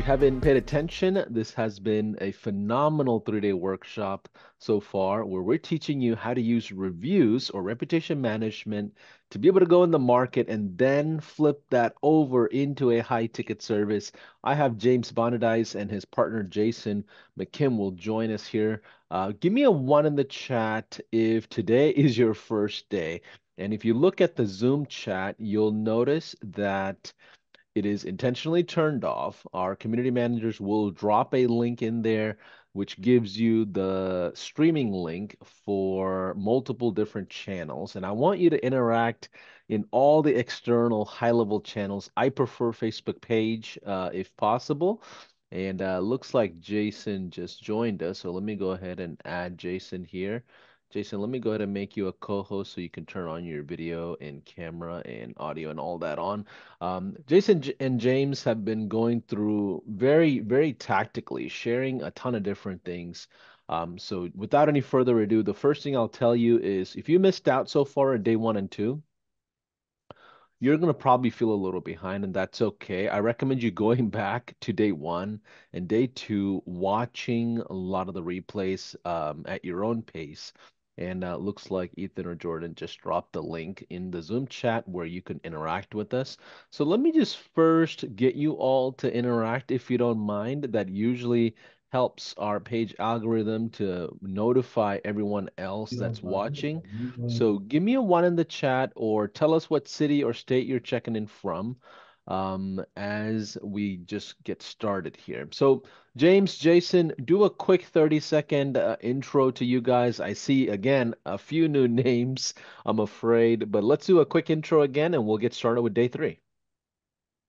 you haven't paid attention, this has been a phenomenal 3-day workshop so far where we're teaching you how to use reviews or reputation management to be able to go in the market and then flip that over into a high ticket service. I have James Bonadies and his partner Jason McKim will join us here. Give me a one in the chat if today is your first day. And if you look at the Zoom chat, you'll notice that it is intentionally turned off. Our community managers will drop a link in there which gives you the streaming link for multiple different channels. And I want you to interact in all the external high-level channels. I prefer Facebook page if possible. And looks like Jason just joined us. So let me go ahead and add Jason here. Jason, let me go ahead and make you a co-host so you can turn on your video and camera and audio and all that on. Jason and James have been going through very tactically, sharing a ton of different things. So without any further ado, the first thing I'll tell you is if you missed out so far at day one and two, you're going to probably feel a little behind, and that's okay. I recommend you going back to day one and day two, watching a lot of the replays at your own pace. And looks like Ethan or Jordan just dropped the link in the Zoom chat where you can interact with us. So let me just first get you all to interact if you don't mind. That usually helps our page algorithm to notify everyone else that's watching. So give me a one in the chat or tell us what city or state you're checking in from as we just get started here. So James, Jason, do a quick 30-second intro to you guys. I see, again, a few new names, I'm afraid, but let's do a quick intro again and we'll get started with day three.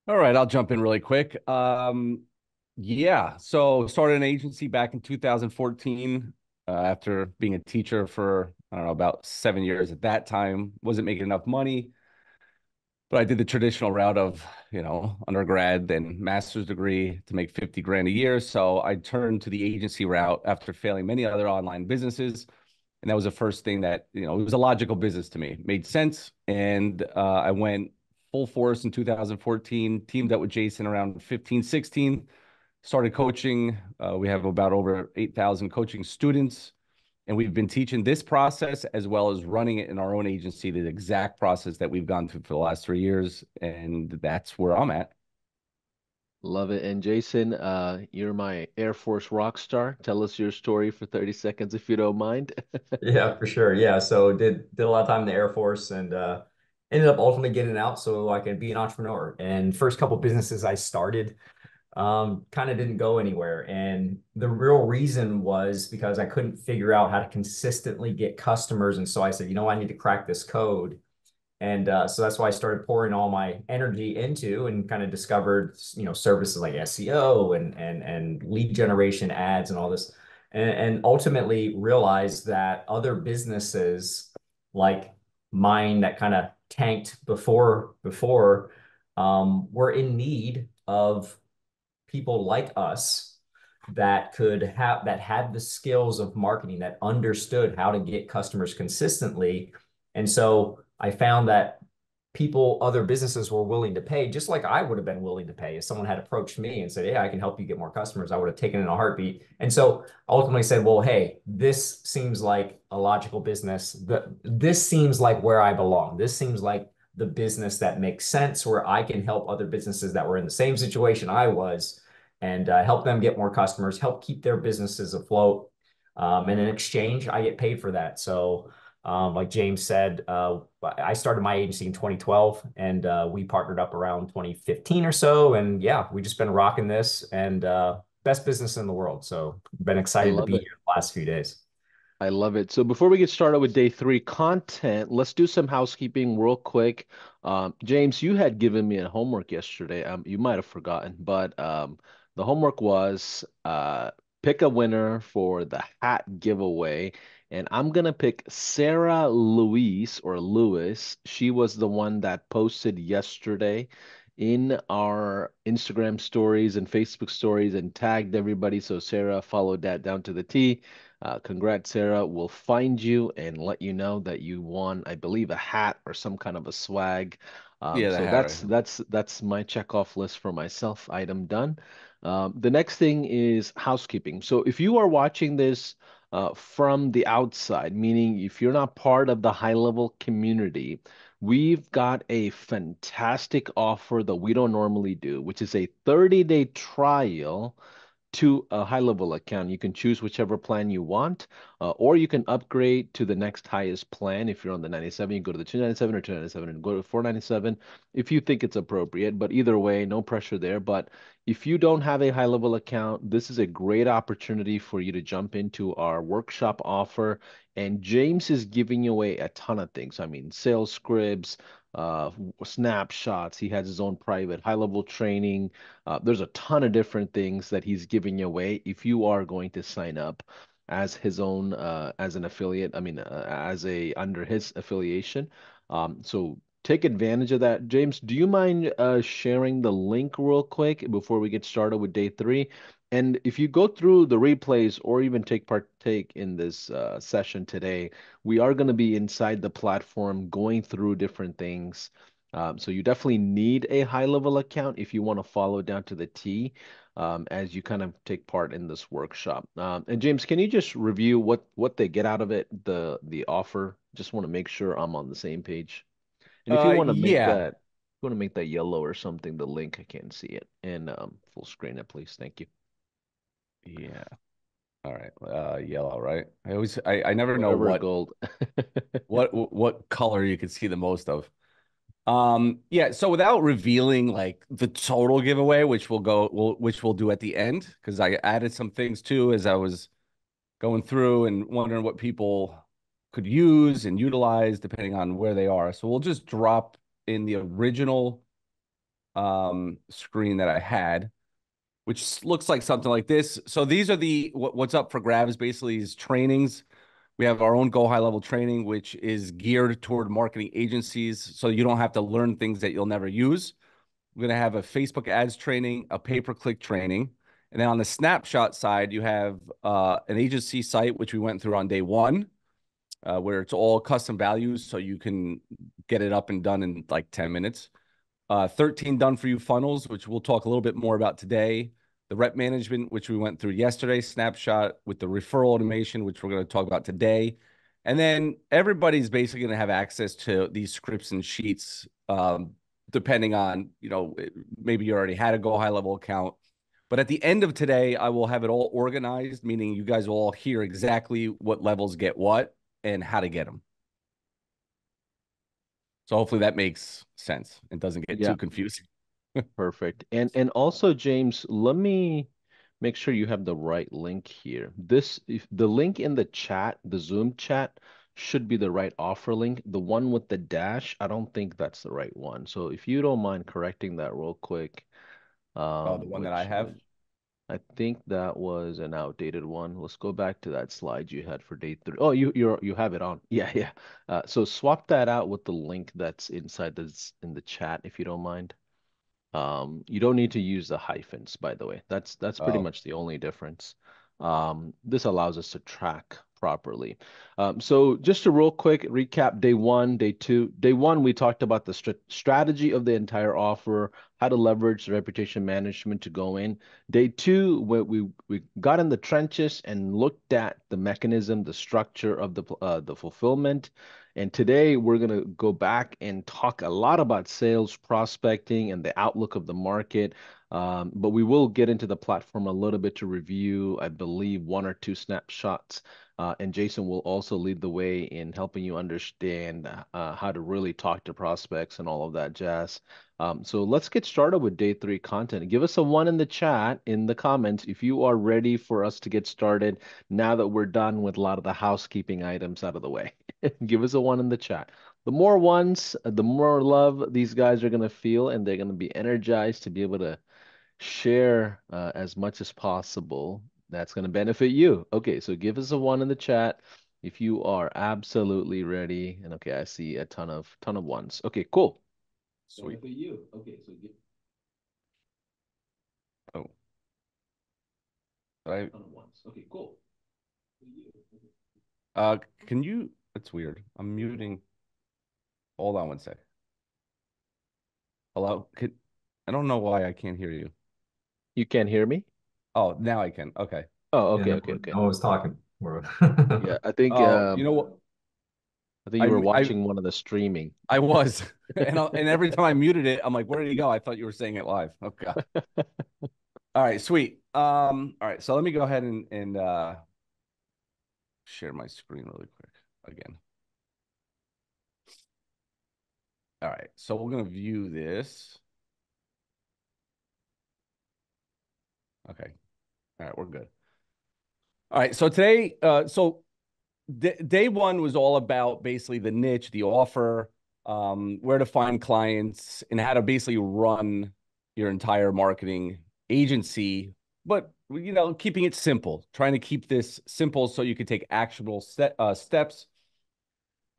All right, I'll jump in really quick. Yeah, so started an agency back in 2014 after being a teacher for, I don't know, about 7 years at that time. Wasn't making enough money, but I did the traditional route of, undergrad, then master's degree to make 50 grand a year. So I turned to the agency route after failing many other online businesses. And that was the first thing that, it was a logical business to me. It made sense. And I went full force in 2014, teamed up with Jason around 15, 16, started coaching. We have about over 8,000 coaching students. And we've been teaching this process as well as running it in our own agency, the exact process that we've gone through for the last 3 years. And that's where I'm at. Love it. And Jason, you're my Air Force rock star. Tell us your story for 30 seconds if you don't mind. Yeah, for sure. Yeah, so did a lot of time in the Air Force and ended up ultimately getting out so I could be an entrepreneur. And first couple businesses I started kind of didn't go anywhere. And the real reason was because I couldn't figure out how to consistently get customers. And so I said, I need to crack this code. And so that's why I started pouring all my energy into and kind of discovered, services like SEO and lead generation ads and all this. And ultimately realized that other businesses like mine that kind of tanked before were in need of people like us that had the skills of marketing, that understood how to get customers consistently. And so I found that other businesses were willing to pay, just like I would have been willing to pay if someone had approached me and said, "Yeah, I can help you get more customers." I would have taken it in a heartbeat. And so ultimately said, "Well, hey, this seems like a logical business. This seems like where I belong. This seems like the business that makes sense, where I can help other businesses that were in the same situation I was and help them get more customers, help keep their businesses afloat. And in exchange, I get paid for that." So like James said, I started my agency in 2012 and we partnered up around 2015 or so. And yeah, we just been rocking this and best business in the world. So been I excited to love be it. here the last few days. I love it. So before we get started with day three content, let's do some housekeeping real quick. James, you had given me a homework yesterday. You might have forgotten, but the homework was pick a winner for the hat giveaway. And I'm gonna pick Sarah Louise or Lewis. She was the one that posted yesterday in our Instagram stories and Facebook stories and tagged everybody. So Sarah followed that down to the T. Congrats, Sarah. We'll find you and let you know that you won, I believe, a hat or some kind of a swag. Yeah, the So hat that's right. that's that's my checkoff list for myself. Item done. The next thing is housekeeping. So if you are watching this from the outside, meaning if you're not part of the high level community, we've got a fantastic offer that we don't normally do, which is a 30-day trial to a high level account. You can choose whichever plan you want, or you can upgrade to the next highest plan. If you're on the 97, you go to the 297 or 297 and go to 497 if you think it's appropriate. But either way, no pressure there. But if you don't have a high level account, this is a great opportunity for you to jump into our workshop offer. And James is giving away a ton of things. I mean, sales scripts, uh, snapshots. He has his own private high level training. There's a ton of different things that he's giving away if you are going to sign up as his own as an affiliate. I mean, as a under his affiliation. So take advantage of that. James, do you mind sharing the link real quick before we get started with day three? And if you go through the replays or even partake in this session today, we are going to be inside the platform going through different things. So you definitely need a high level account if you want to follow down to the T as you kind of take part in this workshop. And James, can you just review what they get out of it, the offer? Just want to make sure I'm on the same page. And if you want to make Yeah. that, if you want to make that yellow or something, the link, I can't see it. And full screen it, please. Thank you. Yeah. All right. Yellow, right? I never know Whatever gold. what color you could see the most of. Yeah, so without revealing like the total giveaway, which we'll do at the end, because I added some things too as I was going through and wondering what people could use and utilize depending on where they are. So we'll just drop in the original screen that I had, which looks like something like this. So these are what's up for grabs basically is trainings. We have our own Go High Level training, which is geared toward marketing agencies. So you don't have to learn things that you'll never use. We're going to have a Facebook ads training, a pay-per-click training. And then on the snapshot side, you have an agency site, which we went through on day one, where it's all custom values. So you can get it up and done in like 10 minutes. 13 done for you funnels, which we'll talk a little bit more about today. The rep management, which we went through yesterday, snapshot with the referral automation, which we're going to talk about today. And then everybody's basically going to have access to these scripts and sheets, depending on, maybe you already had a Go High Level account. But at the end of today, I will have it all organized, meaning you guys will all hear exactly what levels get what and how to get them. So hopefully that makes sense and doesn't get Yeah. too confusing. Perfect. And also, James, let me make sure you have the right link here. If the link in the chat, the Zoom chat, should be the right offer link. The one with the dash, I don't think that's the right one. So if you don't mind correcting that real quick, Oh, the one that I have? which I think that was an outdated one. Let's go back to that slide you had for day three. Oh, you have it on. Yeah, yeah. So swap that out with the link that's inside in the chat, if you don't mind. You don't need to use the hyphens, by the way. That's pretty Oh, much the only difference. This allows us to track properly. So just a real quick recap, day one, day two. Day one, we talked about the strategy of the entire offer, how to leverage the reputation management to go in. Day two, we got in the trenches and looked at the mechanism, the structure of the fulfillment. And today we're going to go back and talk a lot about sales, prospecting, and the outlook of the market. But we will get into the platform a little bit to review, I believe, one or two snapshots. And Jason will also lead the way in helping you understand how to really talk to prospects and all of that jazz. So let's get started with day three content. Give us a one in the chat, in the comments, if you are ready for us to get started now that we're done with a lot of the housekeeping items out of the way. Give us a one in the chat. The more ones, the more love these guys are going to feel, and they're going to be energized to be able to share as much as possible. That's going to benefit you. Okay, so give us a one in the chat if you are absolutely ready. And okay, I see a ton of ones. Okay, cool. sweet. Benefit you. Okay, so give Oh, I, a ton of ones. Okay, cool. can you, that's weird. I'm muting. Hold on one sec. Hello? I don't know why I can't hear you. You can't hear me? Oh, now I can. Okay. Oh, Yeah, okay, no, okay, okay. no one was talking. Yeah, I think Oh, you know what? you were I watching one of the streaming. I was, and every time I muted it, I'm like, where did he go? I thought you were saying it live. Okay. All right, sweet. All right, so let me go ahead and share my screen really quick again. All right, so we're gonna view this. Okay. All right, we're good. All right, so today, day one was all about basically the niche, the offer, where to find clients, and how to basically run your entire marketing agency. But keeping it simple, trying to keep this simple so you can take actionable steps.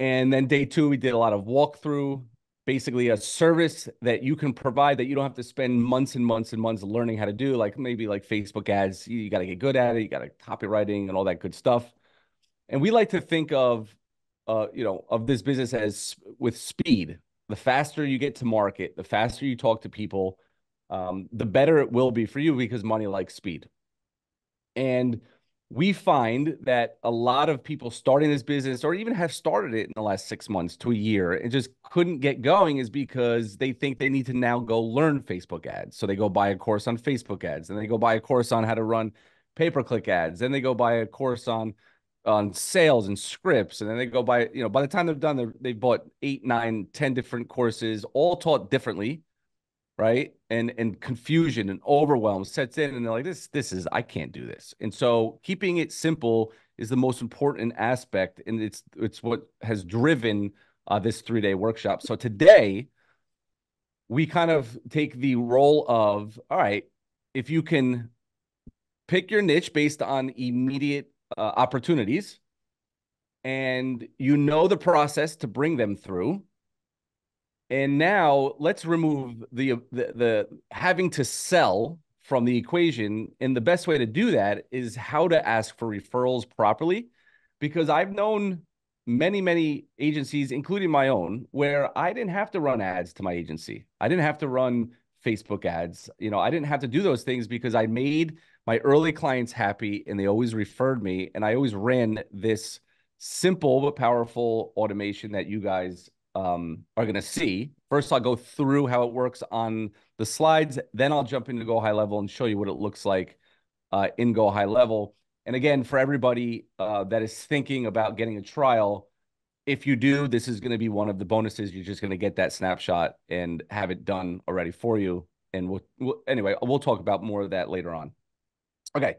And then day two, we did a lot of walkthrough, basically a service that you can provide that you don't have to spend months and months and months learning how to do, like maybe like Facebook ads. You got to get good at it. You got to copywriting and all that good stuff. And we like to think of this business as with speed. The faster you get to market, the faster you talk to people, the better it will be for you because money likes speed. And we find that a lot of people starting this business or even have started it in the last 6 months to a year and just couldn't get going is because they think they need to now go learn Facebook ads. So they go buy a course on Facebook ads, and they go buy a course on how to run pay-per-click ads. Then they go buy a course on sales and scripts. And then they go buy, by the time they're done, they've bought 8, 9, 10 different courses, all taught differently, right? And confusion and overwhelm sets in, and they're like, this is, I can't do this. And so keeping it simple is the most important aspect, and it's what has driven this 3-day workshop. So today we kind of take the role of, all right, if you can pick your niche based on immediate opportunities, and the process to bring them through. And now let's remove the having to sell from the equation. And the best way to do that is how to ask for referrals properly. Because I've known many, many agencies, including my own, where I didn't have to run ads to my agency. I didn't have to run Facebook ads. I didn't have to do those things because I made my early clients happy and they always referred me. And I always ran this simple but powerful automation that you guys are going to see. First, I'll go through how it works on the slides. Then I'll jump into Go High Level and show you what it looks like in Go High Level. And again, for everybody that is thinking about getting a trial, if you do, this is going to be one of the bonuses. You're just going to get that snapshot and have it done already for you. And we'll talk about more of that later on. Okay.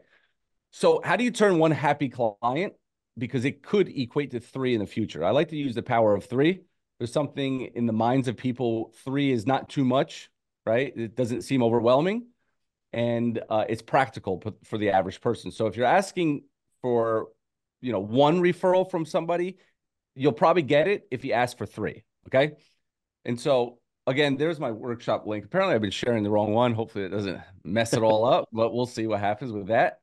So how do you turn one happy client? Because it could equate to 3 in the future. I like to use the power of 3. There's something in the minds of people. 3 is not too much, right? It doesn't seem overwhelming, and it's practical for the average person. So if you're asking for, 1 referral from somebody, you'll probably get it if you ask for 3. Okay. And so again, there's my workshop link. Apparently I've been sharing the wrong one. Hopefully it doesn't mess it all up, but we'll see what happens with that.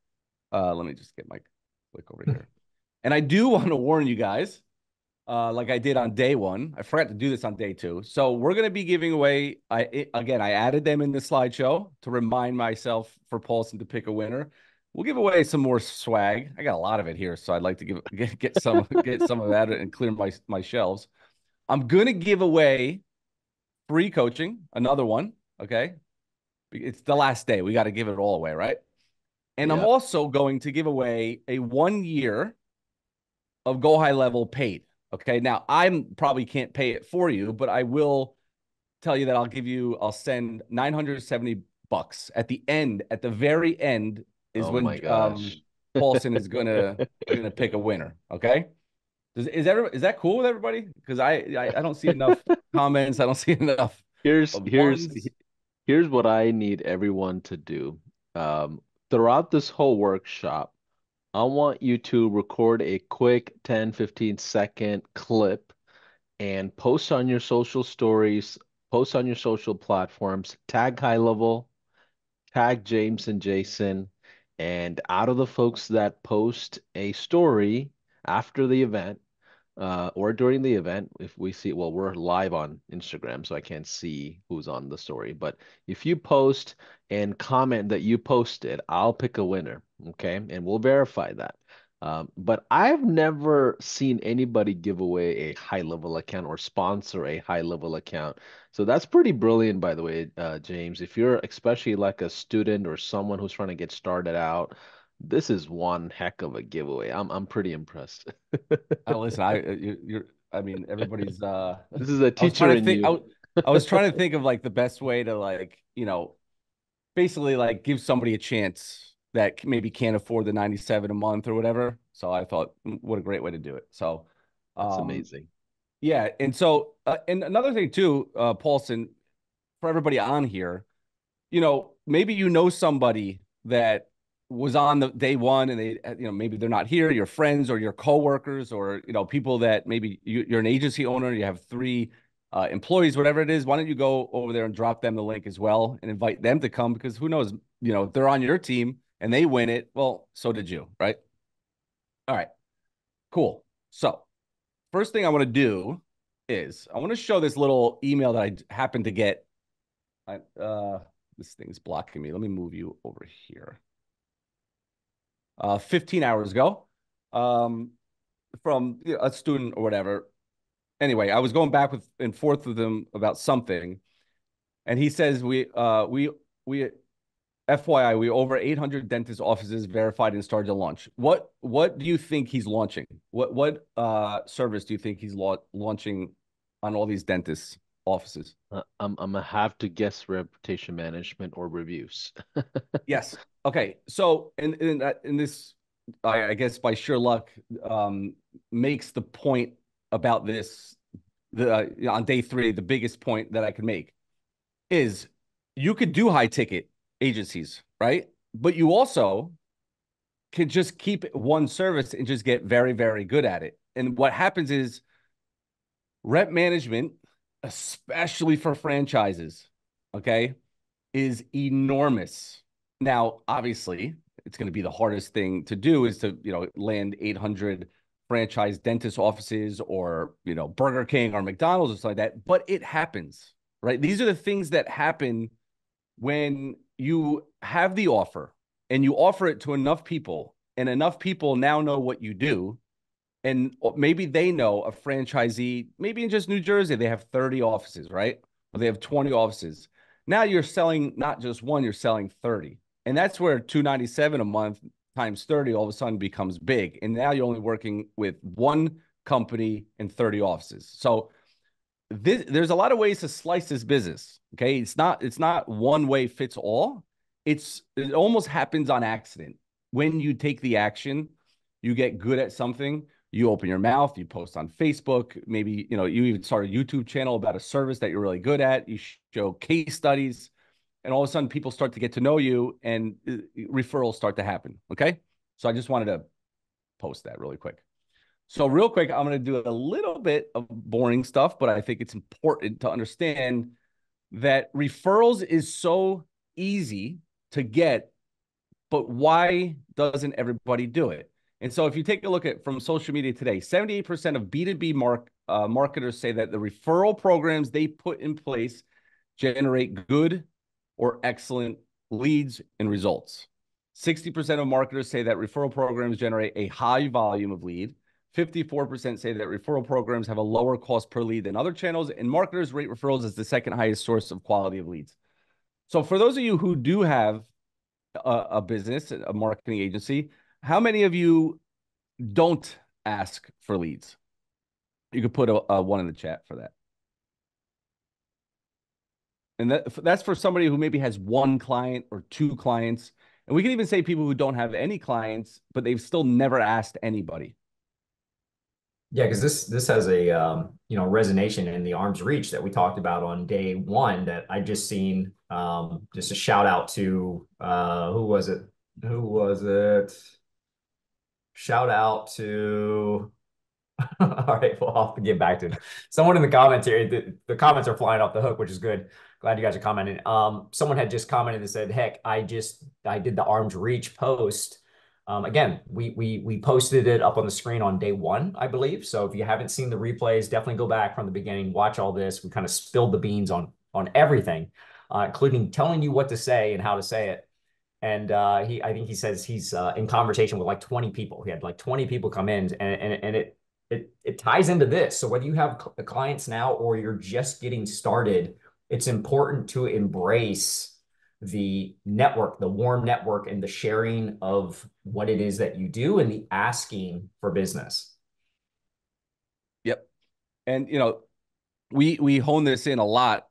Let me just get my click over here. And I do want to warn you guys, like I did on day 1. I forgot to do this on day 2. So we're going to be giving away, I added them in the slideshow to remind myself for Paulson to pick a winner. We'll give away some more swag. I got a lot of it here, so I'd like to get some of that and clear my shelves. I'm going to give away free coaching, another one, okay? It's the last day. We got to give it all away, right? And I'm Yeah. also going to give away a 1 year of Go High Level paid. Okay. Now I probably can't pay it for you, but I will tell you that I'll send $970 at the end. At the very end is Oh when my gosh. Paulson is gonna pick a winner. Okay. Is that cool with everybody? Because I don't see enough comments. I don't see enough Here's of here's ones. here's what I need everyone to do. Um, Throughout this whole workshop, I want you to record a quick 10-15 second clip and post on your social stories, post on your social platforms, tag High Level, tag James and Jason, and out of the folks that post a story after the event, or during the event, if we see, well, we're live on Instagram, so I can't see who's on the story. But if you post and comment that you posted, I'll pick a winner, okay? And we'll verify that. But I've never seen anybody give away a HighLevel account or sponsor a HighLevel account. So that's pretty brilliant, by the way, James. If you're especially like a student or someone who's trying to get started out, this is one heck of a giveaway. I'm pretty impressed. Listen, I mean, everybody's, This is a I was teacher trying to in think, you. I was trying to think of like the best way to like, basically like give somebody a chance that maybe can't afford the 97 a month or whatever. So I thought, what a great way to do it. So, That's um, amazing. yeah. And so, and another thing too, Paulson, for everybody on here, maybe somebody that was on the day one and they, maybe they're not here, your friends or your coworkers or, people that maybe you're an agency owner, you have three employees, whatever it is. Why don't you go over there and drop them the link as well and invite them to come? Because who knows, if they're on your team and they win it, well, so did you, right? All right, cool. So first thing I want to do is I want to show this little email that I happened to get. This thing's blocking me. Let me move you over here. 15 hours ago, from a student or whatever. Anyway, I was going back and forth with him about something, and he says we FYI, we over 800 dentist offices verified and started to launch. What do you think he's launching? What service do you think he's launching on all these dentist offices? I'm gonna have to guess reputation management or reviews. Yes. Okay. So in this, I guess by sheer luck, makes the point about this. On day three, the biggest point that I could make is you could do high ticket agencies, right? But you also can just keep one service and just get very, very good at it. And what happens is rep management, especially for franchises, okay, is enormous. Now, obviously, it's going to be the hardest thing to do is to, land 800 franchise dentist offices or, Burger King or McDonald's or something like that. But it happens, right? These are the things that happen when you have the offer and you offer it to enough people and enough people now know what you do. And maybe they know a franchisee, maybe in just New Jersey, they have 30 offices, right? Or they have 20 offices. Now you're selling not just one, you're selling 30. And that's where 297 a month times 30 all of a sudden becomes big. And now you're only working with one company and 30 offices. So there's a lot of ways to slice this business. Okay. It's not one way fits all. It almost happens on accident. When you take the action, you get good at something. You open your mouth, you post on Facebook, maybe, you even start a YouTube channel about a service that you're really good at. You show case studies, and all of a sudden people start to get to know you and referrals start to happen. Okay. So I just wanted to post that really quick. So real quick, I'm going to do a little bit of boring stuff, but I think it's important to understand that referrals is so easy to get, but why doesn't everybody do it? And so if you take a look at from social media today, 78% of B2B marketers say that the referral programs they put in place generate good or excellent leads and results. 60% of marketers say that referral programs generate a high volume of lead. 54% say that referral programs have a lower cost per lead than other channels, and marketers rate referrals as the second highest source of quality of leads. So for those of you who do have a business, a marketing agency, how many of you don't ask for leads? You could put a one in the chat for that. And that's for somebody who maybe has one client or two clients. And we can even say people who don't have any clients, but they've still never asked anybody. Yeah, because this has a resonation in the arm's reach that we talked about on day one that I just seen. Just a shout out to who was it? Who was it? Shout out to all right, well, I'll have to get back to someone in the comments here. The comments are flying off the hook, which is good. Glad you guys are commenting. Someone had just commented and said, heck, I did the arm's reach post Again, we posted it up on the screen on day one, I believe. So if you haven't seen the replays, definitely go back from the beginning, watch all this. We kind of spilled the beans on everything, including telling you what to say and how to say it. And I think he says he's in conversation with like 20 people. He had like 20 people come in, and it ties into this. So whether you have clients now or you're just getting started, it's important to embrace the network, the warm network, and the sharing of what it is that you do and the asking for business. Yep. And we hone this in a lot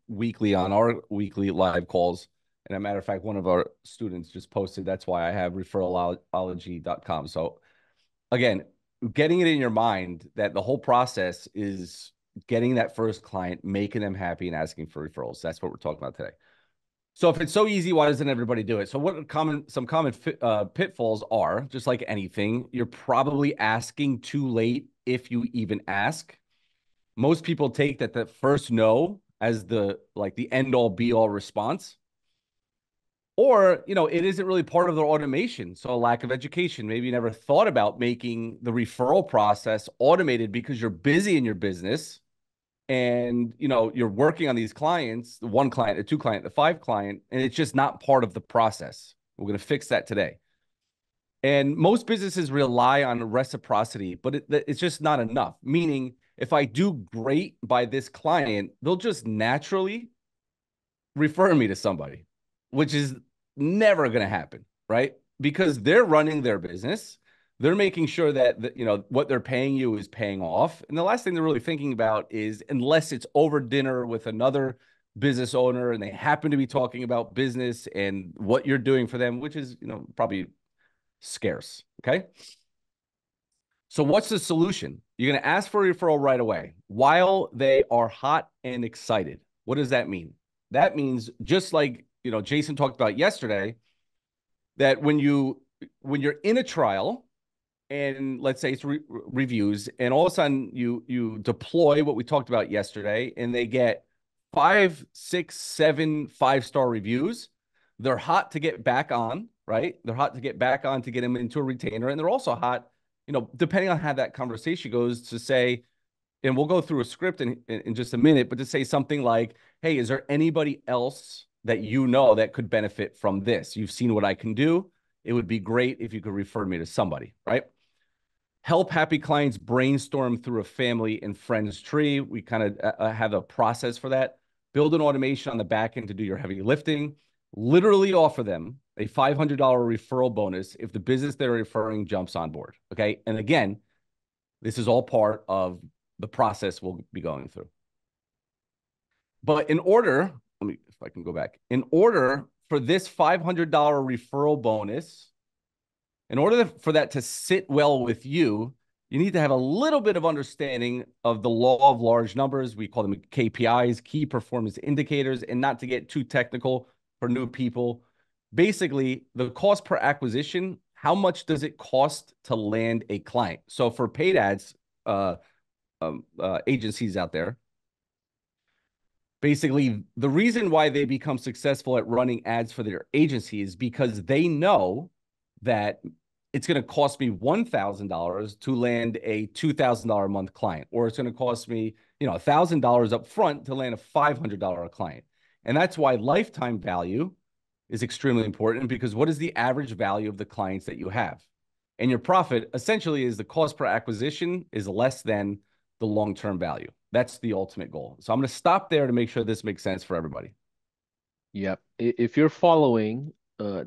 weekly on our weekly live calls. And as a matter of fact, one of our students just posted, that's why I have referralology.com. So again, getting it in your mind that the whole process is getting that first client, making them happy, and asking for referrals. That's what we're talking about today. So if it's so easy, why doesn't everybody do it? So what some common pitfalls are, just like anything, you're probably asking too late if you even ask. Most people take that first no as the end all be all response. Or, it isn't really part of their automation. So a lack of education. Maybe you never thought about making the referral process automated because you're busy in your business and, you're working on these clients, the one client, the two client, the five client, and it's just not part of the process. We're going to fix that today. And most businesses rely on reciprocity, but it's just not enough. Meaning, if I do great by this client, they'll just naturally refer me to somebody, which is never going to happen, right? Because they're running their business. They're making sure that, what they're paying you is paying off. And the last thing they're really thinking about is, unless it's over dinner with another business owner and they happen to be talking about business and what you're doing for them, which is, probably scarce. Okay. So what's the solution? You're going to ask for a referral right away while they are hot and excited. What does that mean? That means, just like, Jason talked about yesterday, that when you're in a trial and let's say it's reviews, and all of a sudden you deploy what we talked about yesterday and they get 5, 6, 7 5-star reviews, they're hot to get back on, right? They're hot to get back on to get them into a retainer. And they're also hot, depending on how that conversation goes, to say, and we'll go through a script in just a minute, but to say something like, hey, is there anybody else that that could benefit from this? You've seen what I can do. It would be great if you could refer me to somebody, right? Help happy clients brainstorm through a family and friends tree. We kind of have a process for that. Build an automation on the back end to do your heavy lifting. Literally offer them a $500 referral bonus if the business they're referring jumps on board. Okay. And again, this is all part of the process we'll be going through. But in order, let me, if I can go back, in order for this $500 referral bonus, in order for that to sit well with you, you need to have a little bit of understanding of the law of large numbers. We call them KPIs, key performance indicators, and not to get too technical for new people. Basically, the cost per acquisition, how much does it cost to land a client? So for paid ads, agencies out there, basically, the reason why they become successful at running ads for their agency is because they know that it's going to cost me $1,000 to land a $2,000 a month client, or it's going to cost me, $1,000 up front to land a $500 client. And that's why lifetime value is extremely important, because what is the average value of the clients that you have? And your profit essentially is the cost per acquisition is less than the long-term value. That's the ultimate goal. So I'm going to stop there to make sure this makes sense for everybody. Yep. If you're following,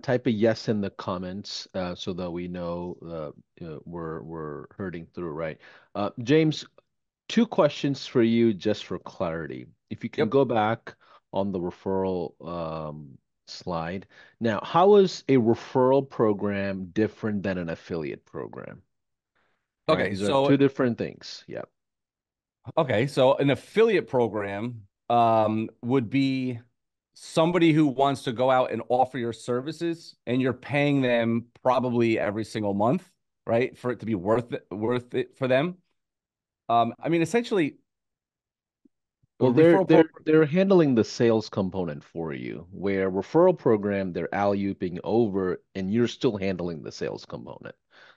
type a yes in the comments so that we know we're herding through, right? James, two questions for you just for clarity. If you can Yep. go back on the referral slide. Now, how is a referral program different than an affiliate program? Right? Okay. These are two different things. Yep. Okay. So an affiliate program would be somebody who wants to go out and offer your services, and you're paying them probably every single month, right? For it to be worth it for them. I mean, essentially, Well, Referral program. they're handling the sales component for you, where referral program they're alley-ooping over, and you're still handling the sales component.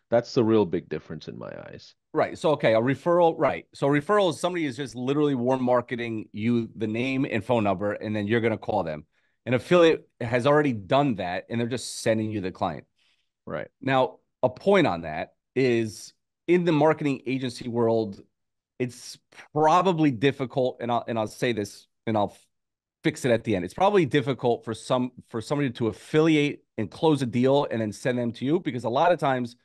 That's the real big difference in my eyes. Right. So, okay, a referral, right. So, referral is somebody is just literally warm marketing you the name and phone number, and then you're going to call them. An affiliate has already done that, and they're just sending you the client. Right. Now, a point on that is in the marketing agency world, it's probably difficult, and I'll say this, and I'll fix it at the end. It's probably difficult for somebody to affiliate and close a deal and then send them to you, because a lot of times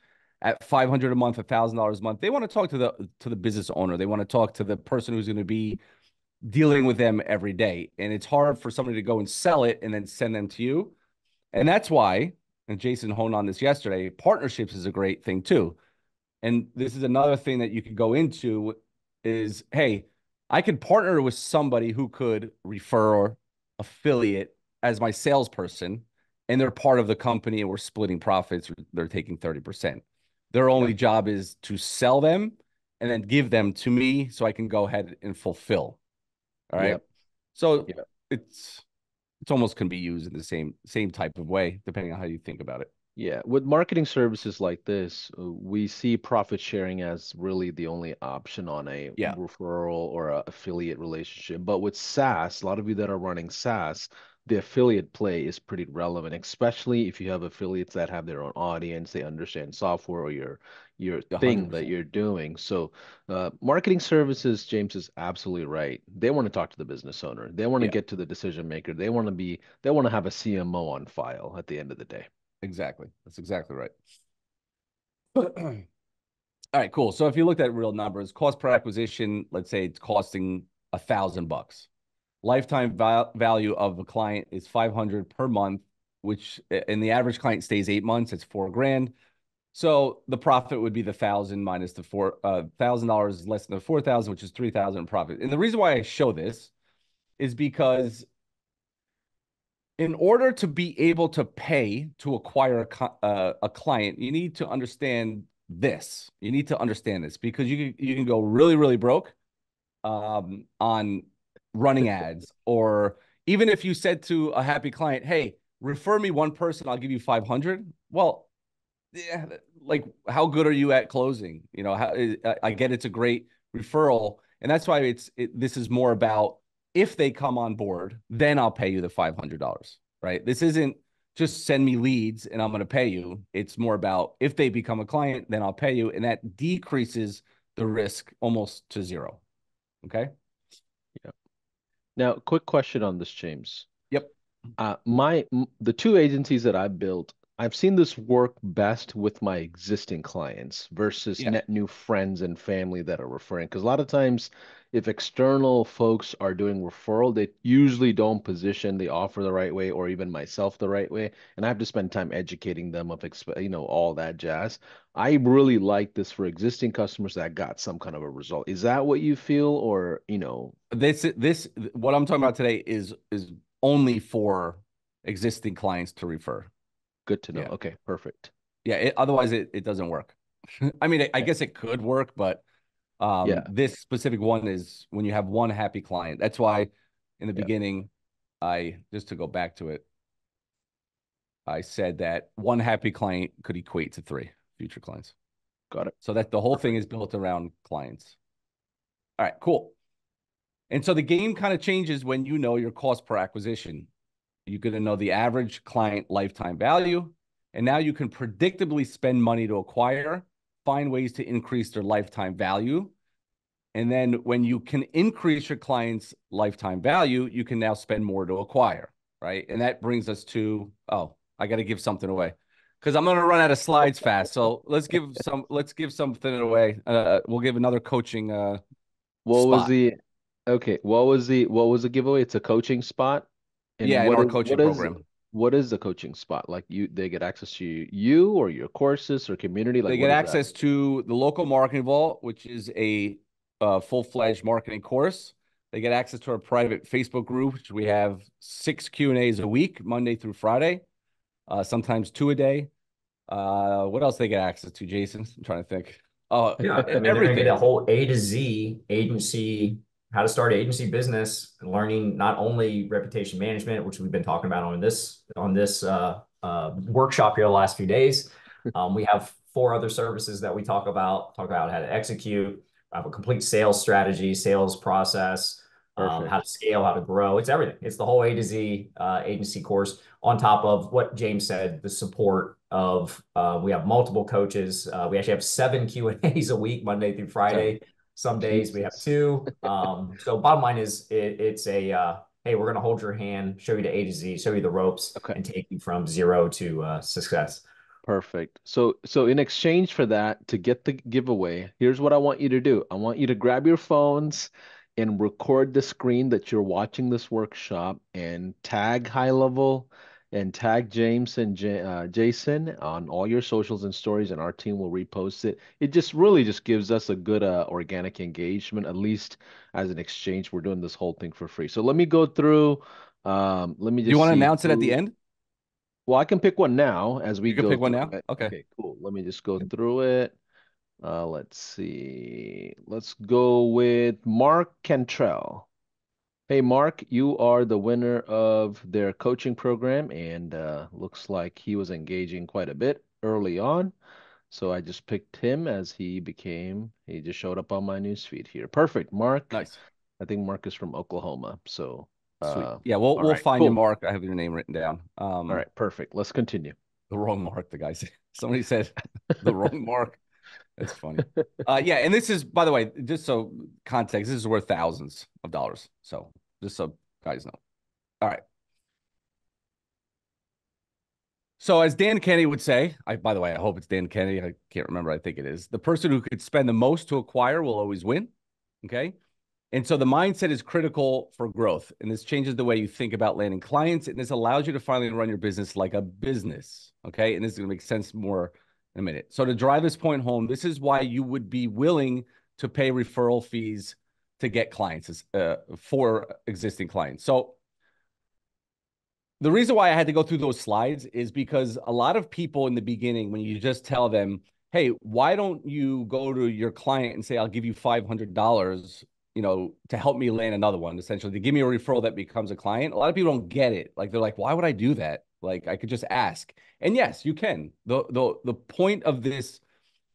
at $500 a month, $1,000 a month, they want to talk to the business owner. They want to talk to the person who's going to be dealing with them every day, and it's hard for somebody to go and sell it and then send them to you. And that's why, and Jason honed on this yesterday, partnerships is a great thing too. And this is another thing that you could go into is, hey, I could partner with somebody who could refer or affiliate as my salesperson, and they're part of the company and we're splitting profits. They're taking 30%. Their only Yeah. job is to sell them and then give them to me so I can go ahead and fulfill. All right. Yep. So Yep. it's almost can be used in the same type of way, depending on how you think about it. Yeah, with marketing services like this, we see profit sharing as really the only option on a Yeah. referral or a affiliate relationship. But with SaaS, a lot of you that are running SaaS, the affiliate play is pretty relevant, especially if you have affiliates that have their own audience, they understand software or your thing that 100%. you're doing. So, marketing services, James is absolutely right. They want to talk to the business owner. They want to Yeah, get to the decision maker. They want to have a CMO on file at the end of the day. exactly. That's exactly right. All right, cool. So if you looked at real numbers, cost per acquisition, let's say it's costing $1,000. Lifetime value of a client is 500 per month, which and the average client stays 8 months. It's 4 grand. So the profit would be the 1,000 minus the $1,000 less than the 4,000, which is 3,000 in profit. And the reason why I show this is because in order to be able to pay to acquire a client, you need to understand this. You need to understand this because you can go really, really broke on running ads. Or even if you said to a happy client, hey, refer me one person, I'll give you 500. Well, yeah, like how good are you at closing? You know, I get it's a great referral, and that's why this is more about if they come on board, then I'll pay you the $500, right? This isn't just send me leads and I'm going to pay you. It's more about if they become a client, then I'll pay you, and that decreases the risk almost to zero. Okay. Yeah. Now, quick question on this, James. Yep. The two agencies that I built, I've seen this work best with my existing clients versus Yeah. net new friends and family that are referring. Because a lot of times, if external folks are doing referral, they usually don't position the offer the right way or even myself the right way. And I have to spend time educating them of, all that jazz. I really like this for existing customers that got some kind of a result. Is that what you feel, or, This what I'm talking about today is only for existing clients to refer. good to know? Yeah. Okay, perfect. Yeah. Otherwise, it doesn't work. I mean, I Yeah. guess it could work, but Yeah. this specific one is when you have one happy client. That's why in the Yeah. beginning, just to go back to it, I said that one happy client could equate to 3 future clients. Got it. So that the whole thing Perfect. is built around clients. All right, cool. And so the game kind of changes when you know your cost per acquisition. You're going to know the average client lifetime value. And now you can predictably spend money to acquire, find ways to increase their lifetime value. And then when you can increase your client's lifetime value, you can now spend more to acquire, right? And that brings us to, I got to give something away because I'm going to run out of slides fast. So let's give something away. We'll give another coaching What was spot. the Okay, what was the giveaway? It's a coaching spot. And Yeah, in our coaching program. what is the coaching spot? Like they get access to you or your courses or community? Like They what get is that? access to the local marketing vault, which is a full-fledged marketing course. They get access to our private Facebook group, which we have 6 Q&As a week, Monday through Friday, sometimes 2 a day. What else they get access to, Jason? I'm trying to think. Yeah, I mean, they're gonna get Everything. a whole A to Z agency how to start an agency business, learning not only reputation management, which we've been talking about on this workshop here the last few days. We have 4 other services that we talk about how to execute, have a complete sales strategy, sales process, how Perfect. to scale, how to grow. It's everything. It's the whole A to Z agency course on top of what James said, the support of we have multiple coaches. We actually have 7 Q&As a week, Monday through Friday. Some days we have Jesus. 2. So bottom line is it's a hey, we're going to hold your hand, show you the A to Z, show you the ropes, Okay. and take you from zero to success. Perfect. So in exchange for that, to get the giveaway, here's what I want you to do. I want you to grab your phones and record the screen that you're watching this workshop and tag High Level and tag James and Jason on all your socials and stories, and our team will repost it. It just really just gives us a good organic engagement, at least as an exchange. We're doing this whole thing for free. So let me go through. Let me Do you just want to see announce it at the who. end? Well, I can pick one now as we You can go pick one through now. it. Okay. Okay, cool. Let me just go through it. Let's see. Let's go with Mark Cantrell. Hey, Mark, you are the winner of their coaching program, and looks like he was engaging quite a bit early on. So I just picked him as he just showed up on my news feed here. Perfect. Mark, Nice. I think Mark is from Oklahoma. So, Sweet. Yeah, we'll all we'll right, find you, cool. Mark. I have your name written down. All right, perfect. Let's continue. The wrong Mark, the guy said. Somebody said the wrong Mark. That's funny. Yeah, and this is, by the way, just so context, this is worth thousands of dollars. So just so guys know. All right. So as Dan Kennedy would say, by the way, I hope it's Dan Kennedy. I can't remember. I think it is. The person who could spend the most to acquire will always win. Okay. And so the mindset is critical for growth. And this changes the way you think about landing clients. And this allows you to finally run your business like a business. Okay. And this is going to make sense more in a minute. So to drive this point home, this is why you would be willing to pay referral fees to get clients for existing clients. So the reason why I had to go through those slides is because a lot of people in the beginning, when you just tell them, hey, why don't you go to your client and say, I'll give you $500, to help me land another one, essentially, to give me a referral that becomes a client. A lot of people don't get it. Like, they're like, why would I do that? Like, I could just ask. And yes, you can. The point of this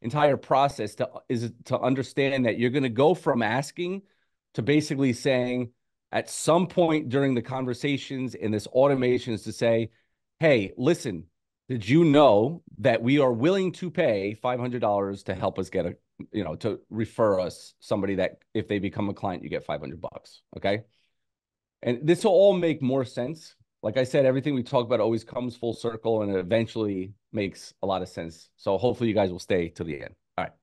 entire process is to understand that you're going to go from asking to basically saying, at some point during the conversations and this automation is to say, hey, listen, did you know that we are willing to pay $500 to help us get to refer us somebody that if they become a client, you get $500. Okay. And this will all make more sense. Like I said, everything we talk about always comes full circle and it eventually makes a lot of sense. So hopefully you guys will stay to the end. All right.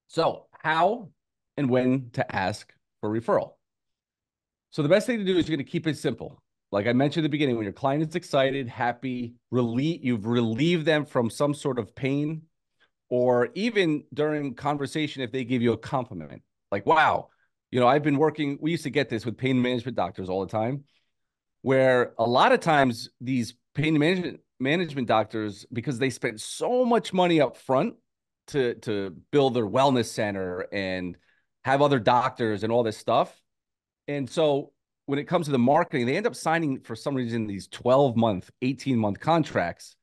So how and when to ask for referral? So the best thing to do is you're going to keep it simple. Like I mentioned at the beginning, when your client is excited, happy, you've relieved them from some sort of pain, or even during conversation, if they give you a compliment, like, wow, I've been working, we used to get this with pain management doctors all the time, where a lot of times these pain management doctors, because they spent so much money up front to build their wellness center and have other doctors and all this stuff, and so when it comes to the marketing, they end up signing, for some reason, these 12-month, 18-month contracts.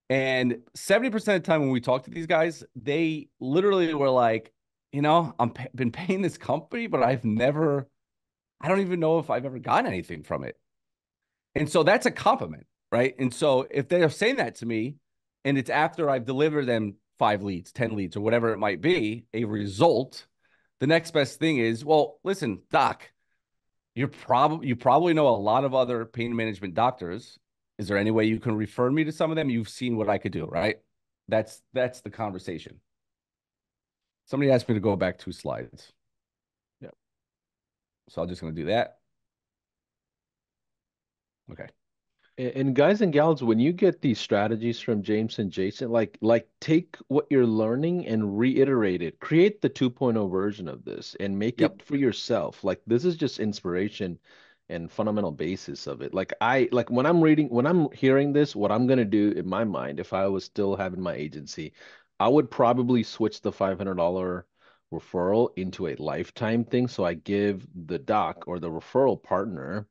And 70% of the time when we talk to these guys, they literally were like, I've been paying this company, but I don't even know if I've ever gotten anything from it. And so that's a compliment, right? And so if they're saying that to me and it's after I've delivered them 5 leads, 10 leads, or whatever it might be, a result, the next best thing is, well, listen, doc, you probably know a lot of other pain management doctors. Is there any way you can refer me to some of them? You've seen what I could do, right? That's the conversation. Somebody asked me to go back 2 slides. Yeah. So I'm just going to do that. Okay. And guys and gals, when you get these strategies from James and Jason, like take what you're learning and reiterate it. Create the 2.0 version of this and make Yep. it for yourself. Like this is just inspiration and fundamental basis of it. Like when I'm hearing this, what I'm gonna do in my mind, if I was still having my agency, I would probably switch the $500 referral into a lifetime thing. So I give the doc or the referral partner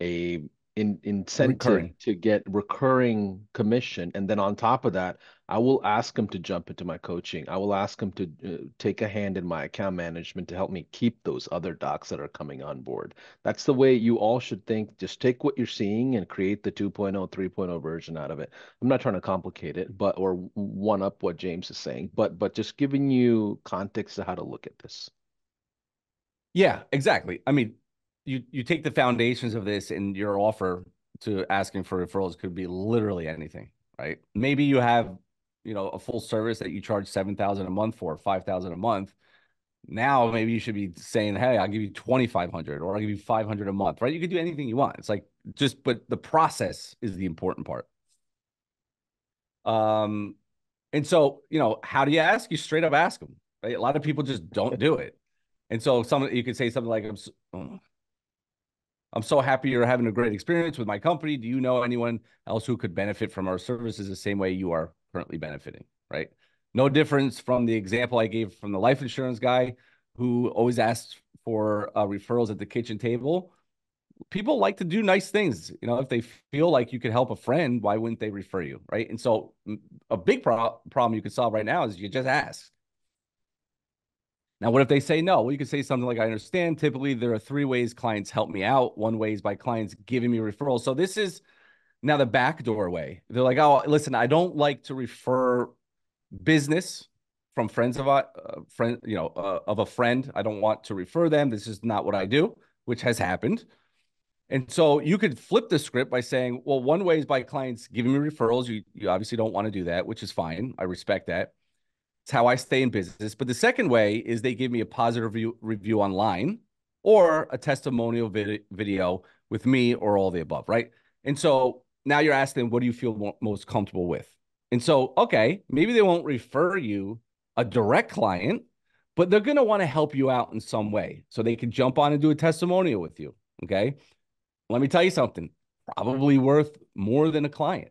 a incentive Recurring. to get recurring commission, and then on top of that, I will ask them to jump into my coaching. I will ask them to take a hand in my account management to help me keep those other docs that are coming on board. That's the way you all should think. Just take what you're seeing and create the 2.0, 3.0 version out of it. I'm not trying to complicate it, but or one up what James is saying, but just giving you context to how to look at this. Yeah, exactly. I mean, you take the foundations of this, and your offer to asking for referrals could be literally anything, right? Maybe you have, a full service that you charge 7,000 a month for, 5,000 a month. Now maybe you should be saying, "Hey, I'll give you 2,500, or I'll give you 500 a month," right? You could do anything you want. It's like but the process is the important part. Um, and so, how do you ask? You straight up ask them, right? A lot of people just don't do it. And so you could say something like, I'm so happy you're having a great experience with my company. Do you know anyone else who could benefit from our services the same way you are currently benefiting, right? No difference from the example I gave from the life insurance guy who always asks for referrals at the kitchen table. People like to do nice things. If they feel like you could help a friend, why wouldn't they refer you, right? And so a big problem you could solve right now is you just ask. Now, what if they say no? Well, you could say something like, I understand. Typically, there are 3 ways clients help me out. One way is by clients giving me referrals. So this is now the backdoor way. They're like, oh, listen, I don't like to refer business from friends of a of a friend. I don't want to refer them. This is not what I do, which has happened. And so you could flip the script by saying, well, one way is by clients giving me referrals. You obviously don't want to do that, which is fine. I respect that. It's how I stay in business. But the second way is they give me a positive review online, or a testimonial video with me, or all the above, right? And so now you're asking, what do you feel most comfortable with? And so, okay, maybe they won't refer you a direct client, but they're going to want to help you out in some way. So they can jump on and do a testimonial with you. Okay. Let me tell you something, probably worth more than a client,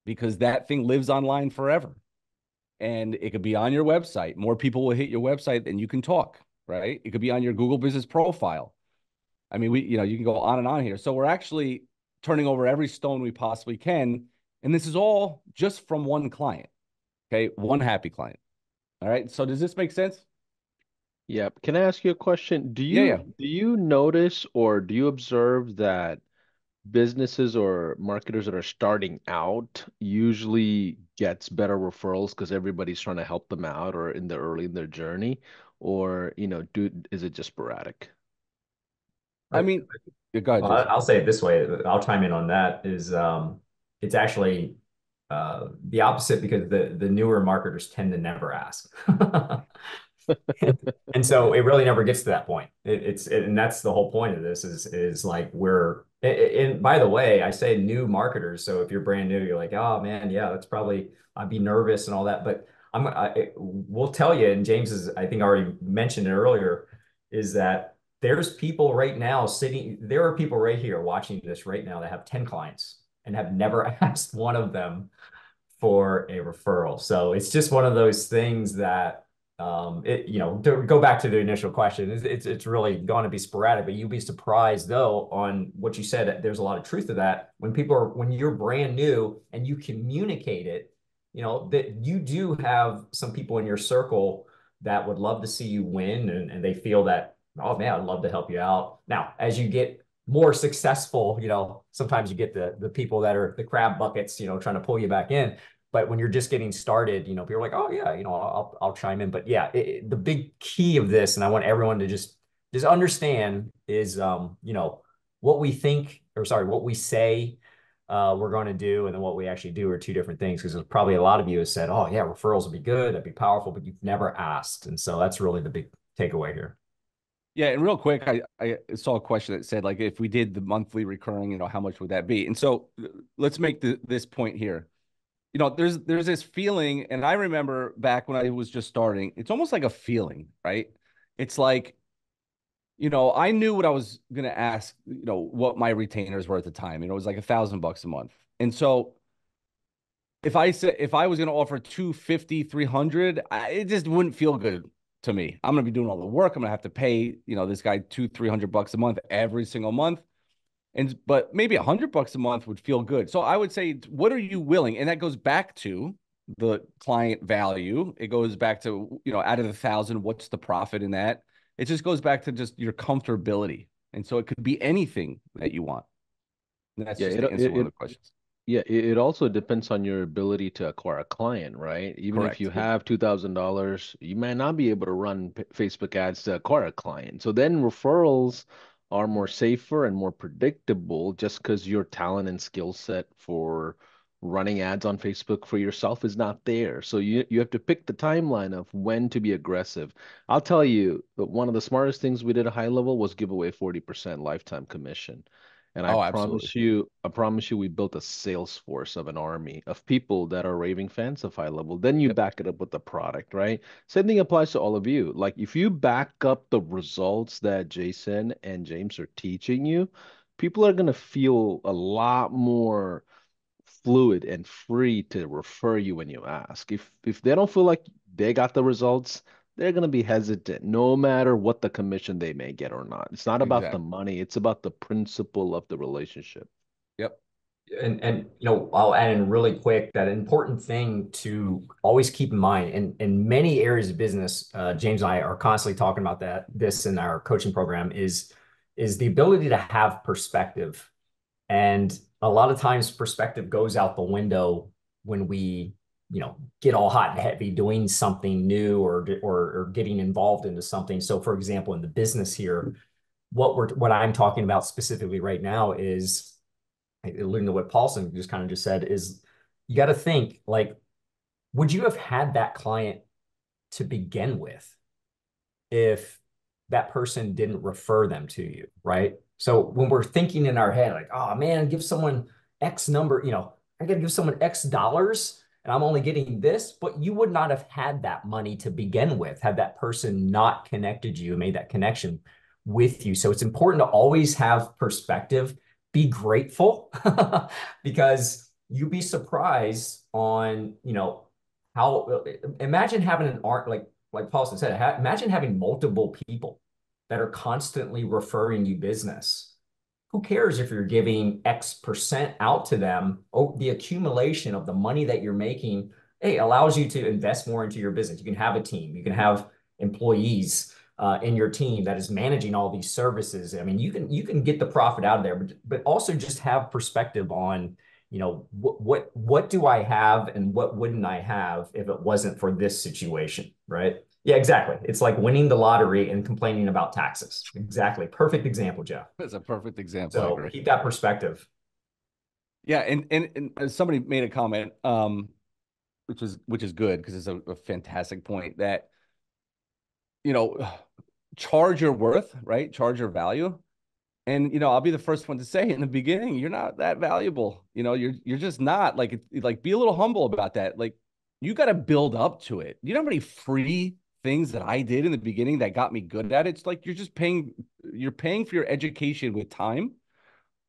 because that thing lives online forever. And it could be on your website. More people will hit your website and you can talk, right? It could be on your Google business profile. I mean, you can go on and on here. So we're actually turning over every stone we possibly can. And this is all just from one client. Okay. One happy client. All right. So does this make sense? Yep. Can I ask you a question? Do Yeah. you Yeah. do you notice or do you observe that businesses or marketers that are starting out usually gets better referrals because everybody's trying to help them out or in the early in their journey, or is it just sporadic? I mean, go ahead, Well, Jason. I'll say it this way. I'll chime in on that. It's actually the opposite, because the newer marketers tend to never ask. And so it really never gets to that point. And that's the whole point of this is like and by the way, I say new marketers. So if you're brand new, you're like, oh man, yeah, that's probably, I'd be nervous and all that. But we'll tell you, and James has, I think, already mentioned it earlier, is that there are people right here watching this right now that have 10 clients and have never asked one of them for a referral. So it's just one of those things that to go back to the initial question, it's really going to be sporadic, but you'll be surprised though on what you said. There's a lot of truth to that. When you're brand new and you communicate it, that you do have some people in your circle that would love to see you win, and they feel that, oh man, I'd love to help you out. Now, as you get more successful, sometimes you get the people that are the crab buckets, trying to pull you back in. But when you're just getting started, people are like, oh yeah, I'll chime in. But yeah, the big key of this, and I want everyone to just understand, is what we think, or sorry, what we say we're going to do, and then what we actually do are two different things. Because there's probably a lot of you have said, oh yeah, referrals would be good, that'd be powerful, but you've never asked. And so that's really the big takeaway here. Yeah, and real quick, I saw a question that said, like, if we did the monthly recurring, how much would that be? And so let's make this point here. There's this feeling, and I remember back when I was just starting, it's almost like a feeling, right? It's like, I knew what I was gonna ask, what my retainers were at the time. It was like $1,000 a month. And so if I was gonna offer 250, 300, it just wouldn't feel good to me. I'm going to be doing all the work. I'm going to have to pay, this guy 200-300 bucks a month every single month. But maybe $100 a month would feel good. So I would say, what are you willing? And that goes back to the client value. It goes back to, out of the 1,000, what's the profit in that? It just goes back to just your comfortability. And so it could be anything that you want. And that's Yeah, just to answer one of the questions. yeah, it also depends on your ability to acquire a client, right? Even if you Correct. have $2,000, you might not be able to run Facebook ads to acquire a client. So then referrals are more safer and more predictable just because your talent and skill set for running ads on Facebook for yourself is not there. So you have to pick the timeline of when to be aggressive. I'll tell you, that one of the smartest things we did at HighLevel was give away 40% lifetime commission. And Oh, absolutely. I promise you, we built a sales force of an army of people that are raving fans of HighLevel. Then you Yep. back it up with the product, right? Same thing applies to all of you. Like if you back up the results that Jason and James are teaching you, people are gonna feel a lot more fluid and free to refer you when you ask. If they don't feel like they got the results, they're going to be hesitant no matter what the commission they may get or not. It's not about the Exactly. money, it's about the principle of the relationship. Yep. And I'll add in really quick that important thing to always keep in mind in many areas of business, James and I are constantly talking about this in our coaching program is the ability to have perspective. And a lot of times perspective goes out the window when we, get all hot and heavy doing something new or getting involved into something. So for example, in the business here, what I'm talking about specifically right now is alluding to what Paulson just kind of just said is you got to think like, would you have had that client to begin with if that person didn't refer them to you, right? So when we're thinking in our head, like, oh man, give someone X number, I got to give someone X dollars and I'm only getting this, but you would not have had that money to begin with had that person not connected you, made that connection with you. So it's important to always have perspective, be grateful because you'd be surprised on, how imagine having an art like Paulson said, imagine having multiple people that are constantly referring you business. Who cares if you're giving X% out to them? Oh, the accumulation of the money that you're making, hey, allows you to invest more into your business. You can have a team, you can have employees in your team that is managing all these services. I mean, you can get the profit out of there, but also just have perspective on what do I have and what wouldn't I have if it wasn't for this situation, right? Yeah, exactly. It's like winning the lottery and complaining about taxes. Exactly. Perfect example, Jeff. That's a perfect example. I So agree. keep that perspective. Yeah, and somebody made a comment, which is good because it's a fantastic point that you know charge your worth, right? Charge your value. And I'll be the first one to say in the beginning, you're not that valuable. You're just not like be a little humble about that. Like you got to build up to it. You know how many free things that I did in the beginning that got me good at it? It's like you're paying for your education with time,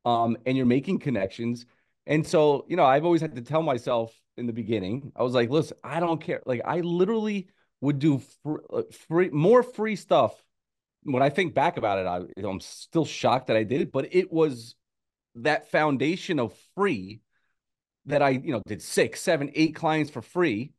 and you're making connections. And so, I've always had to tell myself in the beginning, I was like, listen, I don't care. Like I literally would do more free stuff when I think back about it, I'm still shocked that I did it, but it was that foundation of free that I, did 6, 7, 8 clients for free,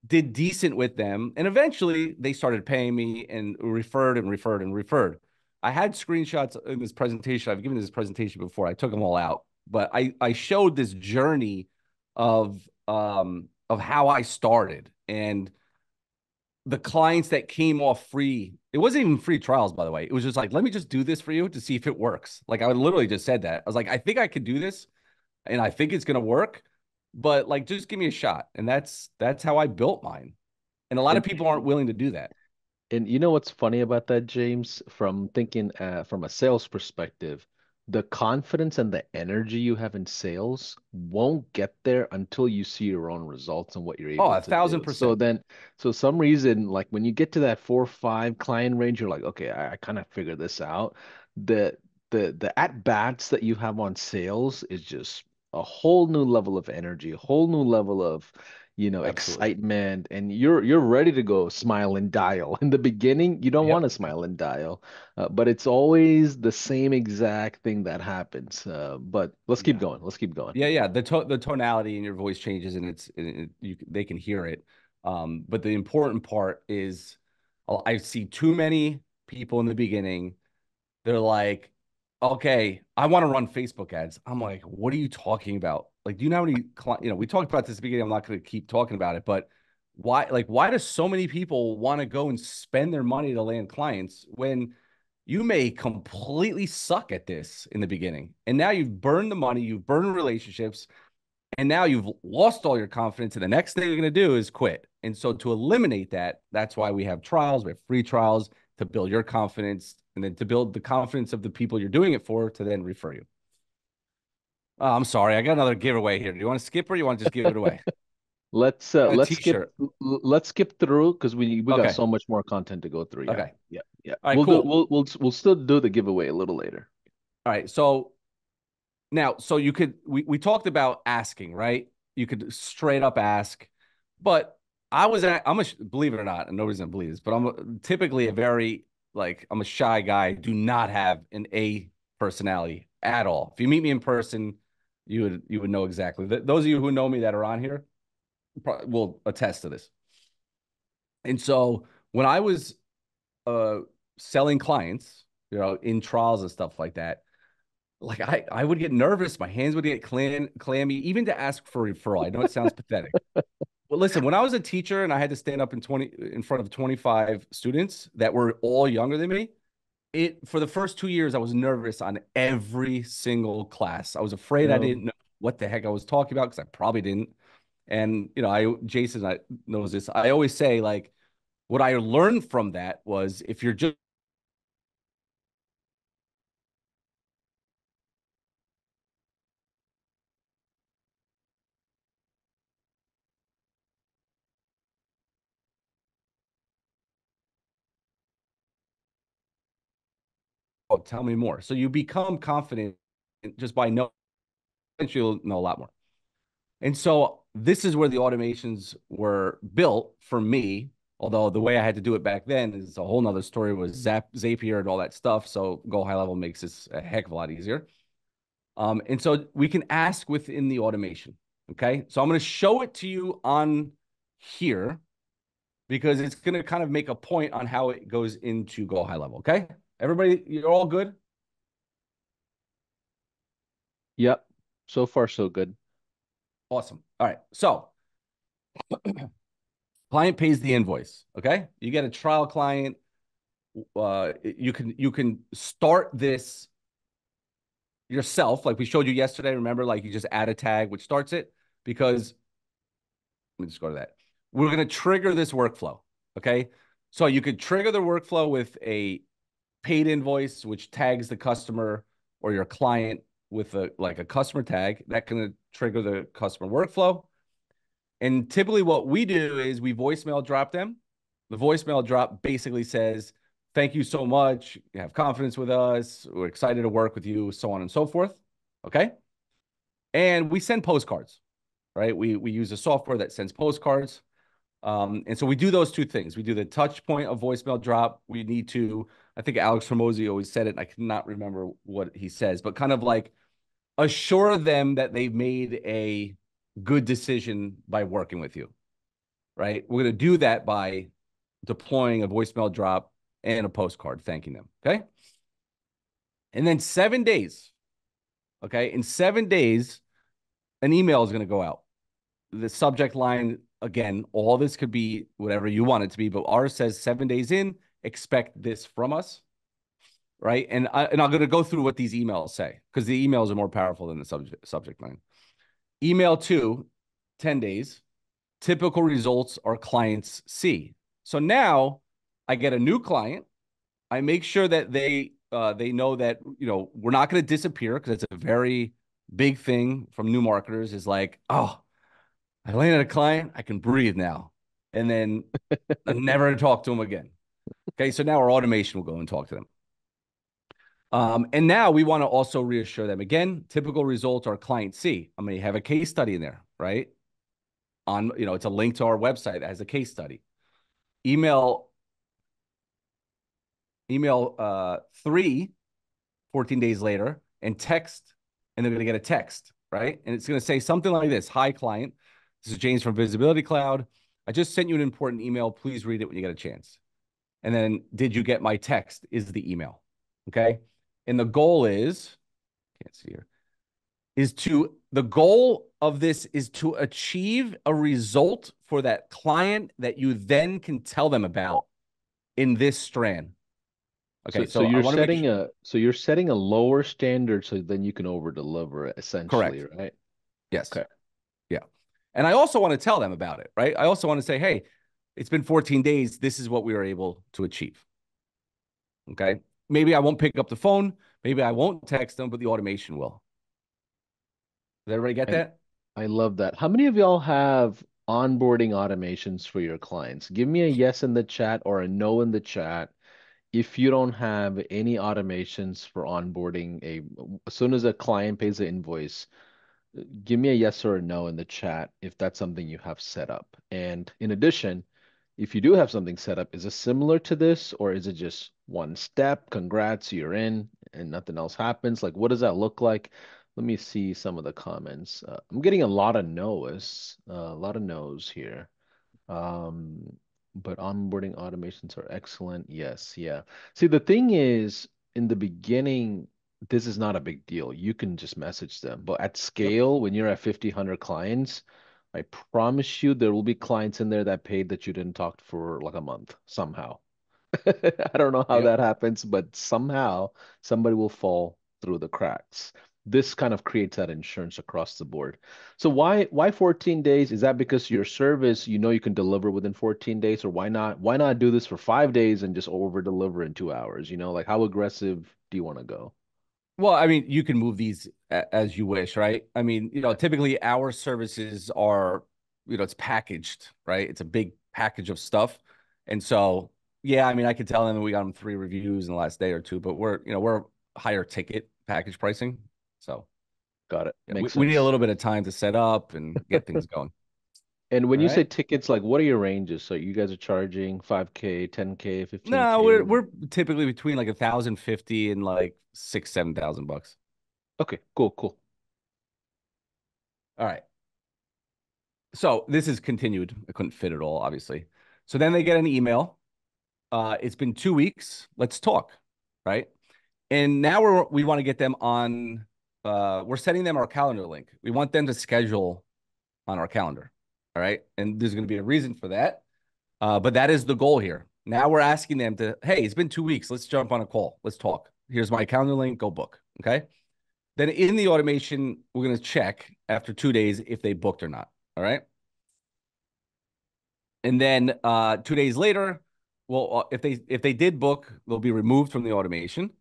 did decent with them. And eventually they started paying me and referred and referred and referred. I had screenshots in this presentation. I've given this presentation before. I took them all out, but I showed this journey of how I started and the clients that came off free. It wasn't even free trials, by the way. It was just like, let me just do this for you to see if it works. Like I literally just said that. I was like, I think I could do this and I think it's going to work, but like, just give me a shot. And that's how I built mine. And a lot of And people aren't willing to do that. And you know what's funny about that, James? From thinking from a sales perspective, the confidence and the energy you have in sales won't get there until you see your own results and what you're Oh, able a to thousand do. So percent. then, so some reason, like when you get to that 4 or 5 client range, you're like, okay, I kind of figured this out. The the at bats that you have on sales is just a whole new level of energy, a whole new level of Absolutely. excitement, and you're ready to go smile and dial. In the beginning, you don't want Yep. to smile and dial, but it's always the same exact thing that happens. But let's keep Yeah. going. Let's keep going. Yeah. The tonality in your voice changes, and they can hear it. But the important part is, I see too many people in the beginning. They're like, okay, I want to run Facebook ads. I'm like, what are you talking about? Like, do you know how many, we talked about this at the beginning. I'm not going to keep talking about it, but why do so many people want to go and spend their money to land clients when you may completely suck at this in the beginning? And now you've burned the money, you've burned relationships, and now you've lost all your confidence. And the next thing you're going to do is quit. And so to eliminate that, that's why we have trials, we have free trials to build your confidence and then to build the confidence of the people you're doing it for to then refer you. Oh, I'm sorry. I got another giveaway here. Do you want to skip or you want to just give it away? Let's A t-shirt. let's skip through because we got Okay. so much more content to go through. Yeah, Okay. yeah, yeah. All right, We'll do cool. we'll still do the giveaway a little later. All right. So now, so we talked about asking, right? You could straight up ask, but believe it or not, and nobody's gonna believe this, but typically a very, I'm a shy guy, do not have an A personality at all. If you meet me in person, you would know exactly. Those of you who know me that are on here will attest to this. And so when I was uh selling clients, in trials and stuff like that, like I would get nervous. My hands would get clammy, even to ask for a referral. I know it sounds pathetic. Well, listen, when I was a teacher and I had to stand up in front of 25 students that were all younger than me, for the first 2 years, I was nervous on every single class. I was afraid I Yeah. didn't know what the heck I was talking about because I probably didn't. And Jason knows this. I always say, like, what I learned from that was if you're just oh, tell me more. So you become confident just by knowing, you'll know a lot more. And so this is where the automations were built for me. Although the way I had to do it back then is a whole nother story, was Zapier and all that stuff. So Go High Level makes this a heck of a lot easier. And so we can ask within the automation. Okay. So I'm going to show it to you on here because it's going to kind of make a point on how it goes into Go High Level. Okay. Everybody, you're all good? Yep. So far, so good. Awesome. All right. So client pays the invoice. Okay. You get a trial client. You can start this yourself, like we showed you yesterday. Remember, like you just add a tag which starts it, because let me just go to that. We're going to trigger this workflow. Okay. So you could trigger the workflow with a paid invoice, which tags the customer or your client with a customer tag that can trigger the customer workflow. And typically what we do is we voicemail drop them. The voicemail drop basically says, thank you so much. You have confidence with us. We're excited to work with you, so on and so forth. Okay. And we send postcards, right? We use a software that sends postcards. And so we do those two things. We do the touch point of voicemail drop. We need to, I think Alex Hormozy always said it, and I cannot remember what he says, but kind of like assure them that they've made a good decision by working with you, right? We're going to do that by deploying a voicemail drop and a postcard thanking them. Okay. And then 7 days. Okay. In 7 days, an email is going to go out. The subject line, again, all this could be whatever you want it to be, but ours says 7 days in, expect this from us. Right. And I'm going to go through what these emails say because the emails are more powerful than the subject line. Email 2, 10 days. Typical results our clients see. So now I get a new client. I make sure that they know that we're not going to disappear, because it's a very big thing from new marketers, is like, oh, I landed a client, I can breathe now, and then I never talk to them again. Okay, so now our automation will go and talk to them. And now we want to also reassure them again. Typical results our clients see. I mean, have a case study in there, right? on, it's a link to our website that has a case study. Email 3, 14 days later, and text, and they're going to get a text, right? And it's going to say something like this: "Hi, client. This is James from Visibility Cloud. I just sent you an important email. Please read it when you get a chance." And then, "Did you get my text?" is the email. Okay. And the goal is, can't see here, the goal of this is to achieve a result for that client that you then can tell them about in this strand. Okay, So I you're want to make setting you're setting a lower standard so then you can over deliver essentially, correct. right? Yes. Okay. Yeah. And I also want to tell them about it, right? I also want to say, hey, it's been 14 days. This is what we were able to achieve. Okay. Maybe I won't pick up the phone. Maybe I won't text them, but the automation will. Does everybody get And that? I love that. How many of y'all have onboarding automations for your clients? Give me a yes in the chat or a no in the chat if you don't have any automations for onboarding. As soon as a client pays the invoice, give me a yes or a no in the chat if that's something you have set up. And in addition, if you do have something set up, is it similar to this or is it just one step? Congrats, you're in and nothing else happens. Like, what does that look like? Let me see some of the comments. I'm getting a lot of no's, a lot of no's here. Um, but onboarding automations are excellent. Yes, yeah. See, the thing is, in the beginning, this is not a big deal. You can just message them. But at Yep. scale, when you're at 50, 100 clients, I promise you there will be clients in there that paid that you didn't talk to for like a month somehow. I don't know how Yep. that happens, but somehow somebody will fall through the cracks. This kind of creates that insurance across the board. So why 14 days? Is that because your service, you know you can deliver within 14 days, or why not do this for 5 days and just over deliver in 2 hours? Like how aggressive do you want to go? Well, I mean, you can move these as you wish, right? I mean, typically our services are, it's packaged, right? It's a big package of stuff. And so, yeah, I mean, I could tell them we got them 3 reviews in the last day or two, but we're higher ticket package pricing. So Got it. yeah, we, Makes we need a sense. little bit of time to set up and get things going. And when All you say right. tickets, like what are your ranges? So you guys are charging 5K, 10K, No, 15K? we're typically between like 1,050 and like 6,000, 7,000 bucks. Okay, cool, cool. All right. So this is continued. I couldn't fit it all, obviously. So then they get an email. It's been 2 weeks. Let's talk, right? And now we want to get them on. We're sending them our calendar link. We want them to schedule on our calendar. All right, and there's going to be a reason for that. But that is the goal here. Now we're asking them to, hey, it's been 2 weeks. Let's jump on a call. Let's talk. Here's my calendar link. Go book. Okay. Then in the automation, we're going to check after 2 days if they booked or not. All right. And then 2 days later, well, if they did book, they'll be removed from the automation.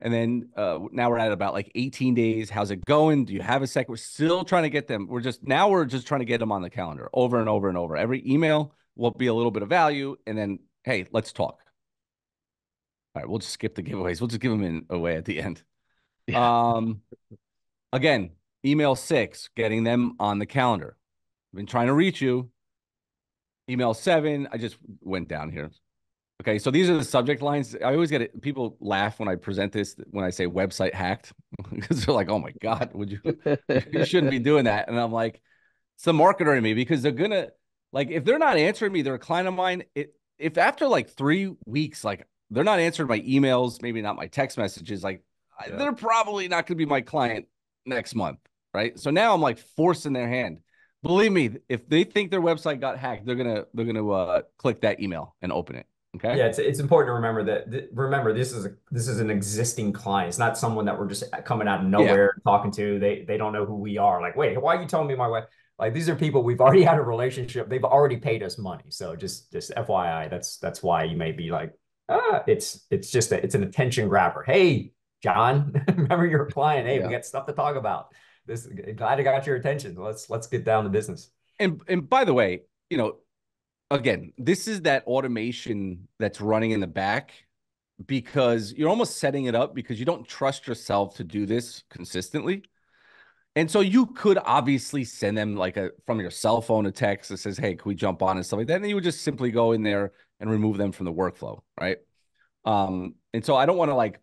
And then now we're at about like 18 days. How's it going? Do you have a sec? We're still trying to get them. We're just trying to get them on the calendar over and over and over. Every email will be a little bit of value. And then, hey, let's talk. All right, we'll just skip the giveaways. We'll just give them away at the end. Yeah. Um, Again, email 6, getting them on the calendar. I've been trying to reach you. Email 7, I just went down here. Okay, so these are the subject lines. I always get it. People laugh when I present this, when I say website hacked, because they're like, "Oh my God, would you? You shouldn't be doing that." And I'm like, it's the marketer in me, because they're gonna, like, if they're not answering me, they're a client of mine. If after like 3 weeks, like they're not answering my emails, maybe not my text messages, like Yeah. they're probably not gonna be my client next month, right? So now I'm like forcing their hand. Believe me, if they think their website got hacked, they're gonna click that email and open it. Okay. Yeah, it's important to remember that remember this is an existing client. It's not someone that we're just coming out of Yeah. nowhere talking to. They don't know who we are. Like, wait, why are you telling me my way? Like these are people we've already had a relationship. They've already paid us money. So just FYI, that's why you may be like, it's just it's an attention grabber. Hey, John, remember your client? Hey, we Yeah. got stuff to talk about. This glad I got your attention. Let's get down to business. And by the way, again, this is that automation that's running in the back, because you're almost setting it up because you don't trust yourself to do this consistently. And so you could obviously send them like from your cell phone a text that says, "Hey, can we jump on?" and stuff like that. And then you would just simply go in there and remove them from the workflow, right? And so I don't want to like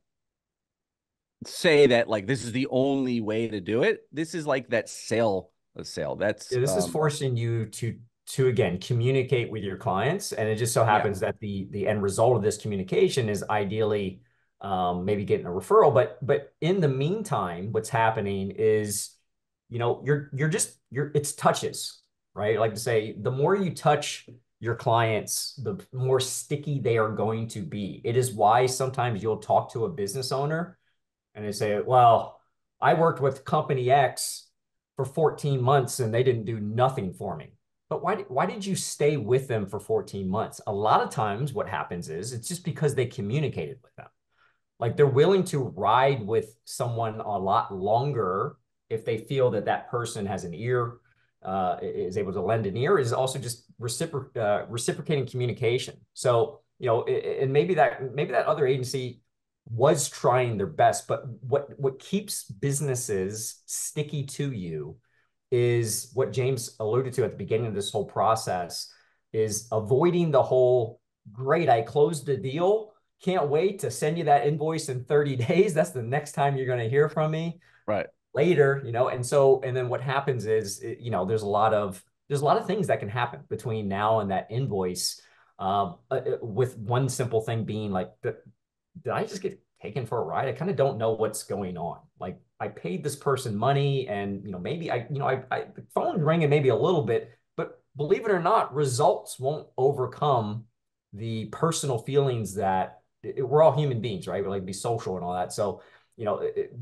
say that like this is the only way to do it. This is like that sale. That's Yeah, this is forcing you to again communicate with your clients, and it just so yeah, happens that the end result of this communication is ideally maybe getting a referral. But in the meantime, what's happening is, you're it's touches, right? Like to say, the more you touch your clients, the more sticky they are going to be. It is why sometimes you'll talk to a business owner and they say, well, I worked with company X for 14 months and they didn't do nothing for me. But why did you stay with them for 14 months? A lot of times what happens is it's just because they communicated with them. Like they're willing to ride with someone a lot longer if they feel that that person has an ear, is able to lend an ear, is also just reciprocating communication. So, and maybe that other agency was trying their best, but what keeps businesses sticky to you is what James alluded to at the beginning of this whole process, is avoiding the whole, great, I closed the deal, can't wait to send you that invoice in 30 days. That's the next time you're going to hear from me right. later, and then what happens is, there's a lot of things that can happen between now and that invoice, with one simple thing being like, did I just get taken for a ride? I kind of don't know what's going on. Like I paid this person money and, maybe the phone's ringing maybe a little bit, but believe it or not, results won't overcome the personal feelings that we're all human beings, right? We like to be social and all that. So,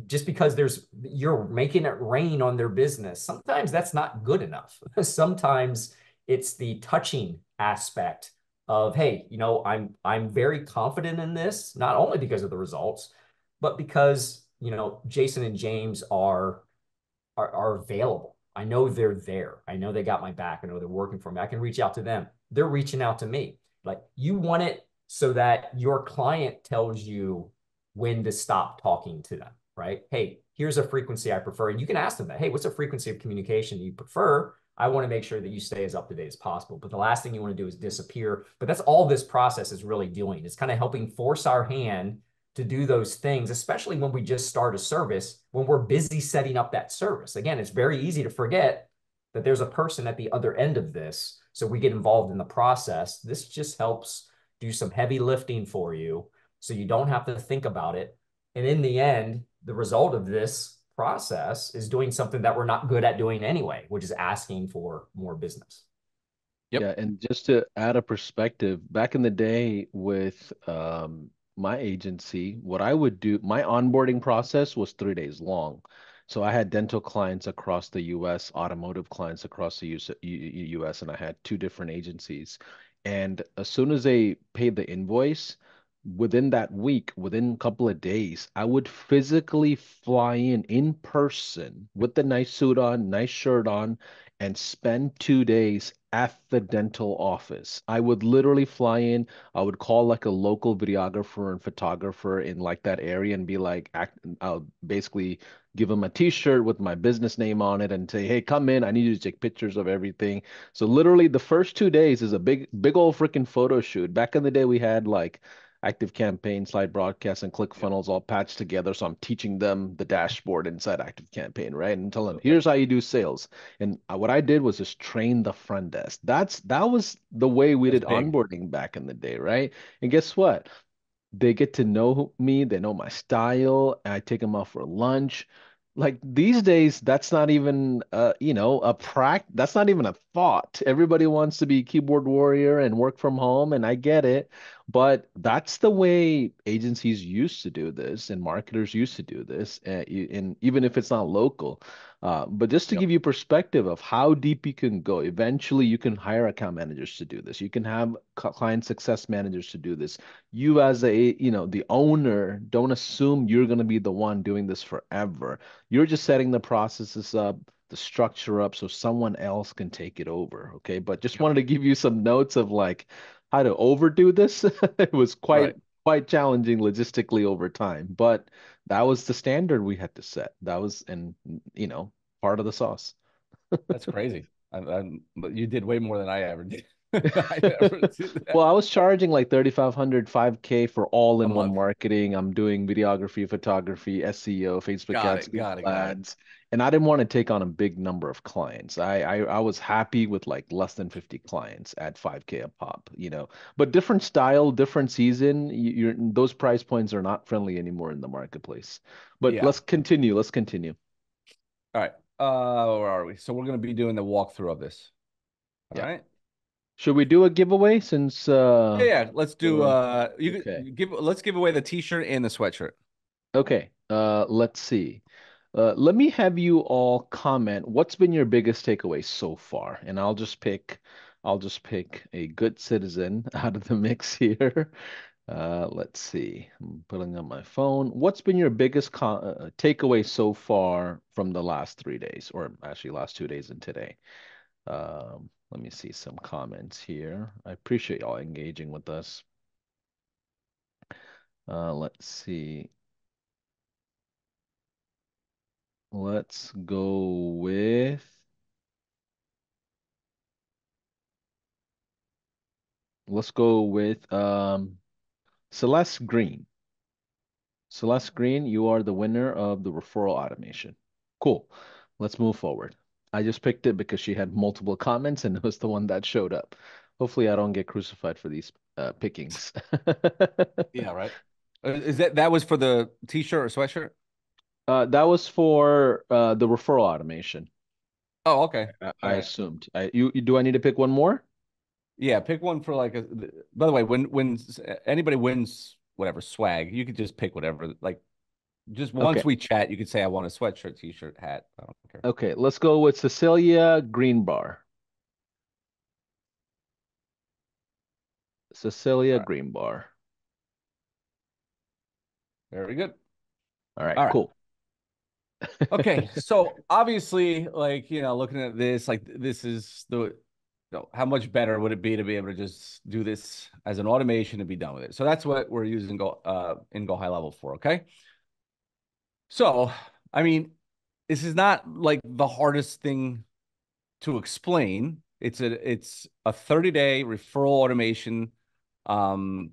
just because you're making it rain on their business, sometimes that's not good enough. Sometimes it's the touching aspect of, hey, I'm very confident in this, not only because of the results, but because, Jason and James are available. I know they're there. I know they got my back. I know they're working for me. I can reach out to them. They're reaching out to me. Like, you want it so that your client tells you when to stop talking to them, right? Hey, here's a frequency I prefer. And you can ask them that. Hey, what's a frequency of communication you prefer? I want to make sure that you stay as up to date as possible. But the last thing you want to do is disappear. But that's all this process is really doing. It's kind of helping force our hand to do those things, especially when we just start a service, when we're busy setting up that service. Again, it's very easy to forget that there's a person at the other end of this. So we get involved in the process. This just helps do some heavy lifting for you so you don't have to think about it. And in the end, the result of this process is doing something that we're not good at doing anyway, which is asking for more business. Yep. Yeah, and just to add a perspective, back in the day with my agency, what I would do, my onboarding process was 3 days long. So I had dental clients across the US, automotive clients across the US, and I had two different agencies. And as soon as they paid the invoice, within that week, within a couple of days, I would physically fly in person with the nice suit on, nice shirt on, and spend 2 days at the dental office. I would literally fly in. I would call like a local videographer and photographer in like that area and be like, I'll basically give them a t-shirt with my business name on it and say, hey, come in. I need you to take pictures of everything. So literally the first 2 days is a big old freaking photo shoot. Back in the day, we had like Active Campaign, Slide Broadcast, and ClickFunnels all patched together. So I'm teaching them the dashboard inside Active Campaign, right? And tell them, here's how you do sales. And what I did was just train the front desk. That was the way we That's did big. onboarding back in the day, right? And guess what? They get to know me, they know my style, and I take them out for lunch. Like these days, that's not even that's not even a thought. Everybody wants to be keyboard warrior and work from home, and I get it, but that's the way agencies used to do this and marketers used to do this, and even if it's not local. But just to Yep. give you perspective of how deep you can go, eventually you can hire account managers to do this. You can have client success managers to do this. You as the owner, don't assume you're going to be the one doing this forever. You're just setting the processes up, the structure up so someone else can take it over. Okay. But just Yep. wanted to give you some notes of like how to overdo this. It was Right. quite challenging logistically over time, but that was the standard we had to set. That was, and you know, part of the sauce. That's crazy. But you did way more than I ever did. I never did Well, that I was charging like 3,500, 5K for a all-in-one month. marketing. I'm doing videography, photography, SEO, Facebook Got ads, it. Got Google it. Got it. ads, and I didn't want to take on a big number of clients. I was happy with like less than 50 clients at 5K a pop, you know. But different style, different season, those price points are not friendly anymore in the marketplace. But Yeah. let's continue. Let's continue. All right. Where are we? So we're going to be doing the walkthrough of this. All Yeah. right. Should we do a giveaway since Yeah, yeah. Let's do we're you okay. give let's give away the t-shirt and the sweatshirt. Okay, let's see. Let me have you all comment what's been your biggest takeaway so far, and I'll just pick a good citizen out of the mix here. Let's see. I'm pulling up my phone. What's been your biggest takeaway so far from the last 3 days, or actually last 2 days and today? Let me see some comments here. I appreciate y'all engaging with us. Let's see. Let's go with let's go with Celeste Green. Celeste Green, you are the winner of the referral automation. Cool. Let's move forward. I just picked it because she had multiple comments and it was the one that showed up. Hopefully I don't get crucified for these pickings. Yeah, right. Is that was for the t-shirt or sweatshirt? That was for the referral automation. Oh, okay. All I right. assumed. Do I need to pick one more? Yeah, pick one for like a. By the way, when anybody wins whatever swag, you could just pick whatever. Like just Okay. once we chat, you could say I want a sweatshirt, t-shirt, hat. I don't care. Okay, let's go with Cecilia Greenbar. All Cecilia right. Greenbar. Very good. All right, All right. cool. Okay. So obviously, like, looking at this, like this is how much better would it be to be able to just do this as an automation and be done with it? So that's what we're using Go High Level for. Okay. So, I mean, this is not like the hardest thing to explain. It's a 30-day referral automation um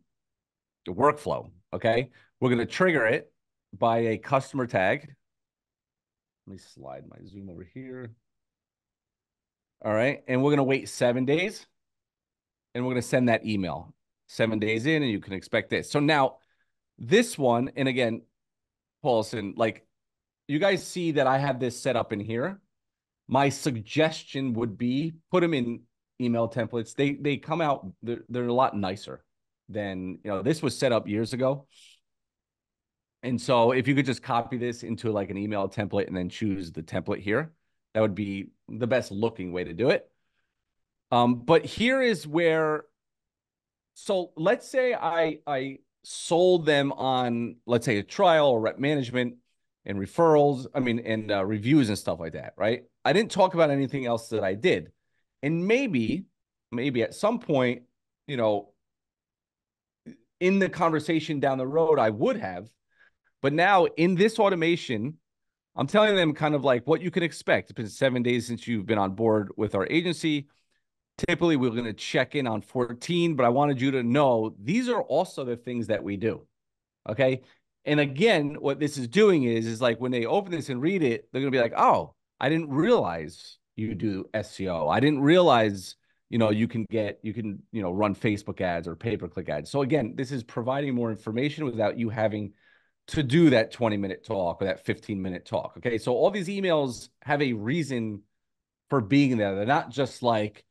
workflow. Okay. We're going to trigger it by a customer tag. Let me slide my Zoom over here. All right. And we're going to wait 7 days and we're going to send that email 7 days in and you can expect this. So now this one, and again, Paulson, like you guys see that I have this set up in here. My suggestion would be put them in email templates. They come out, they're a lot nicer than, this was set up years ago. And so if you could just copy this into like an email template and then choose the template here, that would be the best looking way to do it. But here is where, so let's say I sold them on, let's say, a trial or rep management and referrals, I mean, and reviews and stuff like that, right? I didn't talk about anything else that I did. And maybe at some point, you know, in the conversation down the road, I would have. But now in this automation, I'm telling them kind of like what you can expect. It's been 7 days since you've been on board with our agency. Typically, we're going to check in on 14, but I wanted you to know these are also the things that we do. Okay. And again, what this is doing is like when they open this and read it, they're going to be like, oh, I didn't realize you do SEO. I didn't realize, you can run Facebook ads or pay-per-click ads. So again, this is providing more information without you having to do that 20-minute talk or that 15-minute talk. Okay. So all these emails have a reason for being there. They're not just like,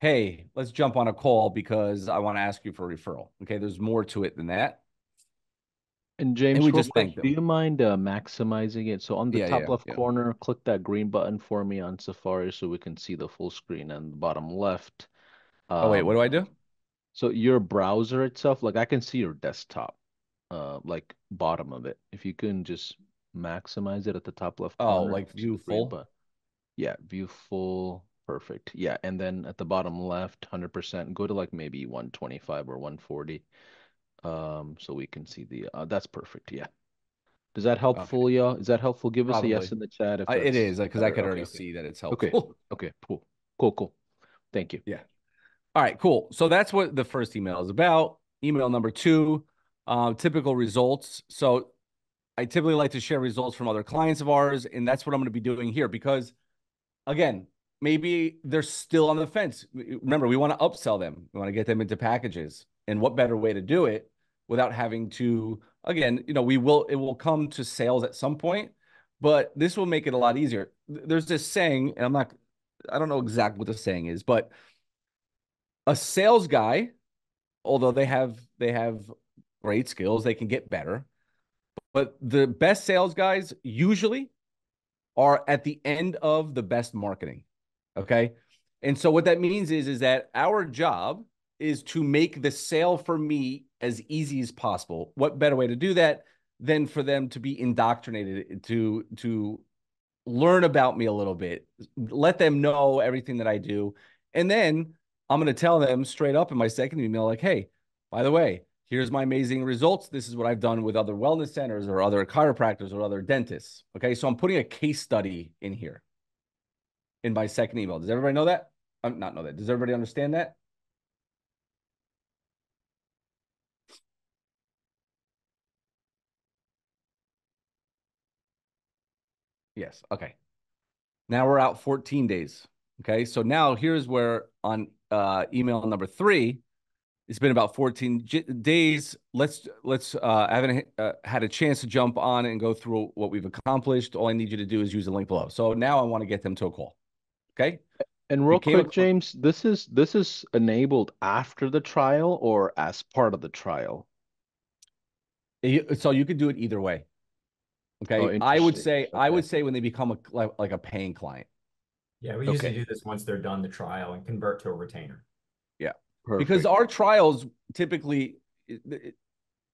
hey, let's jump on a call because I want to ask you for a referral. Okay. There's more to it than that. And And we James, real just quick, thank do them. you mind maximizing it? So on the Yeah. top Yeah. left Yeah. corner, click that green button for me on Safari so we can see the full screen. And the bottom left, Oh, wait, what um, do I do? so your browser itself, like I can see your desktop, like bottom of it. If you can just maximize it at the top left Oh, corner, like see the view green full. button. Yeah, view full, perfect. Yeah, and then at the bottom left, 100%, go to like maybe 125 or 140. So we can see that's perfect. Yeah. Does that Okay, helpful, y'all? Is that helpful? Give us a yes probably. in the chat if It that's is because I better. could Okay, already okay. see that it's Okay. helpful. Okay, cool. Cool, cool. Thank you. Yeah. All right, cool. So that's what the first email is about. Email number two, typical results. So I typically like to share results from other clients of ours, and that's what I'm going to be doing here because, again, maybe they're still on the fence. Remember, we want to upsell them. We want to get them into packages. And what better way to do it without having to, again, it will come to sales at some point, but this will make it a lot easier. There's this saying, and I don't know exactly what the saying is, but a sales guy, although they have great skills, they can get better. But the best sales guys usually are at the end of the best marketing. Okay. And so what that means is that our job is to make the sale for me as easy as possible. What better way to do that than for them to be indoctrinated to learn about me a little bit, let them know everything that I do. And then I'm going to tell them straight up in my second email, like, hey, by the way, here's my amazing results. This is what I've done with other wellness centers or other chiropractors or other dentists. Okay. So I'm putting a case study in here in my second email. Does everybody know that? Not know that. Does everybody understand that? Yes. Okay. Now we're out 14 days. Okay. So now here's where on email number 3, it's been about 14 days. Let's I haven't had a chance to jump on and go through what we've accomplished. All I need you to do is use the link below. So now I want to get them to a call. Okay. And We real came quick, across, James, this is enabled after the trial or as part of the trial? so you could do it either way. Oh, Okay. interesting. I Okay. would say when they become like a paying client. Yeah, we usually Okay. do this once they're done the trial and convert to a retainer. Yeah. Because Perfect. our trials typically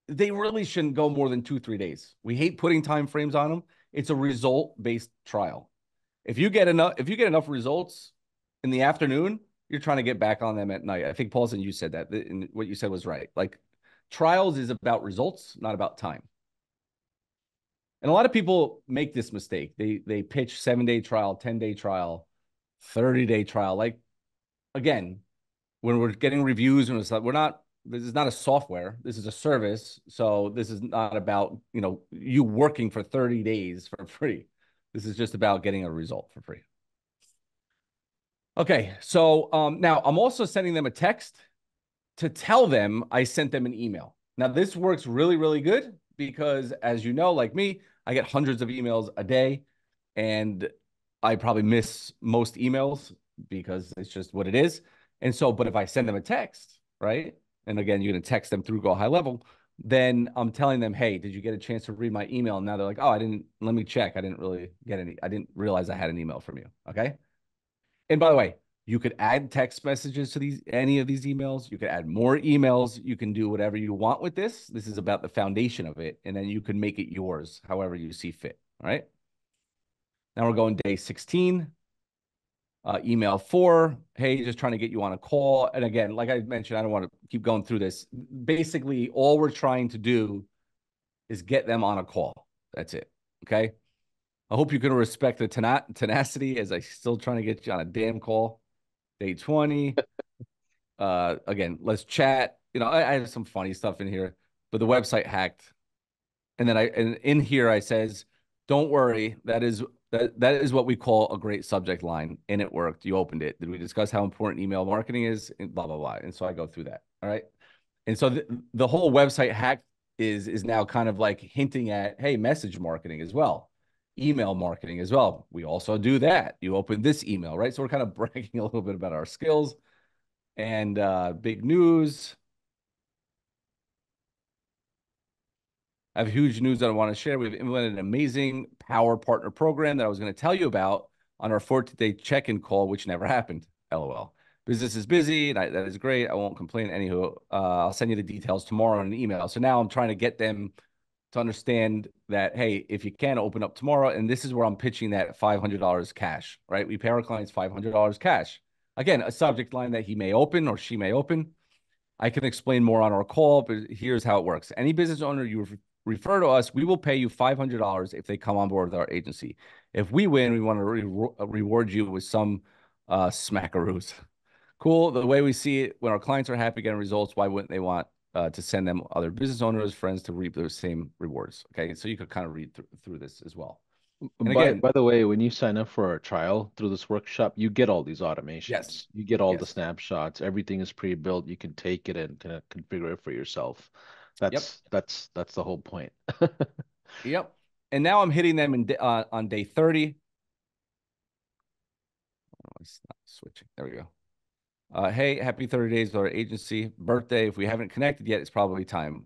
they really shouldn't go more than 2-3 days. We hate putting time frames on them. It's a result based trial. If you get enough results in the afternoon, you're trying to get back on them at night. I think Paulson, you said that, and what you said was right. Like trials is about results, not about time. And a lot of people make this mistake. They pitch 7-day trial, 10-day trial, 30-day trial. Like again, when we're getting reviews and it's like we're not this is not a software, this is a service, so this is not about you working for 30 days for free. This is just about getting a result for free. Okay, so now I'm also sending them a text to tell them I sent them an email. Now this works really, really good because as you know, like me, I get hundreds of emails a day and I probably miss most emails because it's just what it is. And so, but if I send them a text, right? And again, you're going to text them through Go High Level, then I'm telling them, hey, did you get a chance to read my email? And now they're like, oh, I didn't, let me check. I didn't really get any, I didn't realize I had an email from you. Okay. And by the way, you could add text messages to any of these emails. You could add more emails. You can do whatever you want with this. This is about the foundation of it. And then you can make it yours, however you see fit. All right. Now we're going day 16. Email 4. Hey, just trying to get you on a call. And again, like I mentioned, I don't want to keep going through this. Basically, all we're trying to do is get them on a call. That's it. Okay. I hope you can respect the tenacity as I still trying to get you on a damn call. Day 20. Again, let's chat. I have some funny stuff in here, but the website hacked. And then and in here I says, don't worry, that is what we call a great subject line. And it worked. You opened it. Did we discuss how important email marketing is? And blah, blah, blah. And so I go through that. All right. And so the whole website hack is now kind of like hinting at, hey, message marketing as well. Email marketing as well. We also do that. You open this email, right? So we're kind of bragging a little bit about our skills. And big news. I have huge news that I want to share. We've implemented an amazing power partner program that I was going to tell you about on our 14-day check-in call, which never happened. LOL. Business is busy. And that is great. I won't complain. Anywho, I'll send you the details tomorrow in an email. So now I'm trying to get them to understand that, hey, if you can open up tomorrow, and this is where I'm pitching that $500 cash, right? We pay our clients $500 cash. Again, a subject line that he may open or she may open. I can explain more on our call, but here's how it works. Any business owner you refer to us, we will pay you $500 if they come on board with our agency. If we win, we want to reward you with some smackaroos. Cool. The way we see it, when our clients are happy getting results, why wouldn't they want to send them other business owners, friends to reap those same rewards? Okay. So you could kind of read through this as well. And again, By the way, when you sign up for a trial through this workshop, you get all these yes, automations. You get all the yes, snapshots. Everything is pre-built. You can take it and kind of configure it for yourself. yep, That's the whole point. yep. And now I'm hitting them on day 30. Oh, it's not switching. There we go. Hey, happy 30 days with our agency. Birthday. If we haven't connected yet, it's probably time.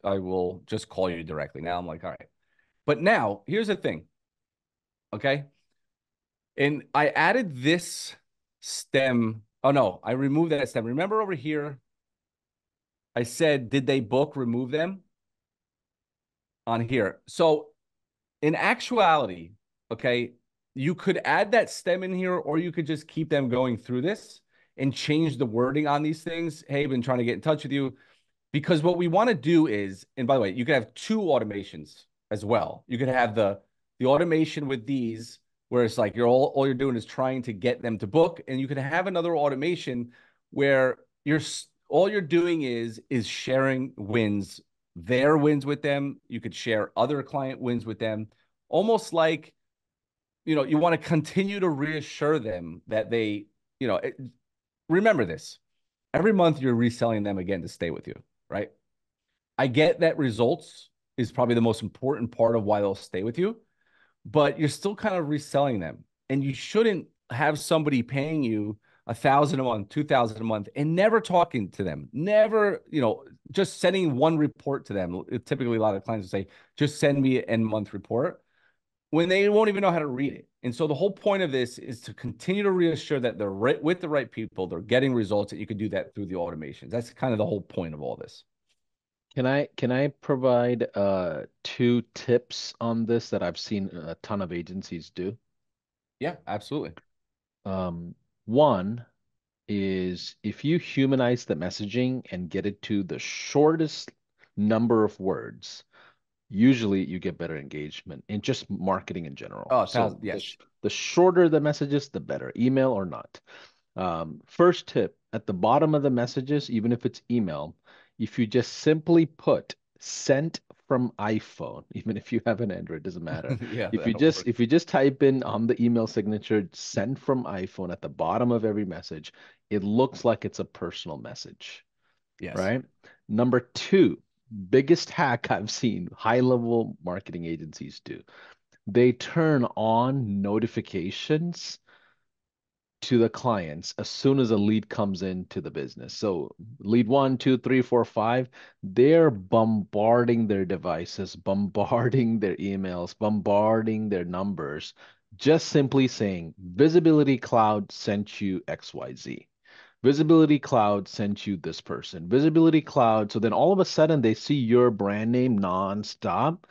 I will just call you directly. Now I'm like, all right. But now here's the thing. Okay. And I added this stem. Oh no, I removed that stem. Remember over here, I said, did they book? Remove them on here. So in actuality, okay, you could add that stem in here, or you could just keep them going through this and change the wording on these things. Hey, I've been trying to get in touch with you. Because what we want to do is, and by the way, you could have two automations as well. You could have the automation with these, where it's like all you're doing is trying to get them to book, and you can have another automation where all you're doing is sharing wins, their wins with them. You could share other client wins with them, almost like you want to continue to reassure them that they, remember this. Every month you're reselling them again to stay with you, right? I get that results is probably the most important part of why they'll stay with you, but you're still kind of reselling them. And you shouldn't have somebody paying you 1,000 a month, 2,000 a month, and never talking to them, never, just sending one report to them. Typically, a lot of clients will say, just send me an end month report when they won't even know how to read it. And so the whole point of this is to continue to reassure that they're with the right people, they're getting results, that you can do that through the automations. That's kind of the whole point of all this. Can I provide two tips on this that I've seen a ton of agencies do? Yeah, absolutely. One is if you humanize the messaging and get it to the shortest number of words, usually you get better engagement in just marketing in general. Oh, So thousand, yes. the shorter the messages, the better, email or not. First tip, at the bottom of the messages, even if it's email, if you just simply put sent from iPhone, even if you have an Android, doesn't matter. Yeah, If you that'll just work. if you just type in on the email signature sent from iPhone at the bottom of every message, it looks like it's a personal message, Yes. right? Number two, biggest hack I've seen high-level marketing agencies do. They turn on notifications to the clients as soon as a lead comes into the business. So lead one, two, three, four, five, they're bombarding their devices, bombarding their emails, bombarding their numbers, just simply saying Visibility Cloud sent you XYZ. Visibility Cloud sent you this person. Visibility Cloud. So then all of a sudden they see your brand name nonstop.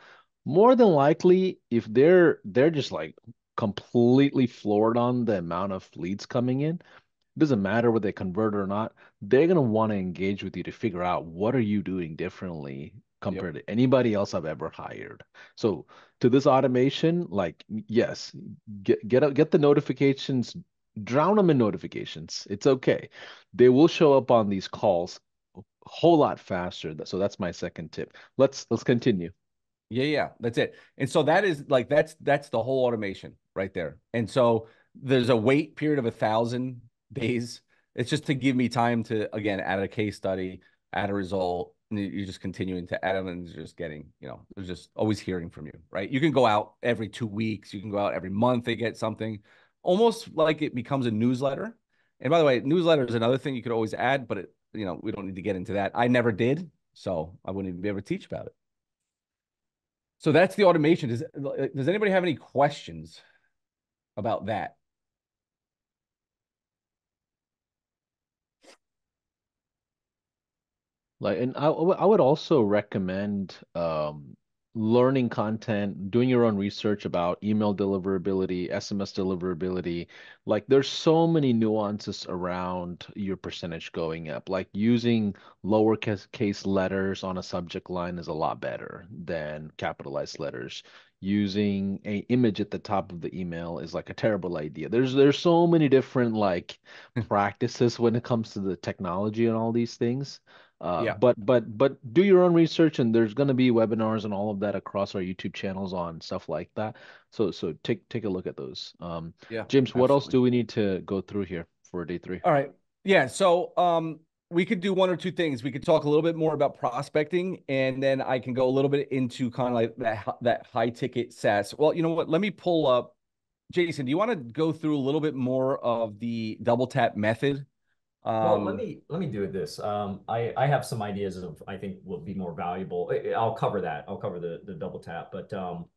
More than likely, if they're just like completely floored on the amount of leads coming in, doesn't matter whether they convert or not, they're gonna want to engage with you to figure out what are you doing differently Yep. compared to anybody else I've ever hired. So to this automation, like yes, get the notifications, drown them in notifications. It's okay. They will show up on these calls a whole lot faster. So that's my second tip. Let's continue. Yeah, yeah, that's it. And so that is like that's the whole automation right there. And so there's a wait period of 1,000 days. It's just to give me time to again add a case study, add a result, and you're just continuing to add them and just getting, there's just always hearing from you, right? You can go out every 2 weeks, you can go out every month, they get something, almost like it becomes a newsletter. And by the way, newsletter is another thing you could always add, but we don't need to get into that. I never did, so I wouldn't even be able to teach about it. So that's the automation. Does anybody have any questions about that? Like, and I would also recommend learning content, doing your own research about email deliverability, SMS deliverability. Like there's so many nuances around your percentage going up. Like using lowercase letters on a subject line is a lot better than capitalized letters. Using a image at the top of the email is like a terrible idea. There's so many different like practices when it comes to the technology and all these things. Yeah. But do your own research, and there's going to be webinars and all of that across our YouTube channels on stuff like that. So take a look at those. Yeah, James, what else absolutely. do we need to go through here for day three? All right. Yeah. So we could do one or two things. We could talk a little bit more about prospecting, and then I can go a little bit into kind of like that high ticket SaaS. Well, you know what? Let me pull up. Jason, do you want to go through a little bit more of the double tap method? Well, let me do it this. I have some ideas of I think will be more valuable. I'll cover that. I'll cover the double tap, but I'll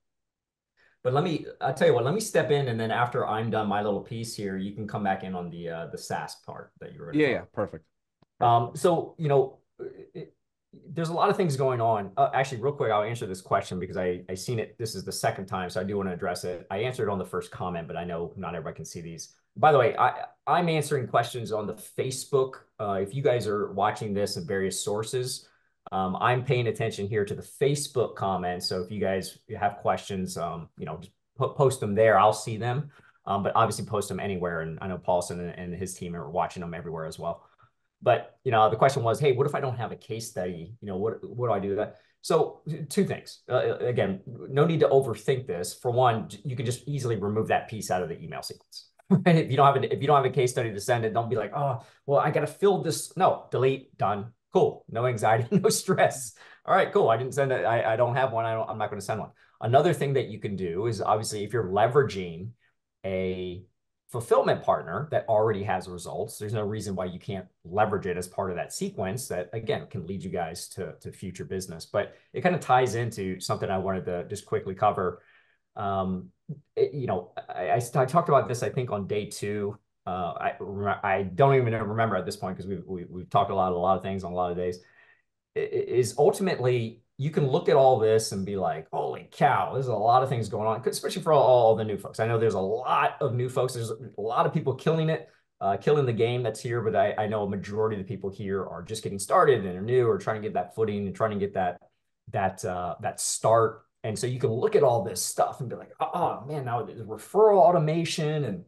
tell you what, let me step in, and then after I'm done my little piece here, you can come back in on the SaaS part that you were going to Yeah, talk yeah, perfect. about. So, it, there's a lot of things going on. Actually, real quick, I'll answer this question because I seen it. This is the second time, so I do want to address it. I answered on the first comment, but I know not everybody can see these. By the way, I'm answering questions on the Facebook. If you guys are watching this in various sources, I'm paying attention here to the Facebook comments. So if you guys have questions, just post them there. I'll see them. But obviously post them anywhere. And I know Paulson and his team are watching them everywhere as well. But the question was, hey, what if I don't have a case study? What do I do with that? So two things. Again, no need to overthink this. For one, you can just easily remove that piece out of the email sequence. Right? If you don't have a case study to send it, don't be like, oh, well, I got to fill this. No, delete, done, cool. No anxiety, no stress. All right, cool. I didn't send it. I don't have one. I'm not going to send one. Another thing that you can do is obviously if you're leveraging a fulfillment partner that already has results, there's no reason why you can't leverage it as part of that sequence that, again, can lead you guys to future business. But it kind of ties into something I wanted to just quickly cover. I talked about this, I think, on day two. I don't even remember at this point because we've talked a lot of things on a lot of days. Is ultimately you can look at all this and be like, holy cow, there's a lot of things going on, especially for all the new folks. I know there's a lot of new folks. There's a lot of people killing it, killing the game that's here. But I know a majority of the people here are just getting started and are new or trying to get that footing and trying to get that start. And so you can look at all this stuff and be like, oh man, now there's referral automation and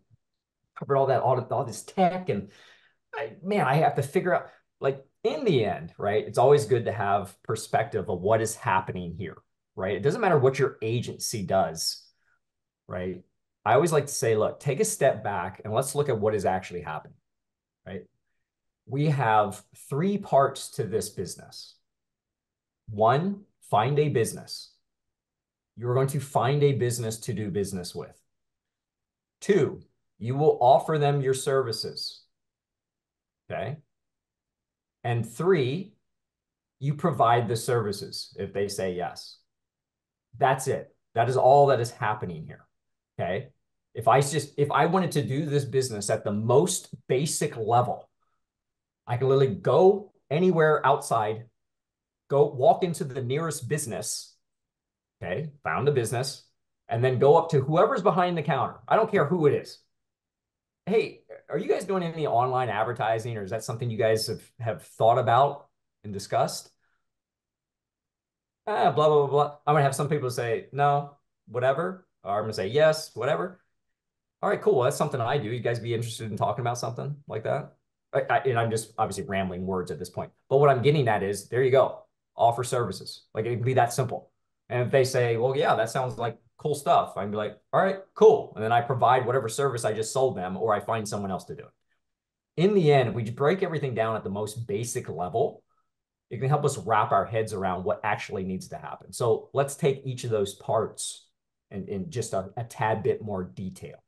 covered all this tech. And I have to figure out, like, in the end, right? It's always good to have perspective of what is happening here, right? It doesn't matter what your agency does, right? I always like to say, look, take a step back and let's look at what is actually happening, right? We have three parts to this business. One, find a business. You're going to find a business to do business with. Two, you will offer them your services. Okay. And three, you provide the services if they say yes. That's it. That is all that is happening here. Okay. If I wanted to do this business at the most basic level, I can literally go anywhere outside, go walk into the nearest business. Okay. Found a business and then go up to whoever's behind the counter. I don't care who it is. Hey, are you guys doing any online advertising, or is that something you guys have thought about and discussed? Blah, blah, blah, blah. I'm going to have some people say, no, whatever. Or I'm going to say, yes, whatever. All right, cool. Well, that's something I do. You guys be interested in talking about something like that? And I'm just obviously rambling words at this point. But what I'm getting at is, there you go. Offer services. Like, it can be that simple. And if they say, well, yeah, that sounds like cool stuff, I can be like, all right, cool. And then I provide whatever service I just sold them, or I find someone else to do it. In the end, if we just break everything down at the most basic level, it can help us wrap our heads around what actually needs to happen. So let's take each of those parts in just a tad bit more detail.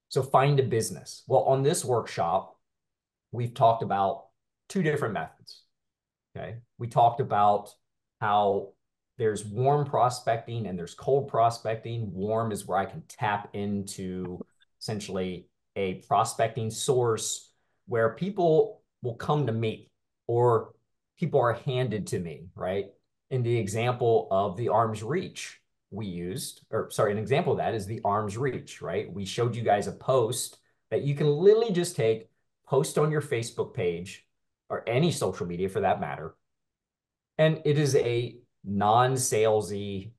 So find a business. Well, on this workshop, we've talked about two different methods. Okay. We talked about how there's warm prospecting and there's cold prospecting. Warm is where I can tap into essentially a prospecting source where people will come to me or people are handed to me, right? in the example of the arm's reach we used, or sorry, an example of that is the arm's reach, right? We showed you guys a post that you can literally just take, post on your Facebook page or any social media for that matter. And it is a non-salesy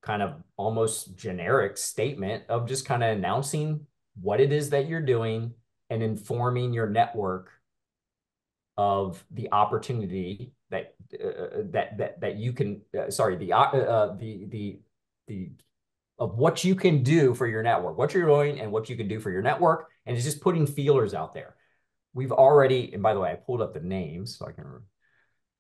kind of almost generic statement of just kind of announcing what it is that you're doing and informing your network of the opportunity that you can the of what you can do for your network, what you're doing and what you can do for your network, and it's just putting feelers out there. We've already, and by the way, I pulled up the names so I can remember.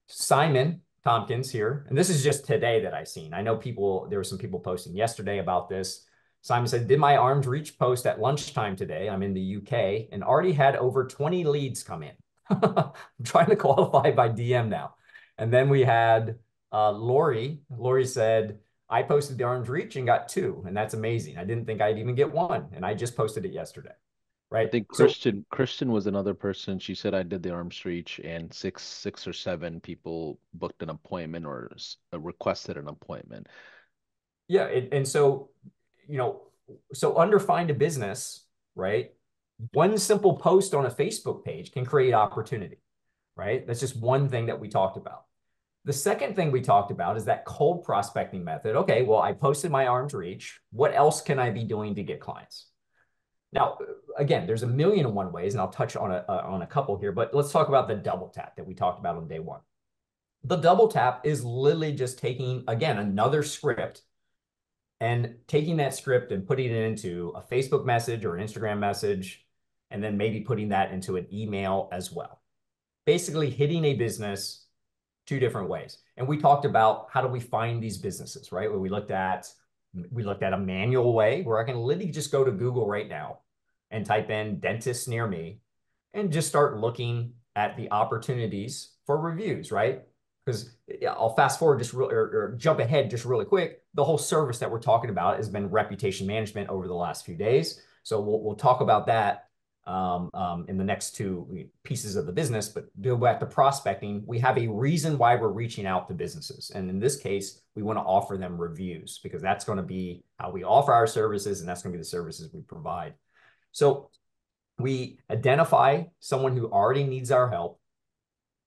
Simon Tompkins here, and this is just today that I've seen. I know there were some people posting yesterday about this. Simon said, did my arms reach post at lunchtime today? I'm in the UK and already had over 20 leads come in. I'm trying to qualify by DM now. And then we had Lori. Lori said, I posted the arms reach and got 2, and that's amazing. I didn't think I'd even get 1, and I just posted it yesterday. Right. I think Christian was another person. She said I did the arms reach, and six or seven people booked an appointment or requested an appointment. Yeah, and so, so under find a business, right? One simple post on a Facebook page can create opportunity, right? That's just one thing that we talked about. The second thing we talked about is that cold prospecting method. Okay, well, I posted my arms reach. What else can I be doing to get clients? Now, again, there's a million and one ways, and I'll touch on a couple here, but let's talk about the double tap that we talked about on day 1. The double tap is literally just taking, again, another script and taking that script and putting it into a Facebook message or an Instagram message, and then maybe putting that into an email as well. Basically hitting a business 2 different ways. And we talked about how do we find these businesses, right? Where we looked at a manual way where I can literally just go to Google right now and type in dentist near me and just start looking at the opportunities for reviews, right? Because I'll fast forward or jump ahead just really quick. The whole service that we're talking about has been reputation management over the last few days. So we'll talk about that in the next 2 pieces of the business. But go back to prospecting, we have a reason why we're reaching out to businesses. And in this case, we want to offer them reviews because that's going to be how we offer our services, and that's going to be the services we provide. So we identify someone who already needs our help,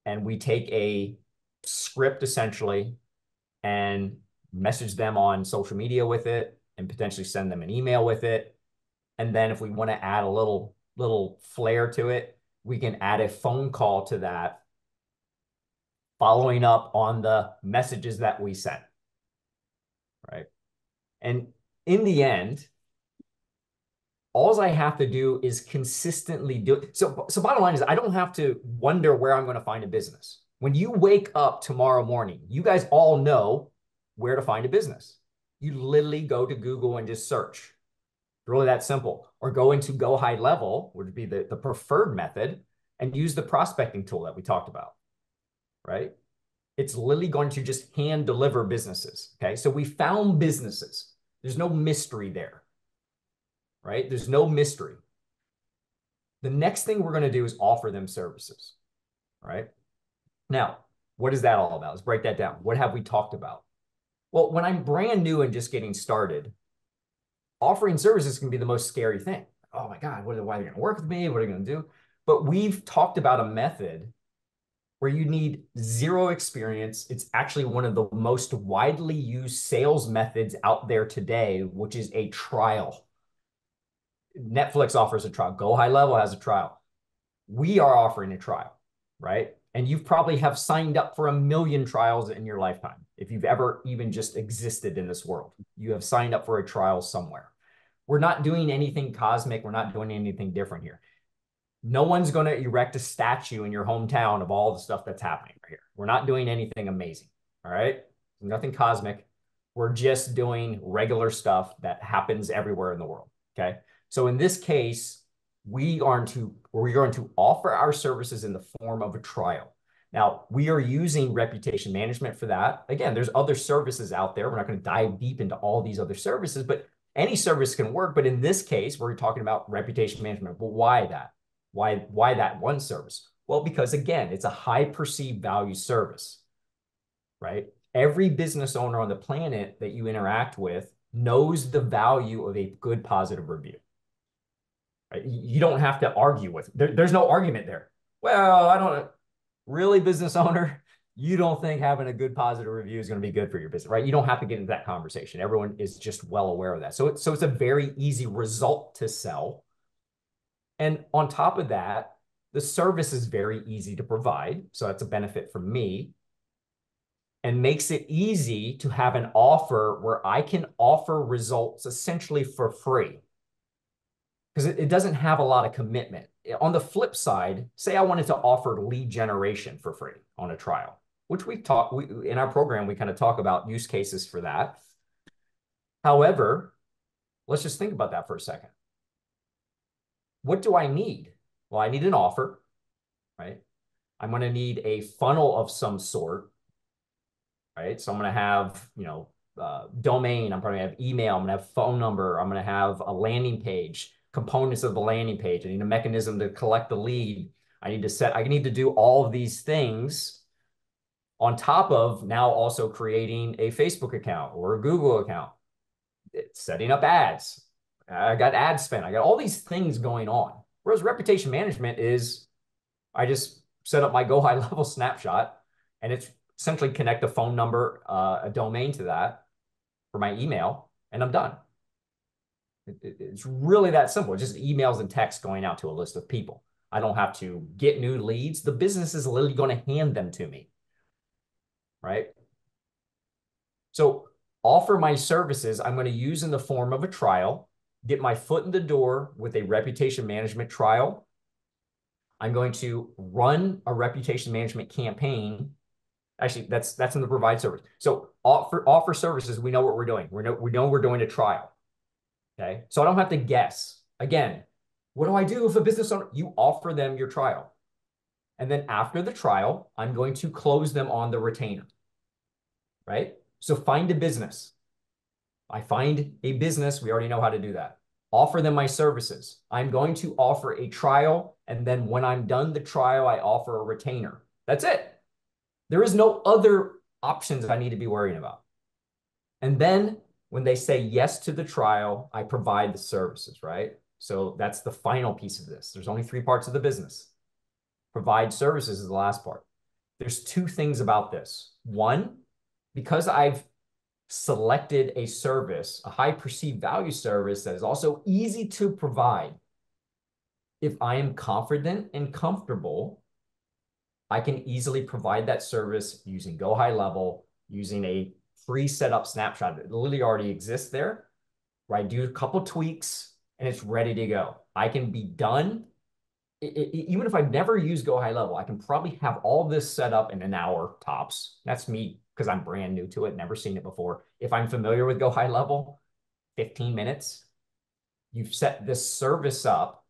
and we take a script essentially and message them on social media with it and potentially send them an email with it. And then if we want to add a little flair to it, we can add a phone call to that, following up on the messages that we sent, right? And in the end, all I have to do is consistently do it. So bottom line is I don't have to wonder where I'm going to find a business. When you wake up tomorrow morning, you guys all know where to find a business. You literally go to Google and just search. Really that simple. Or go into Go HighLevel, which would be the preferred method, and use the prospecting tool that we talked about, right? It's literally going to just hand deliver businesses, okay? So we found businesses. There's no mystery there, right? There's no mystery. The next thing we're going to do is offer them services, right? Now, what is that all about? Let's break that down. What have we talked about? Well, when I'm brand new and just getting started, offering services can be the most scary thing. Oh my God, why are they going to work with me? What are they going to do? But we've talked about a method where you need 0 experience. It's actually one of the most widely used sales methods out there today, which is a trial. Netflix offers a trial. Go HighLevel has a trial. We are offering a trial, right? And you probably have signed up for 1 million trials in your lifetime. If you've ever even just existed in this world, you have signed up for a trial somewhere. We're not doing anything cosmic. We're not doing anything different here. No one's going to erect a statue in your hometown of all the stuff that's happening right here. We're not doing anything amazing, all right? Nothing cosmic. We're just doing regular stuff that happens everywhere in the world, okay? So in this case, we're going to offer our services in the form of a trial. Now, we are using reputation management for that. Again, there's other services out there. We're not going to dive deep into all these other services, but any service can work. But in this case, we're talking about reputation management. But why that? Why that one service? Well, because again, it's a high perceived value service, right? Every business owner on the planet that you interact with knows the value of a good positive review. Right? You don't have to argue with it. There's no argument there. Well, I don't really, business owner, you don't think having a good positive review is going to be good for your business, right? You don't have to get into that conversation. Everyone is just well aware of that. So it's a very easy result to sell. And on top of that, the service is very easy to provide. So that's a benefit for me, and makes it easy to have an offer where I can offer results essentially for free, because it doesn't have a lot of commitment. On the flip side, say I wanted to offer lead generation for free on a trial, which in our program, we kind of talk about use cases for that. However, let's just think about that for a second. What do I need? Well, I need an offer, right? I'm going to need a funnel of some sort, right? So I'm going to have, domain, I'm probably going to have email, I'm going to have phone number, I'm going to have a landing page, components of the landing page. I need a mechanism to collect the lead. I need to do all of these things on top of now also creating a Facebook account or a Google account, setting up ads. I got ad spend. I got all these things going on. Whereas reputation management is, I just set up my Go High Level snapshot, and it's essentially connect a phone number, a domain to that for my email, and I'm done. It's really that simple. It's just emails and texts going out to a list of people. I don't have to get new leads. The business is literally going to hand them to me, right? So offer my services I'm going to use in the form of a trial, get my foot in the door with a reputation management trial. I'm going to run a reputation management campaign. Actually, that's in the provide service. So offer services, we know what we're doing. We know we're doing a trial. Okay. So I don't have to guess. Again, what do I do if a business owner? You offer them your trial. And then after the trial, I'm going to close them on the retainer. Right? So find a business. I find a business. We already know how to do that. Offer them my services. I'm going to offer a trial. And then when I'm done the trial, I offer a retainer. That's it. There is no other options I need to be worrying about. And then when they say yes to the trial, I provide the services, right? So that's the final piece of this. There's only 3 parts of the business. Provide services is the last part. There's 2 things about this. One, because I've selected a service, a high perceived value service that is also easy to provide, if I am confident and comfortable, I can easily provide that service using Go High Level, using a free setup snapshot that literally already exists there, where I do a couple tweaks and it's ready to go. I can be done. Even if I've never used Go High Level, I can probably have all this set up in an hour tops. That's me because I'm brand new to it, never seen it before. If I'm familiar with Go High Level, 15 minutes. You've set this service up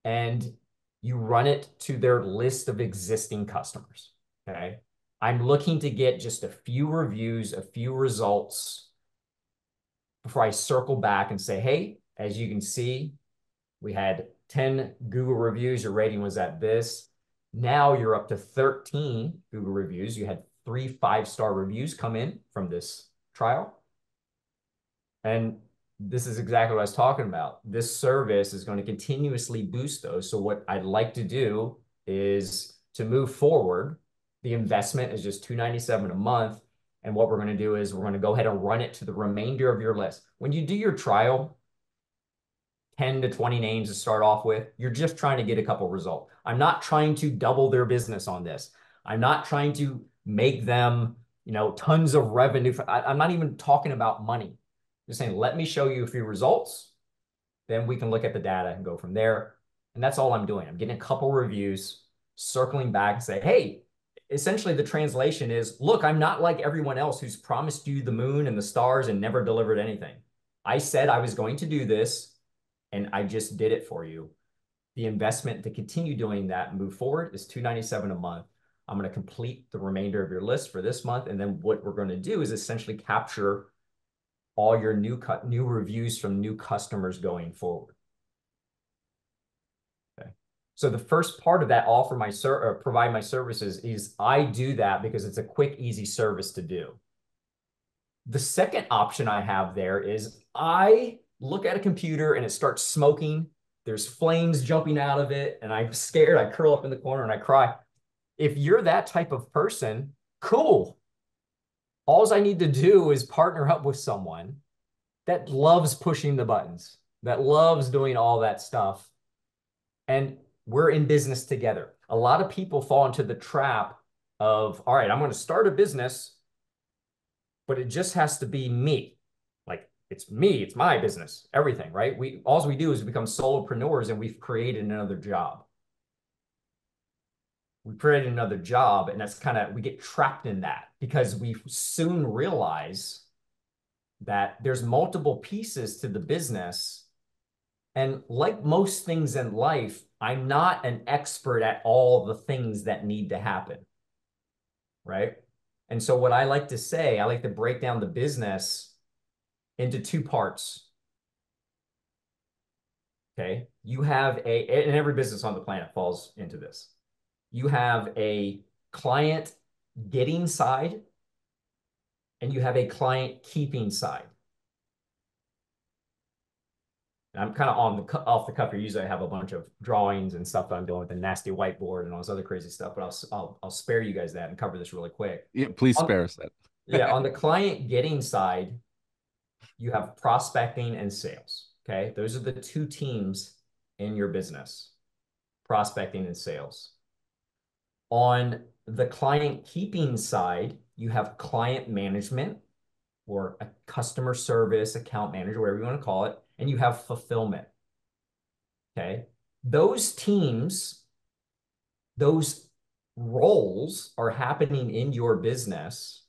and you run it to their list of existing customers, okay? I'm looking to get just a few reviews, a few results before I circle back and say, hey, as you can see, we had 10 Google reviews. Your rating was at this. Now you're up to 13 Google reviews. You had 3 5-star reviews come in from this trial. And this is exactly what I was talking about. This service is going to continuously boost those. So what I'd like to do is to move forward. The investment is just $297 a month. And what we're going to do is we're going to go ahead and run it to the remainder of your list. When you do your trial, 10 to 20 names to start off with, you're just trying to get a couple results. I'm not trying to double their business on this. I'm not trying to make them, tons of revenue. I'm not even talking about money. Just saying, let me show you a few results. Then we can look at the data and go from there. And that's all I'm doing. I'm getting a couple reviews, circling back and say, hey, essentially the translation is, look, I'm not like everyone else who's promised you the moon and the stars and never delivered anything. I said I was going to do this, and I just did it for you. The investment to continue doing that and move forward is $297 a month. I'm going to complete the remainder of your list for this month. And then what we're going to do is essentially capture all your new reviews from new customers going forward. Okay. So the first part of that provide my services is I do that because it's a quick, easy service to do. The second option I have there is I look at a computer and it starts smoking. There's flames jumping out of it, and I'm scared. I curl up in the corner and I cry. If you're that type of person, cool. All I need to do is partner up with someone that loves pushing the buttons, that loves doing all that stuff. And we're in business together. A lot of people fall into the trap of, all right, I'm going to start a business, but it just has to be me. Like, it's me, it's my business, everything, right? All we do is become solopreneurs, and we've created another job. We created another job, and that's we get trapped in that because we soon realize that there's multiple pieces to the business. And like most things in life, I'm not an expert at all the things that need to happen, right? And so what I like to say, I like to break down the business into two parts. Okay. And every business on the planet falls into this. You have a client getting side, and you have a client keeping side. And I'm kind of off the cuff here. Usually I have a bunch of drawings and stuff that I'm doing with a nasty whiteboard and all this other crazy stuff, but I'll spare you guys that and cover this really quick. Yeah, please spare us that. Yeah, on the client getting side, you have prospecting and sales. Okay, those are the two teams in your business, prospecting and sales. On the client keeping side, you have client management or a customer service, account manager, whatever you want to call it, and you have fulfillment. Okay, those teams, those roles are happening in your business,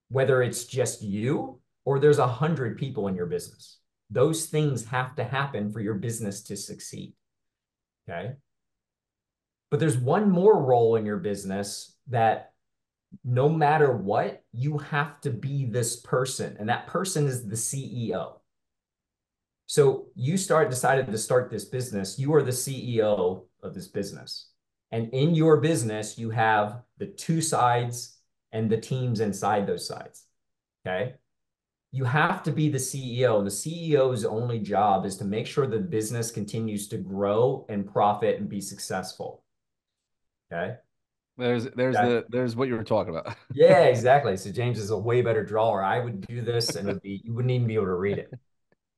whether it's just you or there's 100 people in your business. Those things have to happen for your business to succeed. Okay. But there's one more role in your business that no matter what, you have to be this person. And that person is the CEO. So you decided to start this business. You are the CEO of this business. And in your business, you have the two sides and the teams inside those sides. Okay. You have to be the CEO. And the CEO's only job is to make sure the business continues to grow and profit and be successful. Okay. There's what you were talking about. Yeah, exactly. So James is a way better drawer. I would do this and you wouldn't even be able to read it.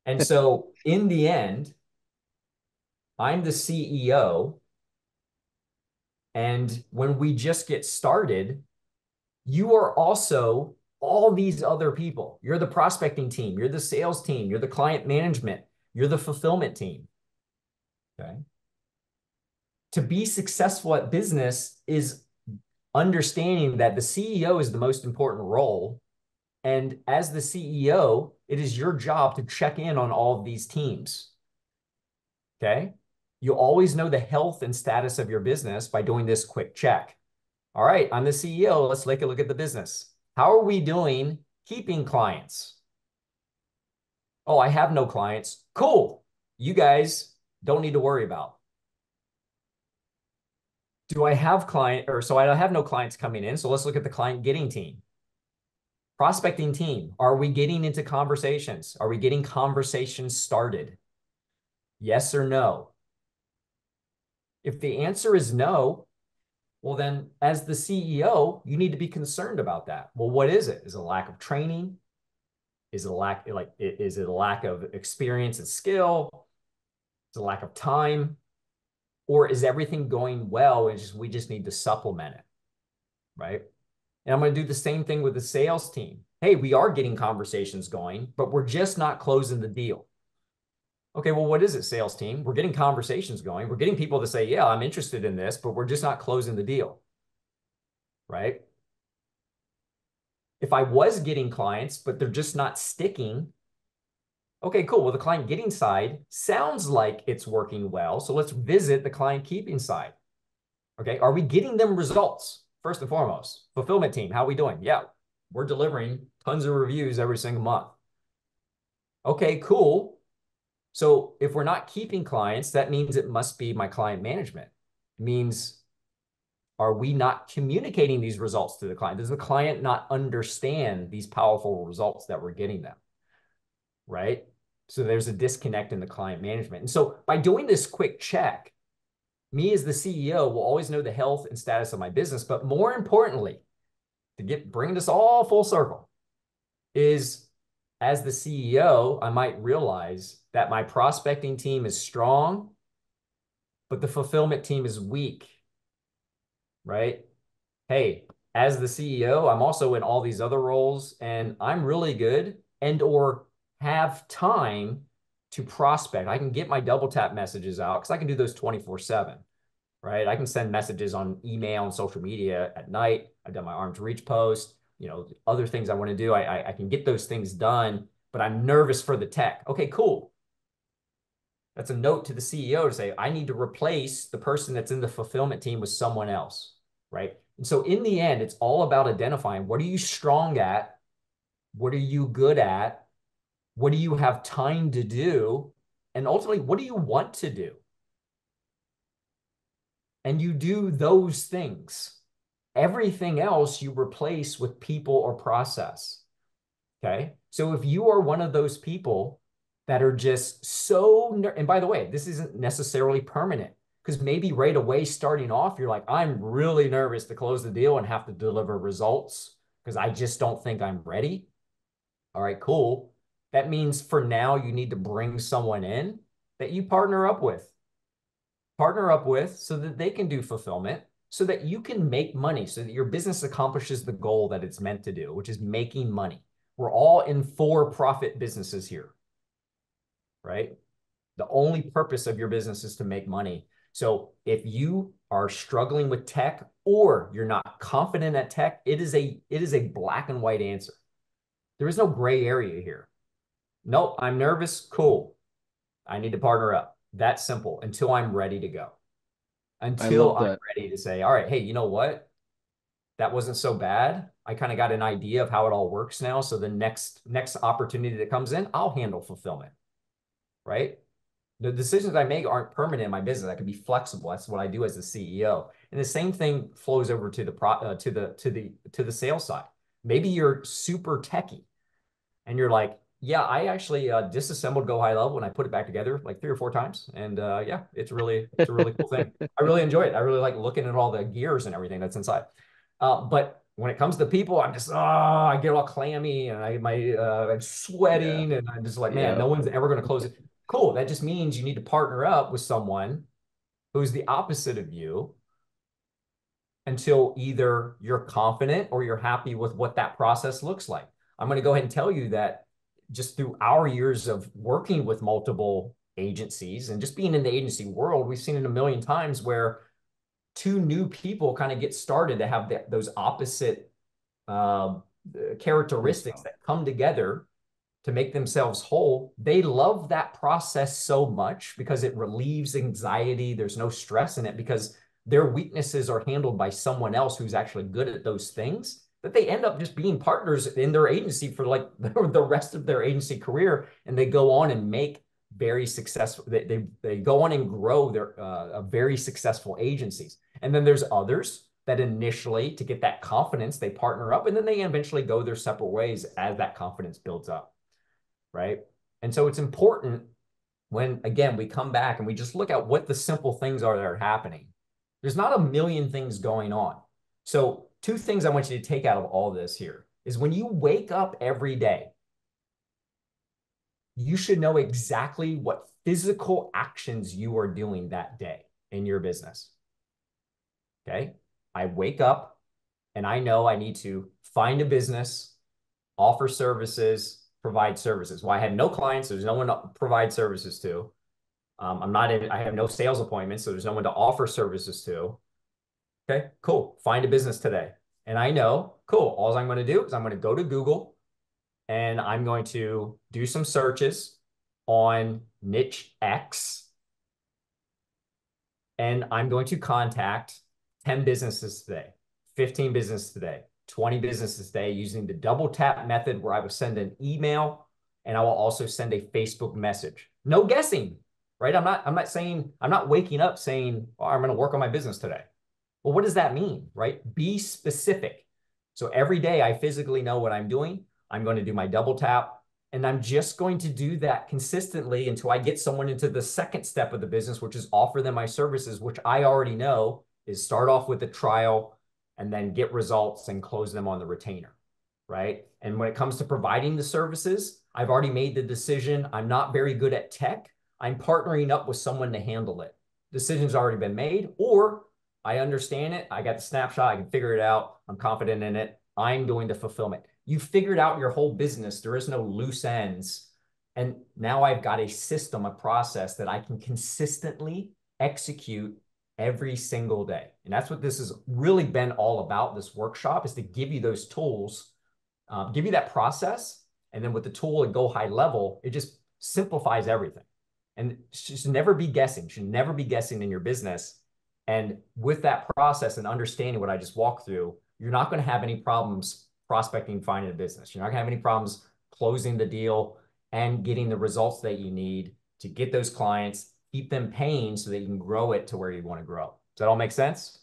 And so in the end, I'm the CEO. And when we just get started, you are also all these other people. You're the prospecting team. You're the sales team. You're the client management. You're the fulfillment team. Okay. To be successful at business is understanding that the CEO is the most important role. And as the CEO, it is your job to check in on all of these teams. Okay. You always know the health and status of your business by doing this quick check. All right, I'm the CEO. Let's take a look at the business. How are we doing keeping clients? Oh, I have no clients. Cool. You guys don't need to worry about. Do I have so I have no clients coming in. So let's look at the client getting team. Prospecting team. Are we getting into conversations? Are we getting conversations started? Yes or no? If the answer is no, well, then as the CEO, you need to be concerned about that. Well, what is it? Is it a lack of training? Is it a lack of experience and skill? Is it a lack of time? Or is everything going well and we just need to supplement it, right? And I'm going to do the same thing with the sales team. Hey, we are getting conversations going, but we're just not closing the deal. Okay, well, what is it, sales team? We're getting conversations going. We're getting people to say, yeah, I'm interested in this, but we're just not closing the deal, right? If I was getting clients, but they're just not sticking, okay, cool. Well, the client getting side sounds like it's working well. So let's visit the client keeping side. Okay, are we getting them results? First and foremost, fulfillment team, how are we doing? Yeah, we're delivering tons of reviews every single month. Okay, cool. So if we're not keeping clients, that means it must be my client management. It means, are we not communicating these results to the client? Does the client not understand these powerful results that we're getting them? Right? So there's a disconnect in the client management. And so by doing this quick check, me as the CEO will always know the health and status of my business. But more importantly, to bring this all full circle, is as the CEO, I might realize that my prospecting team is strong, but the fulfillment team is weak, right? Hey, as the CEO, I'm also in all these other roles, and I'm really good and or have time to prospect. I can get my double tap messages out because I can do those 24/7, right? I can send messages on email and social media at night. I've done my arms reach post, other things I want to do. I can get those things done, but I'm nervous for the tech. Okay, cool. That's a note to the CEO to say, I need to replace the person that's in the fulfillment team with someone else, right? And so in the end, it's all about identifying, what are you strong at? What are you good at? What do you have time to do? And ultimately, what do you want to do? And you do those things. Everything else you replace with people or process. Okay. So if you are one of those people that are just so, and by the way, this isn't necessarily permanent, because maybe right away starting off, you're like, I'm really nervous to close the deal and have to deliver results because I just don't think I'm ready. All right, cool. That means for now, you need to bring someone in that you partner up with so that they can do fulfillment, so that you can make money, so that your business accomplishes the goal that it's meant to do, which is making money. We're all in for-profit businesses here, right? The only purpose of your business is to make money. So if you are struggling with tech or you're not confident at tech, it is a black and white answer. There is no gray area here. Nope, I'm nervous. Cool. I need to partner up. That's simple until I'm ready to go. I Until love I'm that. ready to say, all right, hey, you know what? That wasn't so bad. I kind of got an idea of how it all works now. So the next opportunity that comes in, I'll handle fulfillment, right? The decisions I make aren't permanent in my business. I can be flexible. That's what I do as the CEO. And the same thing flows over to the sales side. Maybe you're super techie and you're like, yeah, I actually disassembled Go High Level and I put it back together like 3 or 4 times. And yeah, it's a really cool thing. I really enjoy it. I really like looking at all the gears and everything that's inside. But when it comes to people, I'm just, I get all clammy and I'm Yeah. sweating and I'm just like, man, Yeah. no one's ever going to close it. Cool. That just means you need to partner up with someone who's the opposite of you until either you're confident or you're happy with what that process looks like. I'm going to go ahead and tell you that just through our years of working with multiple agencies and just being in the agency world, we've seen it a million times where two new people kind of get started to have those opposite uh, characteristics that come together to make themselves whole. They love that process so much because it relieves anxiety. There's no stress in it because their weaknesses are handled by someone else who's actually good at those things, that they end up just being partners in their agency for like the rest of their agency career. And they go on and make very successful, they go on and grow their very successful agencies. And then there's others that initially, to get that confidence, they partner up and then they eventually go their separate ways as that confidence builds up, right? And so it's important when, again, we come back and we just look at what the simple things are that are happening. There's not a million things going on. So two things I want you to take out of all this here is when you wake up every day, you should know exactly what physical actions you are doing that day in your business. Okay. I wake up and I know I need to find a business, offer services, provide services. Well, I had no clients, so there's no one to provide services to. I have no sales appointments, so there's no one to offer services to. Okay, cool. Find a business today. And I know, cool, all I'm going to do is I'm going to go to Google and I'm going to do some searches on niche X. And I'm going to contact 10 businesses today, 15 businesses today, 20 businesses today using the double tap method where I will send an email and I will also send a Facebook message. No guessing, right? I'm not waking up saying, oh, I'm going to work on my business today. Well, what does that mean, right? Be specific. So every day I physically know what I'm doing. I'm going to do my double tap. And I'm just going to do that consistently until I get someone into the second step of the business, which is offer them my services, which I already know is start off with a trial and then get results and close them on the retainer, right? And when it comes to providing the services, I've already made the decision. I'm not very good at tech. I'm partnering up with someone to handle it. Decision's already been made, or I understand it. I got the snapshot. I can figure it out. I'm confident in it. I'm doing the fulfillment. You figured out your whole business. There is no loose ends. And now I've got a system, a process that I can consistently execute every single day. And that's what this has really been all about. This workshop is to give you those tools, give you that process. And then with the tool and go high level, it just simplifies everything. And should never be guessing, should never be guessing in your business. And with that process and understanding what I just walked through, you're not going to have any problems prospecting, finding a business. You're not going to have any problems closing the deal and getting the results that you need to get those clients, keep them paying so that you can grow it to where you want to grow. Does that all make sense?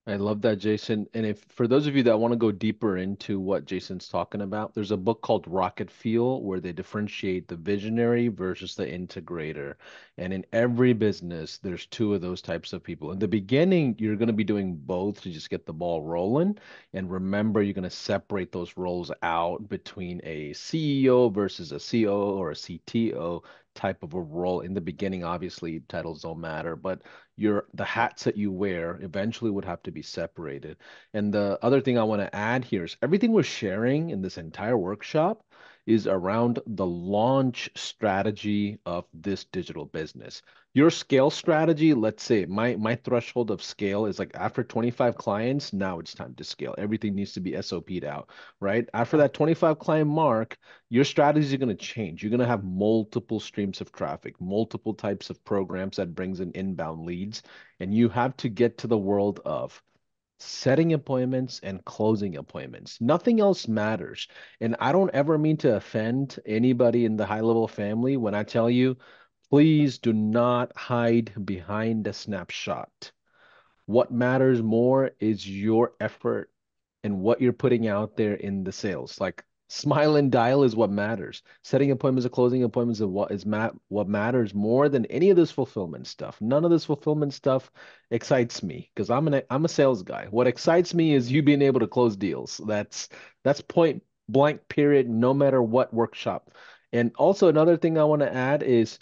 I love that, Jason. And if for those of you that want to go deeper into what Jason's talking about, there's a book called Rocket Fuel where they differentiate the visionary versus the integrator. And in every business, there's two of those types of people. In the beginning, you're going to be doing both to just get the ball rolling. And remember, you're going to separate those roles out between a CEO versus a COO or a CTO type of a role. In the beginning, obviously, titles don't matter, but the hats that you wear eventually would have to be separated. And the other thing I want to add here is everything we're sharing in this entire workshop is around the launch strategy of this digital business. Your scale strategy, let's say my threshold of scale is like after 25 clients, now it's time to scale. Everything needs to be SOP'd out, right? After that 25 client mark, your strategies are going to change. You're going to have multiple streams of traffic, multiple types of programs that brings in inbound leads, and you have to get to the world of setting appointments and closing appointments. Nothing else matters. And I don't ever mean to offend anybody in the HighLevel family when I tell you, please do not hide behind a snapshot. What matters more is your effort and what you're putting out there in the sales. Like smile and dial is what matters. Setting appointments and closing appointments is what matters more than any of this fulfillment stuff. None of this fulfillment stuff excites me because I'm a sales guy. What excites me is you being able to close deals. That's point blank period, no matter what workshop. And also another thing I want to add is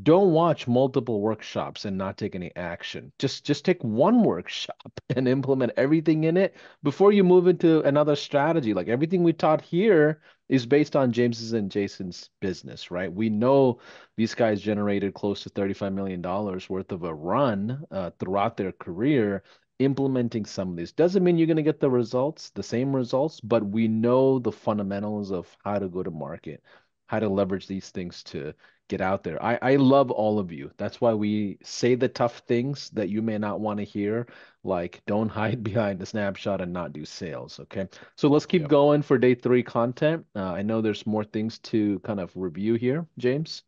don't watch multiple workshops and not take any action. Just take one workshop and implement everything in it before you move into another strategy. Like everything we taught here is based on James's and Jason's business, right? We know these guys generated close to $35 million worth of a run throughout their career implementing some of these. Doesn't mean you're going to get the results, the same results, but we know the fundamentals of how to go to market, how to leverage these things to get out there. I love all of you. That's why we say the tough things that you may not want to hear, like don't hide behind the snapshot and not do sales. Okay. So let's keep Yep. going for day three content. I know there's more things to kind of review here, James.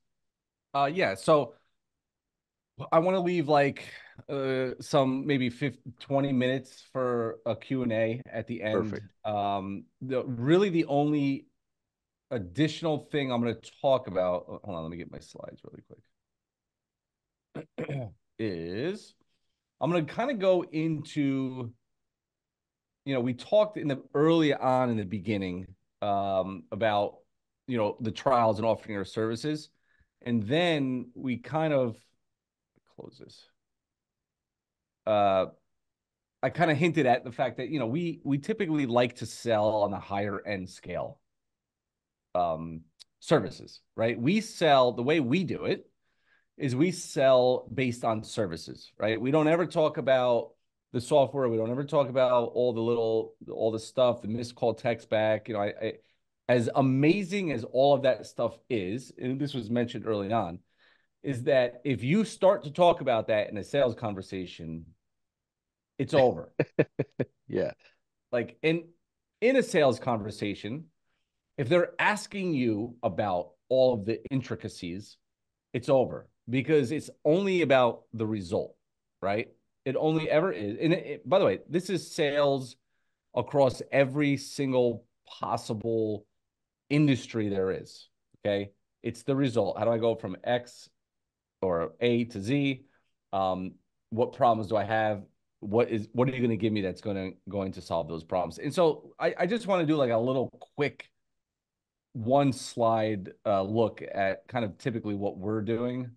Yeah. So I want to leave like some maybe 20 minutes for a Q&A at the end. Perfect. The only additional thing I'm going to talk about, hold on, let me get my slides really quick, is I'm going to kind of go into, we talked early on in the beginning about, the trials and offering our services. And then we kind of close this. I kind of hinted at the fact that, we typically like to sell on the higher end scale services, right? We sell, the way we do it is we sell based on services, right? We don't ever talk about the software. We don't ever talk about all the stuff, the missed call text back. As amazing as all of that stuff is, and this was mentioned early on, is that if you start to talk about that in a sales conversation, it's over. Yeah. Like in a sales conversation, if they're asking you about all of the intricacies, it's over because it's only about the result, right? It only ever is. And by the way, this is sales across every single possible industry there is. Okay. It's the result. How do I go from X or A to Z? What problems do I have? What are you going to give me that's going to solve those problems? And so I just want to do like a little quick one slide look at kind of typically what we're doing.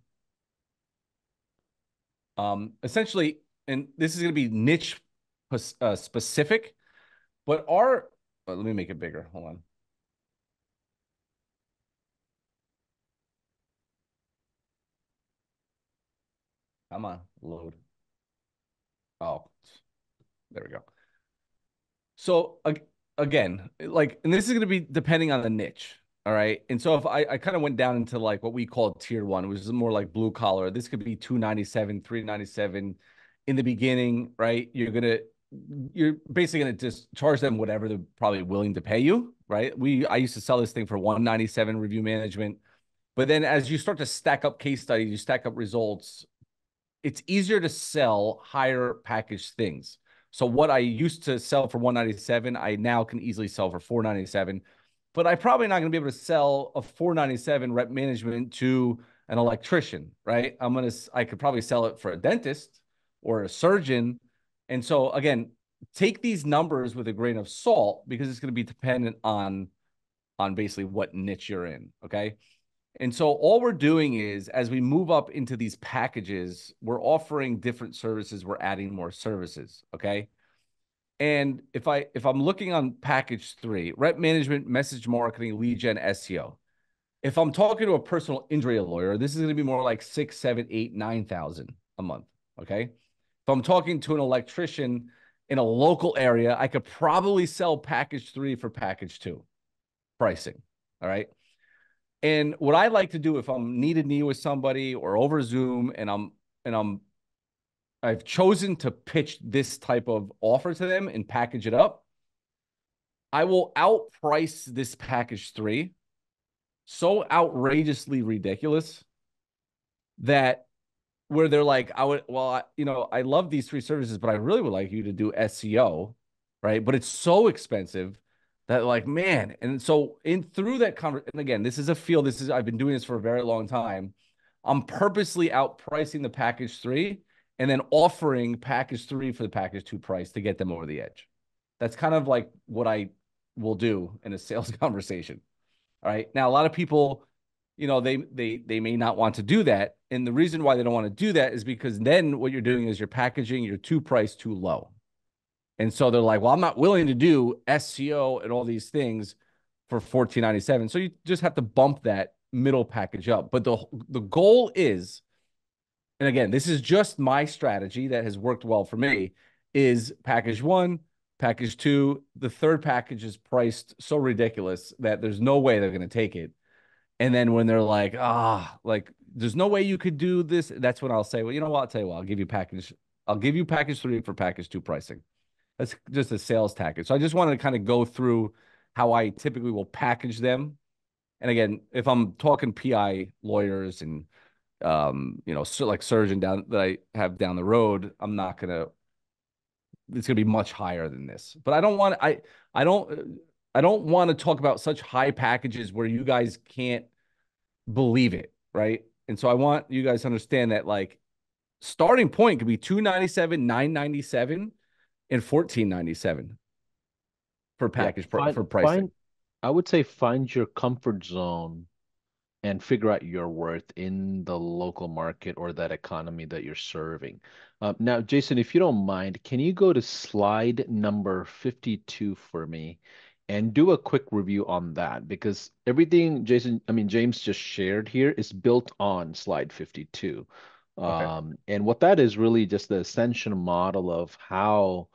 Essentially, and this is going to be niche specific, but let me make it bigger. Hold on. Come on, load. Oh, there we go. So again, like, and this is going to be depending on the niche. All right. And so if I kind of went down into like what we call tier one, which is more like blue collar, this could be 297, 397 in the beginning, right? You're basically going to just charge them whatever they're probably willing to pay you, right? I used to sell this thing for 197 review management. But then as you start to stack up case studies, you stack up results, it's easier to sell higher packaged things. So what I used to sell for 197, I now can easily sell for 497. But I'm probably not going to be able to sell a 497 rep management to an electrician, right? I could probably sell it for a dentist or a surgeon. And so again, take these numbers with a grain of salt because it's going to be dependent on basically what niche you're in. Okay. And so all we're doing is as we move up into these packages, we're offering different services. We're adding more services. Okay. And if I'm looking on package 3, rep management, message marketing, lead gen, SEO. If I'm talking to a personal injury lawyer, this is going to be more like 6, 7, 8, 9,000 a month. Okay. If I'm talking to an electrician in a local area, I could probably sell package 3 for package 2 pricing. All right. And what I like to do if I'm knee to knee with somebody or over Zoom and I've chosen to pitch this type of offer to them and package it up, I will outprice this package 3 so outrageously ridiculous that where they're like, I love these 3 services, but I really would like you to do SEO, right? But it's so expensive that like, man. And so through that conversation, and again, this is a field, I've been doing this for a very long time. I'm purposely outpricing the package 3 and then offering package 3 for the package 2 price to get them over the edge. That's kind of like what I will do in a sales conversation. All right. Now, a lot of people, they may not want to do that. And the reason why they don't want to do that is because then what you're doing is you're packaging your 2 price too low. And so they're like, well, I'm not willing to do SEO and all these things for $14.97. So you just have to bump that middle package up. But the goal is, and again, this is just my strategy that has worked well for me, is package 1, package 2. The third package is priced so ridiculous that there's no way they're going to take it. And then when they're like, like there's no way you could do this, that's when I'll say, well, you know what? I'll tell you what, I'll give you package 3 for package 2 pricing. That's just a sales tactic. So I just wanted to kind of go through how I typically will package them. And again, if I'm talking PI lawyers and so like surgeon that I have down the road, it's gonna be much higher than this. But I don't want to talk about such high packages where you guys can't believe it, right? And so I want you guys to understand that like starting point could be 297, 997, and 1497 for package for pricing. I would say find your comfort zone and figure out your worth in the local market or that economy that you're serving. Now, Jason, if you don't mind, can you go to slide number 52 for me and do a quick review on that? Because everything James just shared here is built on slide 52. Okay. And what that is really just the ascension model of how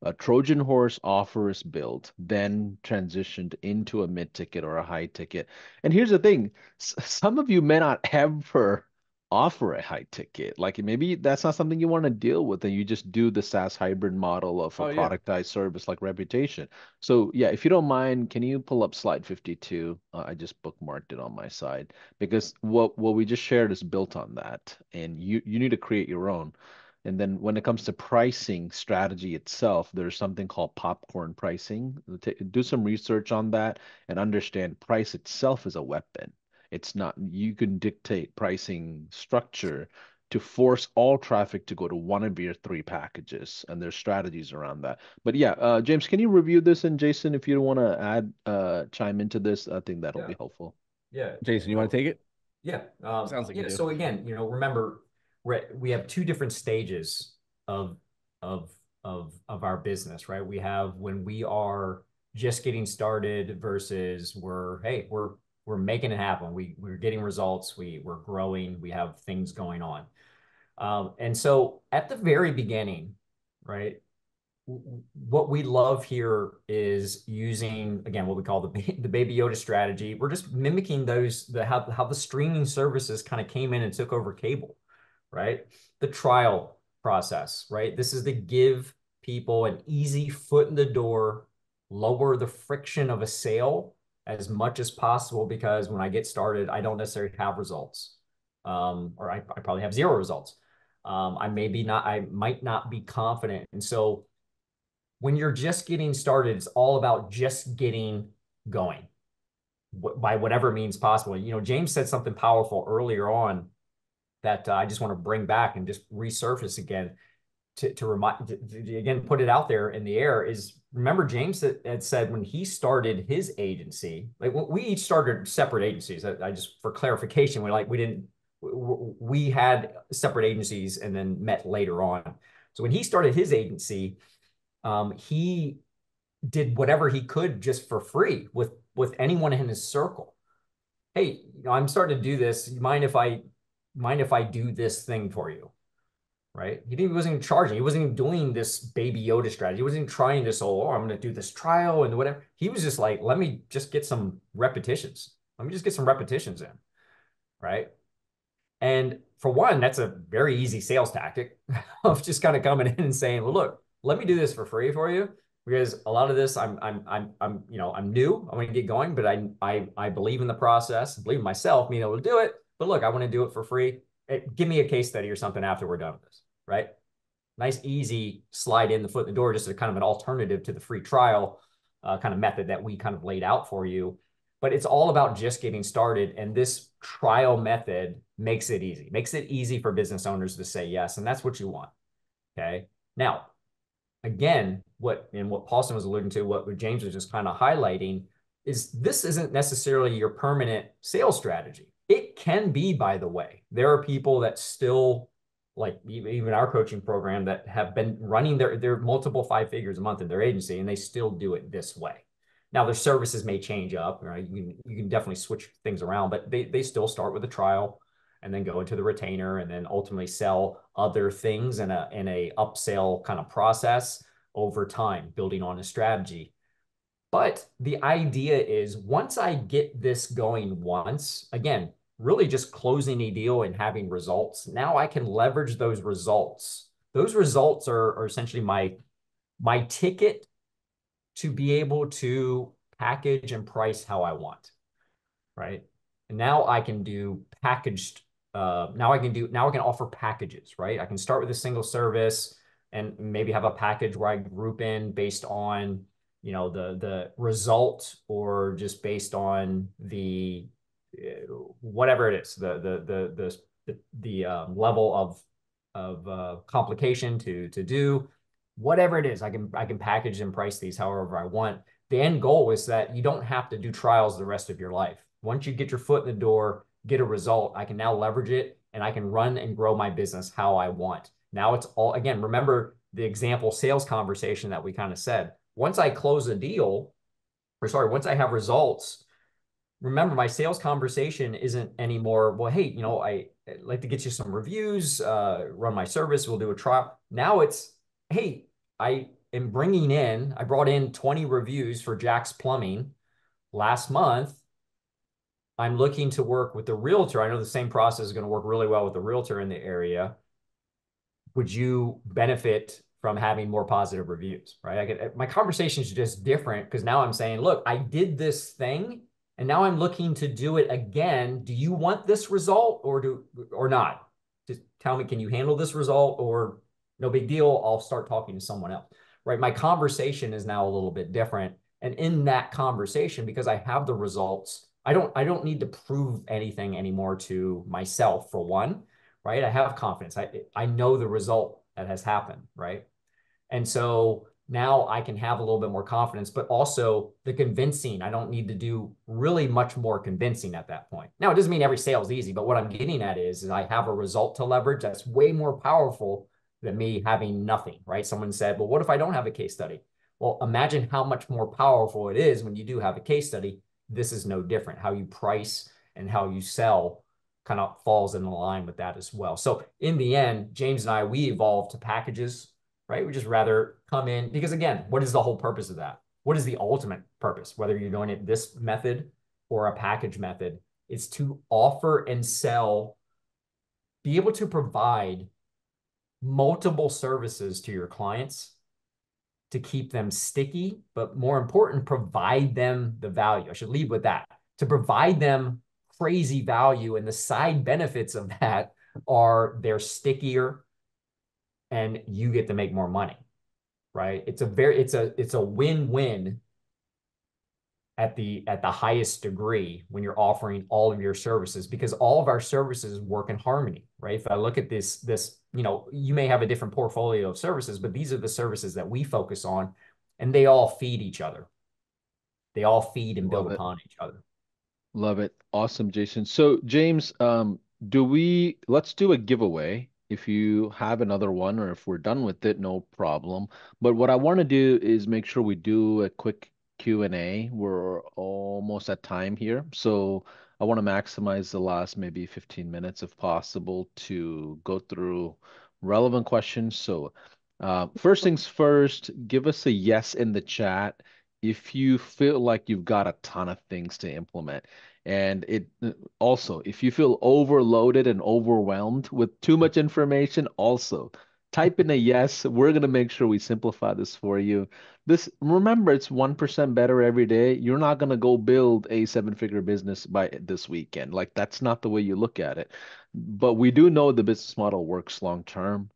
a Trojan horse offer is built, then transitioned into a mid ticket or a high ticket. And here's the thing, some of you may not ever offer a high ticket. Like maybe that's not something you want to deal with, and you just do the SaaS hybrid model of a Oh yeah. productized service like reputation. So yeah, if you don't mind, can you pull up slide 52? I just bookmarked it on my side because what we just shared is built on that, and you need to create your own. And then when it comes to pricing strategy itself, there's something called popcorn pricing. Do some research on that and understand price itself is a weapon. It's not, you can dictate pricing structure to force all traffic to go to one of your three packages, and there's strategies around that. But yeah, James, can you review this? And Jason, if you want to add, chime into this, I think that'll Yeah. be helpful. Yeah. Jason, you want to take it? Yeah. Sounds like you Yeah. do. So again, remember we have two different stages of of of our business, right? We have when we are just getting started versus we're making it happen. We're getting results. We're growing. We have things going on. And so at the very beginning, right? What we love here is using again what we call the baby Yoda strategy. We're just mimicking how the streaming services kind of came in and took over cable, right? The trial process, right? This is to give people an easy foot in the door, lower the friction of a sale as much as possible because when I get started, I don't necessarily have results, or I probably have zero results. I might not be confident, and so when you're just getting started, it's all about just getting going by whatever means possible. James said something powerful earlier on that I just want to bring back and just resurface again to remind, to again, put it out there in the air is remember James had said when he started his agency, like we each started separate agencies. I just, for clarification, we had separate agencies and then met later on. So when he started his agency, he did whatever he could just for free with anyone in his circle. Hey, I'm starting to do this. You mind if I do this thing for you? Right? He wasn't charging. He wasn't even doing this baby Yoda strategy. He wasn't trying this, I'm going to do this trial and whatever. He was just like, let me just get some repetitions. Let me just get some repetitions in. Right. And for one, that's a very easy sales tactic of just kind of coming in and saying, well, look, let me do this for free for you because a lot of this I'm new. I want to get going, but I believe in the process, believe in myself, being able to do it. But look, I want to do it for free. Give me a case study or something after we're done with this, right? Nice, easy slide in the foot in the door, just a kind of an alternative to the free trial kind of method that we kind of laid out for you. But it's all about just getting started. And this trial method makes it easy for business owners to say yes. And that's what you want. Okay. Now, again, what Paulson was alluding to, what James was just kind of highlighting is this isn't necessarily your permanent sales strategy. It can be, by the way. There are people that still, like even our coaching program, that have been running their multiple 5 figures a month in their agency, and they still do it this way. Now, their services may change up, right? You can definitely switch things around, but they still start with a trial and then go into the retainer and then ultimately sell other things in a upsell kind of process over time, building on a strategy. But the idea is once I get this going once, again, really just closing a deal and having results, now I can leverage those results. Those results are essentially my ticket to be able to package and price how I want, right? And now I can do packaged. Now I can offer packages, right? I can start with a single service and maybe have a package where I group in based on the result or just based on the whatever it is, the level of complication to do whatever it is. I can package and price these however I want. The end goal is that you don't have to do trials the rest of your life. Once you get your foot in the door, get a result, I can now leverage it and I can run and grow my business how I want. Now it's all, again, remember the example sales conversation that we kind of said. Once I close a deal, once I have results, remember my sales conversation isn't anymore, well, hey, I'd like to get you some reviews, run my service, we'll do a trial. Now it's, hey, I brought in 20 reviews for Jack's Plumbing last month. I'm looking to work with the realtor. I know the same process is going to work really well with the realtor in the area. Would you benefit from having more positive reviews, right? My conversation is just different because now I'm saying, look, I did this thing and now I'm looking to do it again. Do you want this result or not? Just tell me, can you handle this result or no big deal? I'll start talking to someone else, right? My conversation is now a little bit different. And in that conversation, because I have the results, I don't need to prove anything anymore to myself for one, right? I have confidence. I know the result that has happened, right? And so now I can have a little bit more confidence, but also the convincing. I don't need to do really much more convincing at that point. Now, it doesn't mean every sale is easy, but what I'm getting at is I have a result to leverage that's way more powerful than me having nothing, right? Someone said, well, what if I don't have a case study? Well, imagine how much more powerful it is when you do have a case study. This is no different. How you price and how you sell kind of falls in line with that as well. So in the end, James and I, we evolved to packages, right? We just rather come in because again, what is the whole purpose of that? What is the ultimate purpose? Whether you're doing it this method or a package method, it's to offer and sell, be able to provide multiple services to your clients to keep them sticky, but more important, provide them the value. I should lead with that. To provide them crazy value, and the side benefits of that are they're stickier and you get to make more money, right? It's a win-win at the highest degree when you're offering all of your services because all of our services work in harmony, right? If I look at this, you may have a different portfolio of services, but these are the services that we focus on, and they all feed each other. They all feed and build Love it. upon each other. Love it. Awesome, Jason. So, James, let's do a giveaway. If you have another one or if we're done with it, no problem. But what I want to do is make sure we do a quick Q&A. We're almost at time here. So, I want to maximize the last maybe 15 minutes if possible to go through relevant questions. So, first things first, give us a yes in the chat if you feel like you've got a ton of things to implement. And it also, if you feel overloaded and overwhelmed with too much information, also type in a yes. We're going to make sure we simplify this for you. Remember, it's 1% better every day. You're not going to go build a seven-figure business by this weekend. Like, that's not the way you look at it. But we do know the business model works long term.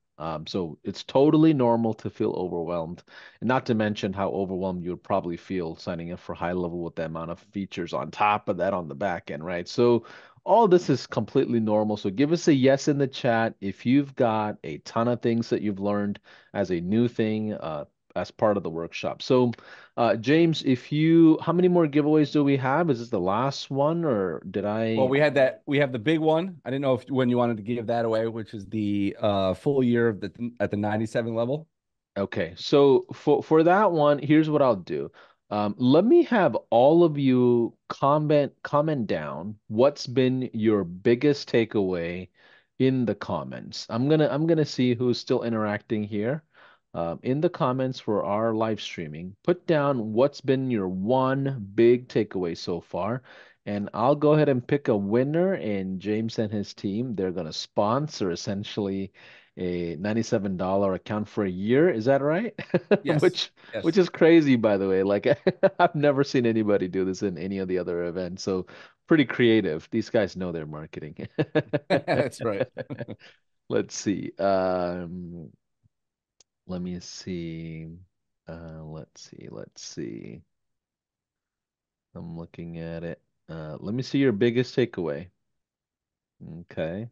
So it's totally normal to feel overwhelmed. And not to mention how overwhelmed you would probably feel signing up for HighLevel with the amount of features on top of that on the back end, right? So all this is completely normal. So give us a yes in the chat if you've got a ton of things that you've learned as a new thing as part of the workshop. So James, how many more giveaways do we have? Is this the last one or did Well, I? we have the big one. I didn't know when you wanted to give that away, which is the full year of at the 97 level. Okay, so for that one, here's what I'll do. Let me have all of you comment down what's been your biggest takeaway in the comments. I'm gonna see who's still interacting here. In the comments for our live streaming, put down what's been your one big takeaway so far, and I'll go ahead and pick a winner. And James and his team, they're gonna sponsor essentially a $97 account for a year. Is that right? Yes. Which Yes. is crazy, by the way. Like I've never seen anybody do this in any of the other events. So pretty creative. These guys know their marketing. That's right. Let's see. Let me see. Let's see. I'm looking at it. Let me see your biggest takeaway. Okay.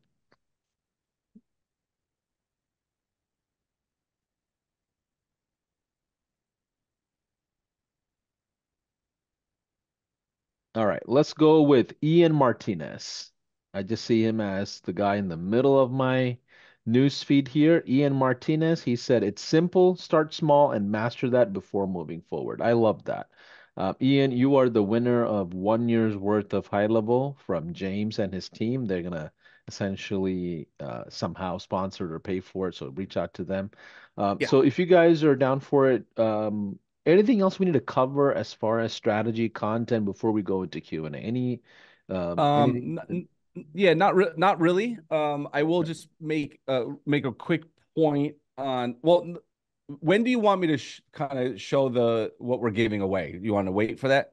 All right, let's go with Ian Martinez. I just see him as the guy in the middle of my news feed here. Ian Martinez, he said, it's simple, start small, and master that before moving forward. I love that. Ian, you are the winner of 1 year's worth of HighLevel from James and his team. They're going to essentially somehow sponsor it or pay for it, so reach out to them. Yeah. So if you guys are down for it, anything else we need to cover as far as strategy content before we go into Q&A? Anything? Yeah, not really. I will just make a quick point on, well, when do you want me to kind of show what we're giving away? You want to wait for that?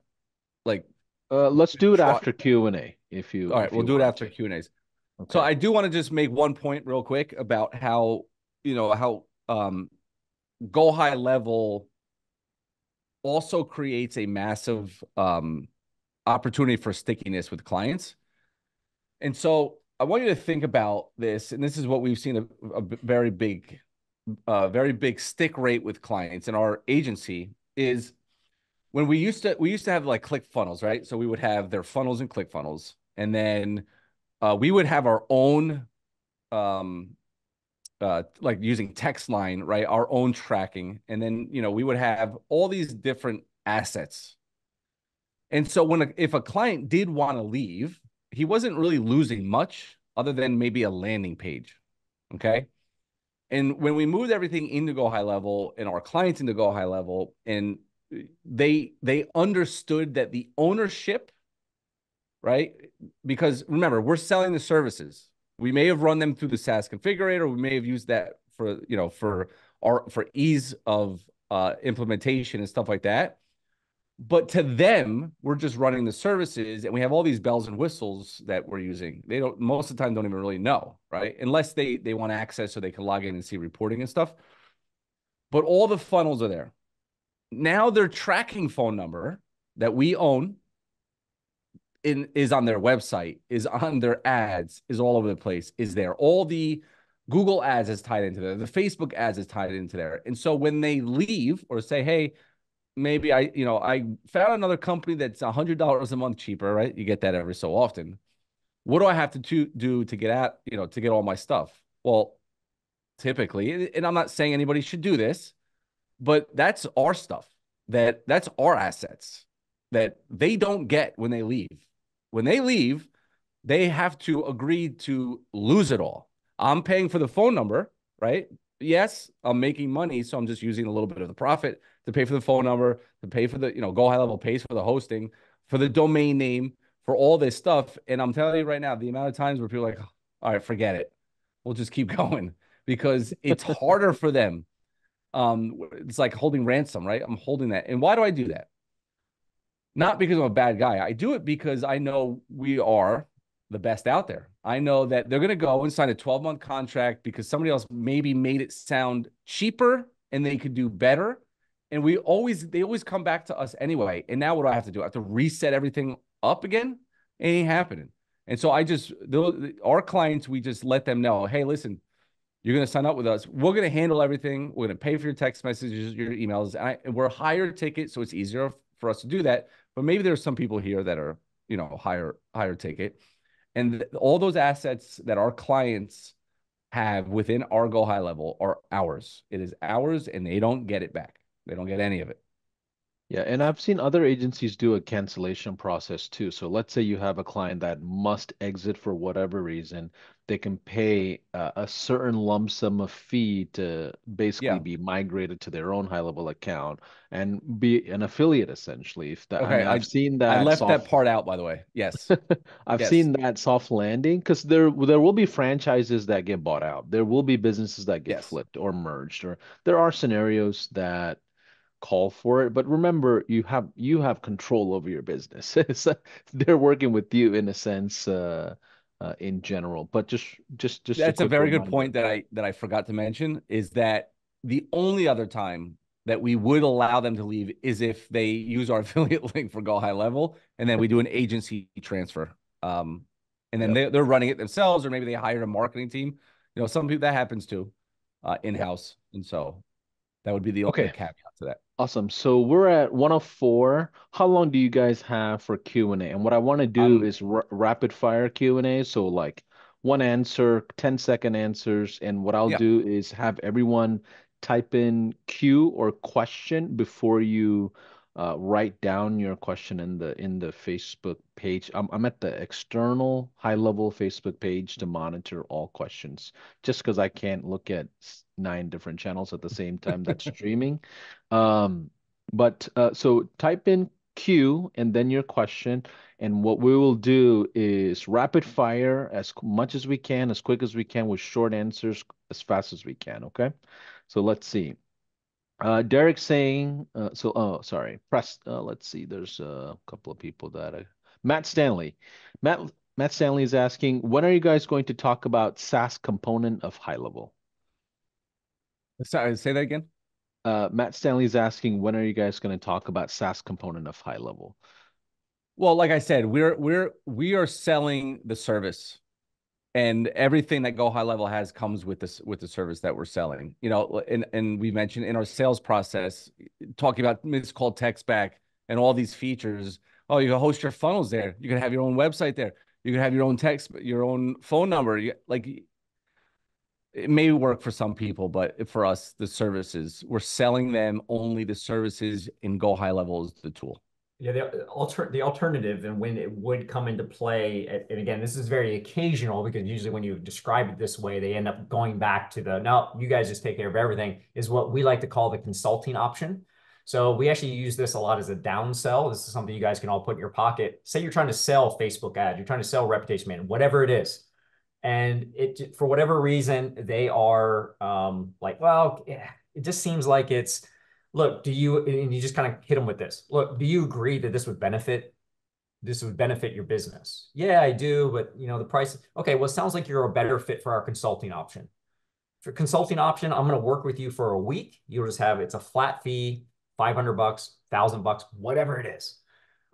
Like, Let's do it try. after Q&A All right, if we'll you do it want after to. Q&As. So Okay. I do want to just make one point real quick about how, how Go High Level also creates a massive opportunity for stickiness with clients. And so I want you to think about this, and this is what we've seen a very big stick rate with clients in our agency is when we used to have like click funnels, right? So we would have their funnels and click funnels, and then we would have our own um, like using text line, right? Our own tracking, and then we would have all these different assets. And so if a client did want to leave, he wasn't really losing much other than maybe a landing page. Okay. And when we moved everything into Go High Level and our clients into Go High Level, and they understood that the ownership, right? Because remember, we're selling the services. We may have run them through the SaaS configurator. We may have used that for ease of implementation and stuff like that. But to them, we're just running the services, and we have all these bells and whistles that we're using. They don't, most of the time, don't even really know, right? Unless they want access so they can log in and see reporting and stuff. But all the funnels are there. Now their tracking phone number that we own is on their website, is on their ads, is all over the place, is there. All the Google ads is tied into there. The Facebook ads is tied into there. And so when they leave or say, hey, maybe I found another company that's $100 a month cheaper, right? You get that every so often. What do I have to do to get all my stuff? Well, typically, and I'm not saying anybody should do this, but that's our stuff. That's our assets that they don't get when they leave. When they leave, they have to agree to lose it all. I'm paying for the phone number, right? Yes, I'm making money, so I'm just using a little bit of the profit to pay for the phone number, to pay for the, Go High Level pays for the hosting, for the domain name, for all this stuff. And I'm telling you right now, the amount of times where people are like, all right, forget it. We'll just keep going because it's harder for them. It's like holding ransom, right? I'm holding that. And why do I do that? Not because I'm a bad guy. I do it because I know we are the best out there. I know that they're going to go and sign a 12-month contract because somebody else maybe made it sound cheaper and they could do better. And they always come back to us anyway. And now what do I have to do? I have to reset everything up again? It ain't happening. And so our clients, we just let them know, hey, listen, you're going to sign up with us. We're going to handle everything. We're going to pay for your text messages, your emails. And we're higher ticket, so it's easier for us to do that. But maybe there's some people here that are, higher ticket. And all those assets that our clients have within our Go High Level are ours. It is ours, and they don't get it back. They don't get any of it. Yeah, and I've seen other agencies do a cancellation process too. So let's say you have a client that must exit for whatever reason, they can pay a certain lump sum of fee to basically Yeah. be migrated to their own high level account and be an affiliate essentially. If that, I Okay. mean, I've seen I that left that soft. part out, by the way. Yes. I've Yes. seen that soft landing because there will be franchises that get bought out. There will be businesses that get Yes. flipped or merged, or there are scenarios that call for it. But remember, you have control over your business. So they're working with you in a sense, in general. But just a That's a quick very good reminder. point that I forgot to mention is that the only other time that we would allow them to leave is if they use our affiliate link for Go High Level, and then we do an agency transfer. And then Yep. they're running it themselves, or maybe they hired a marketing team. Some people that happens too, Yep. in-house. And so that would be the only Okay. caveat to that. Awesome. So we're at 104. How long do you guys have for Q&A? And what I want to do I'm is rapid fire Q&A. So like one answer, 10-second answers. And what I'll Yeah. do is have everyone type in Q or question before you write down your question in the Facebook page. I'm at the external high level Facebook page to monitor all questions, just because I can't look at 9 different channels at the same time that's streaming. Um, but so type in Q and then your question. And what we will do is rapid fire as much as we can, as quick as we can, with short answers as fast as we can. Okay. So let's see. Derek saying, oh, sorry. Let's see. There's a couple of people that Matt Stanley. Matt, Matt Stanley is asking, when are you guys going to talk about SaaS component of HighLevel? Sorry, say that again. Matt Stanley is asking, when are you guys going to talk about SaaS component of HighLevel? Well, like I said, we are selling the service, and everything that Go High Level has comes with this with the service that we're selling. You know, and we mentioned in our sales process, talking about missed call text back and all these features. Oh, you can host your funnels there. You can have your own website there. You can have your own text, your own phone number. Like it may work for some people, but for us, the services, we're selling them only the services, in Go High Level is the tool. Yeah, the alternative and when it would come into play, and again, this is very occasional because usually when you describe it this way, they end up going back to the, no, you guys just take care of everything, is what we like to call the consulting option. So we actually use this a lot as a downsell. This is something you guys can all put in your pocket. Say you're trying to sell Facebook ads, you're trying to sell reputation management, whatever it is. And it, for whatever reason, they are like, well, yeah, it just seems like it's, look, do you, and you just kind of hit them with this. Look, do you agree that this would benefit your business? Yeah, I do, but you know, the price, okay, well, it sounds like you're a better fit for our consulting option. For consulting option, I'm going to work with you for a week. You'll just have, it's a flat fee, 500 bucks, 1,000 bucks, whatever it is.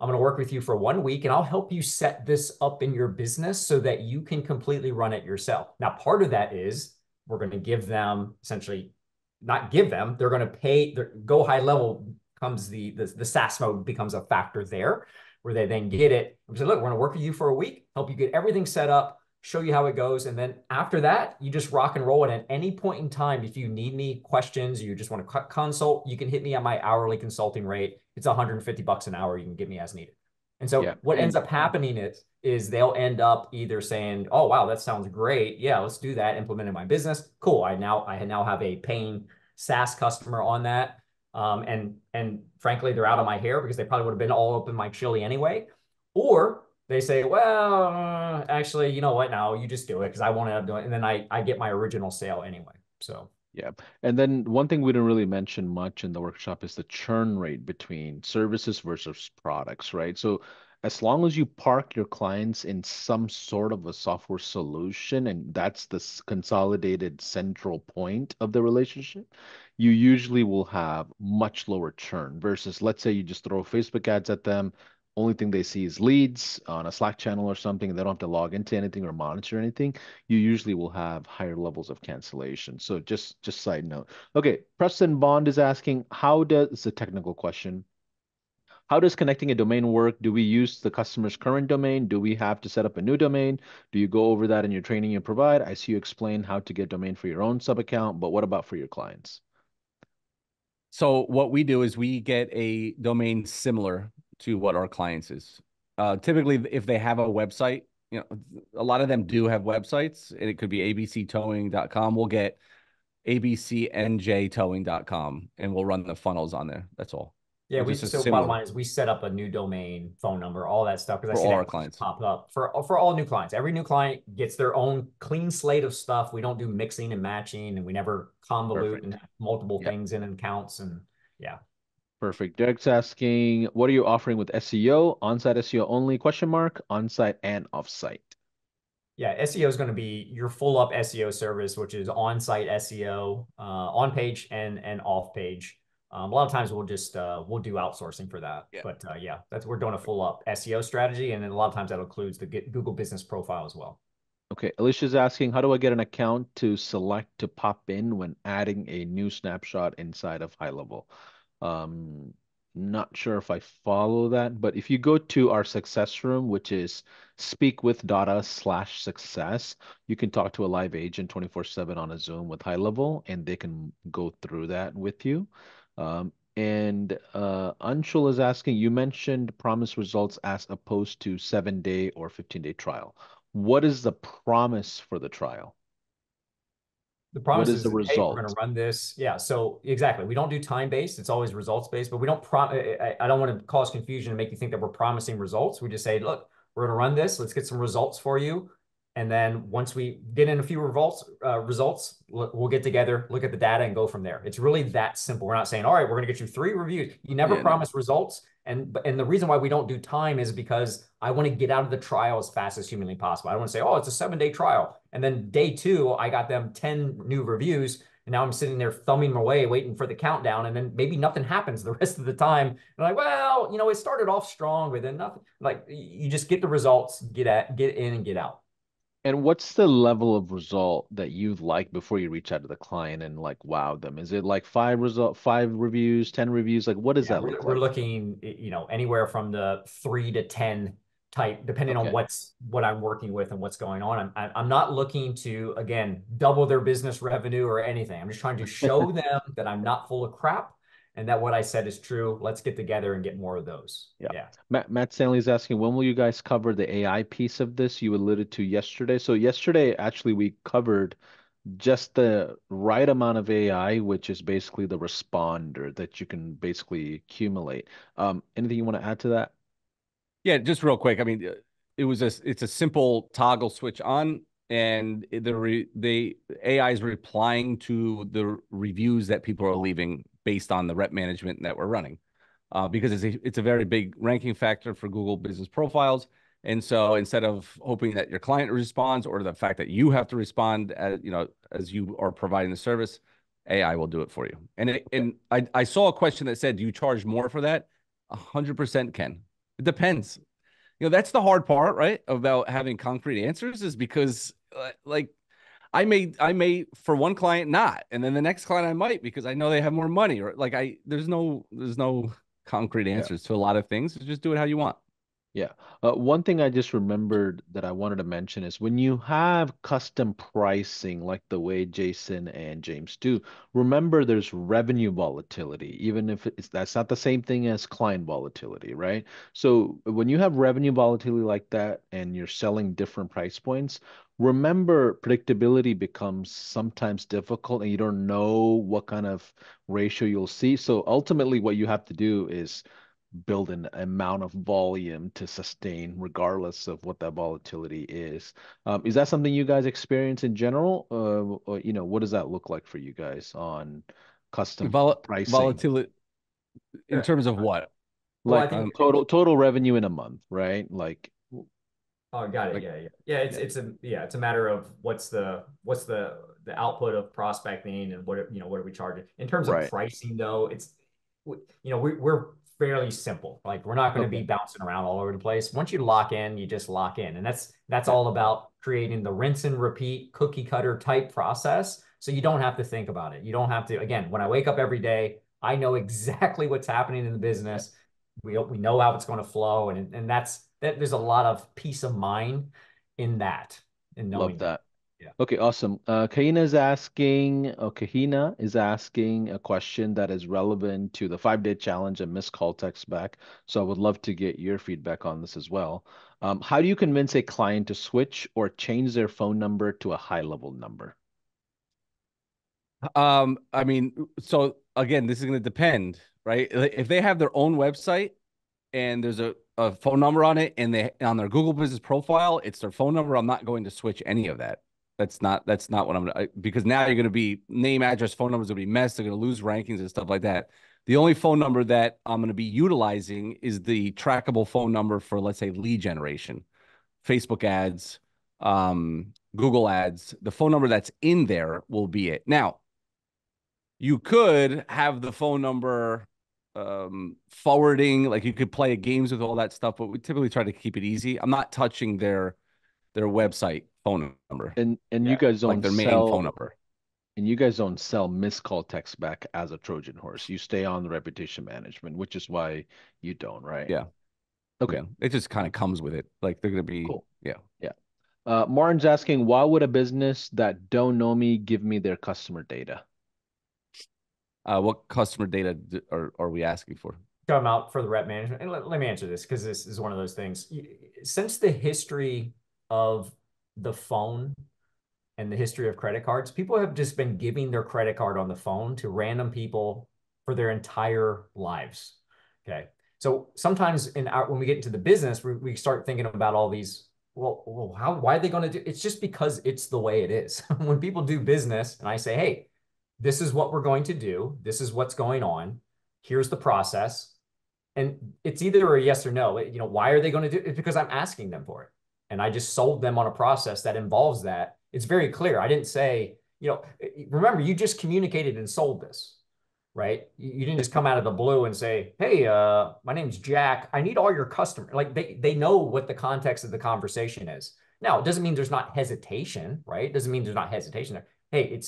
I'm going to work with you for 1 week and I'll help you set this up in your business so that you can completely run it yourself. Now, part of that is we're going to give them essentially, not give them, they're going to pay, Go High Level comes the SaaS mode becomes a factor there where they then get it. We say, look, we're going to work with you for a week, help you get everything set up, show you how it goes. And then after that, you just rock and roll. And at any point in time, if you need me questions, you just want to consult, you can hit me at my hourly consulting rate. It's 150 bucks an hour. You can get me as needed. And so Yeah. what ends up happening is they'll end up either saying, oh, wow, that sounds great. Yeah, let's do that. Implement in my business. Cool. I now have a paying SaaS customer on that. And frankly, they're out of my hair because they probably would have been all up in my chili anyway. Or they say, well, actually, you know what? No, you just do it because I want to end up doing it. And then I get my original sale anyway. So Yeah. And then one thing we didn't really mention much in the workshop is the churn rate between services versus products, right? So as long as you park your clients in some sort of a software solution, and that's the consolidated central point of the relationship, you usually will have much lower churn versus, let's say you just throw Facebook ads at them. Only thing they see is leads on a Slack channel or something, and they don't have to log into anything or monitor anything. You usually will have higher levels of cancellation. So just side note. Okay, Preston Bond is asking, how does, it's a technical question. How does connecting a domain work? Do we use the customer's current domain? Do we have to set up a new domain? Do you go over that in your training you provide? I see you explain how to get domain for your own sub account, but what about for your clients? So what we do is we get a domain similar to what our clients is. Typically, if they have a website, you know, a lot of them do have websites, and it could be abctowing.com. We'll get abcnjtowing.com, and we'll run the funnels on there. That's all. yeah, Just a so bottom similar line is we set up a new domain, phone number, all that stuff because I for see all that our clients. pop up for all new clients. Every new client gets their own clean slate of stuff. We don't do mixing and matching, and we never convolute and Perfect. have multiple Yeah, things in accounts. And yeah, perfect. Derek's asking, what are you offering with SEO? On-site SEO only, question mark, on-site and off-site. yeah, SEO is going to be your full up SEO service, which is on-site SEO, on page and off page. A lot of times we'll do outsourcing for that, Yeah. but yeah, we're doing a full up SEO strategy, and then a lot of times that includes the Google Business Profile as well. Okay, Alicia's asking, how do I get an account to select to pop in when adding a new snapshot inside of HighLevel? Um, Not sure if I follow that, but if you go to our success room, which is speakwith.us/success, you can talk to a live agent 24/7 on a Zoom with HighLevel, and they can go through that with you. And Anshul is asking, you mentioned promise results as opposed to 7-day or 15-day trial. What is the promise for the trial? The What promise is the is, hey, we're going to result? run this. Yeah. So exactly. We don't do time based. It's always results based, but we don't I don't want to cause confusion and make you think that we're promising results. We just say, look, we're going to run this. Let's get some results for you. And then once we get in a few results, we'll get together, look at the data and go from there. It's really that simple. We're not saying, all right, we're going to get you 3 reviews. You never Yeah, no. promise results. And the reason why we don't do time is because I want to get out of the trial as fast as humanly possible. I don't want to say, oh, it's a 7-day trial. And then day 2, I got them 10 new reviews. And now I'm sitting there thumbing my way, waiting for the countdown. And then maybe nothing happens the rest of the time. And like, well, it started off strong, but then nothing. Like, you just get the results, get in and get out. And what's the level of result that you like before you reach out to the client and like wow them? Is it like 5 reviews, 10 reviews? Like what does Yeah, that look we're like? looking, anywhere from the 3 to 10 type, depending on Okay. what I'm working with and what's going on. I'm not looking to, again, double their business revenue or anything. I'm just trying to show them that I'm not full of crap and that what I said is true. Let's get together and get more of those. Yeah. Yeah. Matt Stanley's asking, when will you guys cover the AI piece of this you alluded to yesterday? So yesterday, actually, we covered just the right amount of AI, which is basically the responder that you can basically accumulate. Anything you want to add to that? Yeah, just real quick. I mean, it's a simple toggle switch on, and the AI is replying to the reviews that people are leaving based on the rep management that we're running, because it's a very big ranking factor for Google business profiles. And so instead of hoping that your client responds or the fact that you have to respond as you are providing the service, AI will do it for you. And I saw a question that said, do you charge more for that? 100% can. It depends. That's the hard part, right? About having concrete answers is because like I may for one client not, and then the next client I might because I know they have more money or like there's no concrete Yeah. answers to a lot of things. Just do it how you want. Yeah. One thing I just remembered that I wanted to mention is when you have custom pricing, like the way Jason and James do, remember there's revenue volatility, even if that's not the same thing as client volatility, right? So when you have revenue volatility like that and you're selling different price points, remember predictability becomes sometimes difficult and you don't know what kind of ratio you'll see. So ultimately, what you have to do is build an amount of volume to sustain regardless of what that volatility is. Is that something you guys experience in general? Or, what does that look like for you guys on custom pricing? Volatility in Sure. terms of what? Well, I Like think total revenue in a month, right? Oh, got it. Like, Yeah, yeah. Yeah, Yeah, it's a matter of what's the output of prospecting and what are we charging? In terms of right. pricing though, we're fairly simple. Like we're not going to be Okay. bouncing around all over the place. Once you lock in, you just lock in. And that's Yeah, all about creating the rinse and repeat cookie cutter type process. So you don't have to think about it. You don't have to, again, when I wake up every day, I know exactly what's happening in the yeah. business. We know how it's going to flow, and that there's a lot of peace of mind in that, in Love knowing that. that. Yeah. Okay, awesome. Kahina is asking a question that is relevant to the 5-day challenge and missed call text back. So I would love to get your feedback on this as well. How do you convince a client to switch or change their phone number to a high-level number? I mean, so again, this is going to depend, right? If they have their own website and there's a phone number on it and they on their Google business profile, it's their phone number. I'm not going to switch any of that. That's not what I'm gonna because now you're gonna be name, address, phone numbers will be messed. They're gonna lose rankings and stuff like that. The only phone number that I'm gonna be utilizing is the trackable phone number for, let's say, lead generation, Facebook ads, Google ads. The phone number that's in there will be it. Now, you could have the phone number forwarding, like you could play games with all that stuff, but we typically try to keep it easy. I'm not touching their website phone number, And you Yeah. guys like don't their main phone sell number. and you guys don't sell missed call text back as a Trojan horse. You stay on the reputation management, which is why you don't, right? Yeah, Okay, yeah. It just kind of comes with it. Like they're gonna be, cool. yeah. Yeah. Martin's asking, why would a business that don't know me give me their customer data? What customer data are we asking for? Talking about for the rep management. And let me answer this because this is one of those things. Since the history of the phone, and the history of credit cards, people have just been giving their credit card on the phone to random people for their entire lives. Okay. So sometimes when we get into the business, we start thinking about all these, why are they going to do? It's just because it's the way it is. When people do business and I say, hey, this is what we're going to do. This is what's going on. Here's the process. And it's either a yes or no. Why are they going to do it? It's because I'm asking them for it. And I just sold them on a process that involves that. It's very clear. I didn't say, remember, you just communicated and sold this, right? You didn't just come out of the blue and say, hey, my name's Jack. I need all your customers. Like they know what the context of the conversation is. Now, it doesn't mean there's not hesitation, right? It doesn't mean there's not hesitation there. Hey,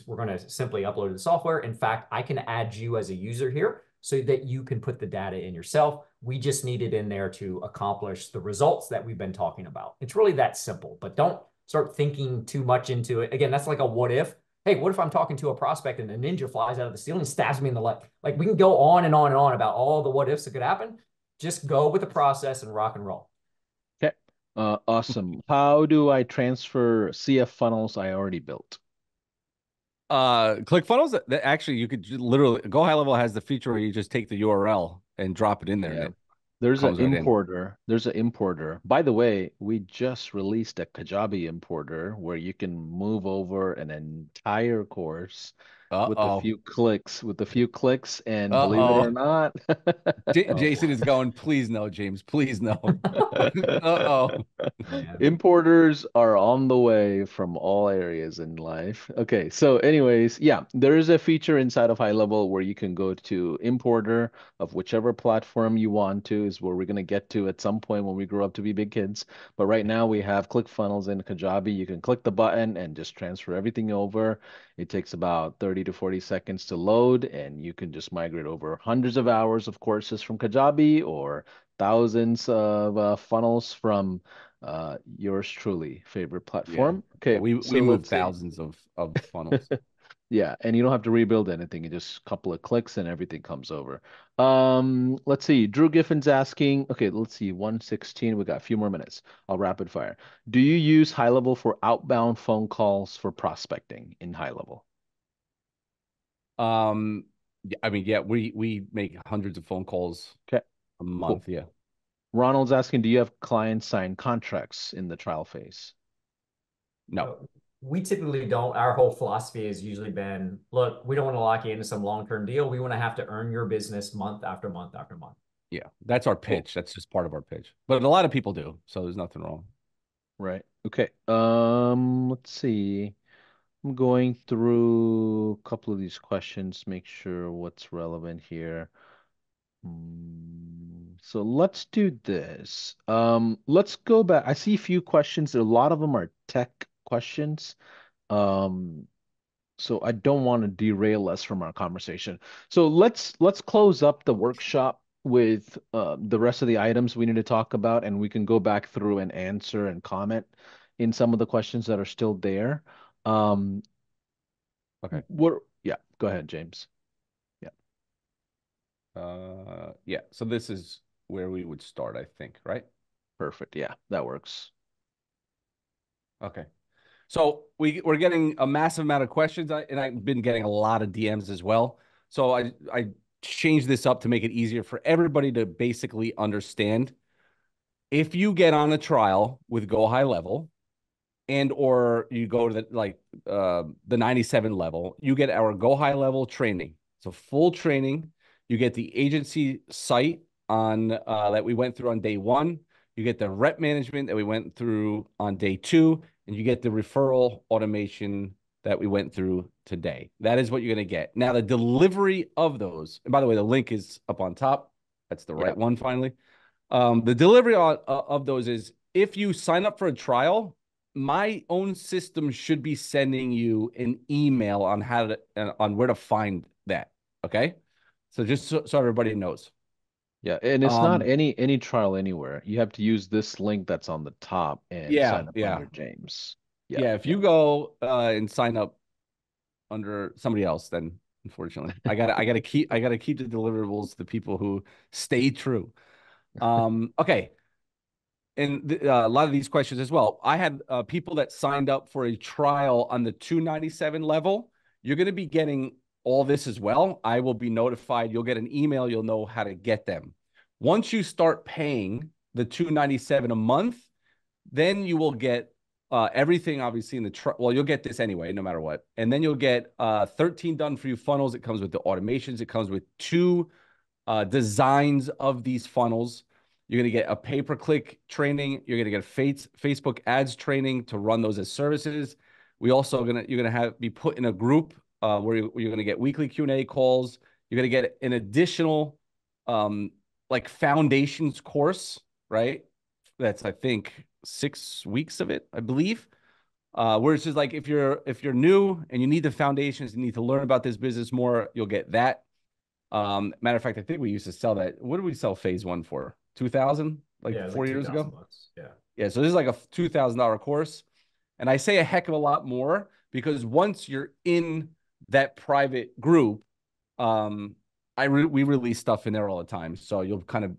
we're going to simply upload the software. In fact, I can add you as a user here so that you can put the data in yourself. We just need it in there to accomplish the results that we've been talking about. It's really that simple, but don't start thinking too much into it. Again, that's like a what if. Hey, what if I'm talking to a prospect and a ninja flies out of the ceiling and stabs me in the leg? Like we can go on and on and on about all the what ifs that could happen. Just go with the process and rock and roll. Okay. Awesome. How do I transfer CF funnels I already built? ClickFunnels, that actually you could literally Go HighLevel has the feature where you just take the URL and drop it in there and Yeah. it There's an comes right in. importer. There's an importer. By the way, we just released a Kajabi importer where you can move over an entire course with a Uh-oh. few clicks, and believe it or Uh-oh. not. Oh Jason boy. is going, please no, James, please no. Uh-oh. Man. Importers are on the way from all areas in life. Okay, so anyways, yeah, there is a feature inside of HighLevel where you can go to importer of whichever platform you want to, is where we're going to get to at some point when we grow up to be big kids. But right now we have ClickFunnels in Kajabi. You can click the button and just transfer everything over. It takes about 30 to 40 seconds to load, and you can just migrate over hundreds of hours of courses from Kajabi or thousands of funnels from yours truly favorite Yeah. platform. Yeah, Okay, we so move let's see. thousands of funnels. Yeah, and you don't have to rebuild anything. You just a couple of clicks and everything comes over. Let's see. Drew Giffin's asking, okay, let's see, 116. We got a few more minutes. I'll rapid fire. Do you use HighLevel for outbound phone calls for prospecting in HighLevel? I mean, yeah, we make hundreds of phone calls Okay, a cool. month. Yeah. Ronald's asking, do you have clients sign contracts in the trial phase? No. We typically don't. Our whole philosophy has usually been, look, we don't want to lock you into some long-term deal. We want to have to earn your business month after month after month. Yeah. That's our Cool. pitch. That's just part of our pitch. But a lot of people do, so there's nothing wrong. Right. Okay. Let's see. I'm going through a couple of these questions, make sure what's relevant here. So let's do this. Let's go back. I see a few questions. A lot of them are tech questions. Um, so I don't want to derail us from our conversation. So let's close up the workshop with the rest of the items we need to talk about, and we can go back through and answer and comment in some of the questions that are still there. Um, Okay. yeah, go ahead, James. Yeah, Yeah. So this is where we would start, I think, right? perfect. Yeah, that works. Okay. So we're getting a massive amount of questions, and I've been getting a lot of DMs as well. So I changed this up to make it easier for everybody to basically understand. If you get on a trial with Go HighLevel, and or you go to the 97 level, you get our Go HighLevel training. So full training. You get the agency site on that we went through on day one. You get the rep management that we went through on day two, and you get the referral automation that we went through today. That is what you're going to get. Now, the delivery of those, and by the way, the link is up on top. That's the Yeah, right one, finally. The delivery of those is if you sign up for a trial, my own system should be sending you an email on how to on where to find that. Okay, so just so everybody knows. yeah, and it's not Um, any trial anywhere. You have to use this link that's on the top and yeah, sign up yeah, under James. Yeah, yeah. If you go and sign up under somebody else, then unfortunately, I gotta keep the deliverables to people who stay true. Okay. a lot of these questions as well. I had people that signed up for a trial on the 297 level. You're going to be getting all this as well. I will be notified. You'll get an email. You'll know how to get them. Once you start paying the 297 a month, then you will get everything obviously in the well, you'll get this anyway, no matter what. And then you'll get 13 done for you funnels. It comes with the automations. It comes with 2 designs of these funnels. You're going to get a pay-per-click training. You're going to get Facebook ads training to run those as services. You're going to be put in a group where you're going to get weekly Q&A calls. You're going to get an additional like foundations course, right? That's, I think, 6 weeks of it, I believe. Where it's just like if you're new and you need the foundations, you need to learn about this business more, you'll get that. Matter of fact, I think we used to sell that. What did we sell phase 1 for? 2,000, like Yeah, 4 like years ago. $2,000. Yeah. Yeah. So this is like a $2,000 course. And I say a heck of a lot more because once you're in that private group, we release stuff in there all the time. So you'll kind of,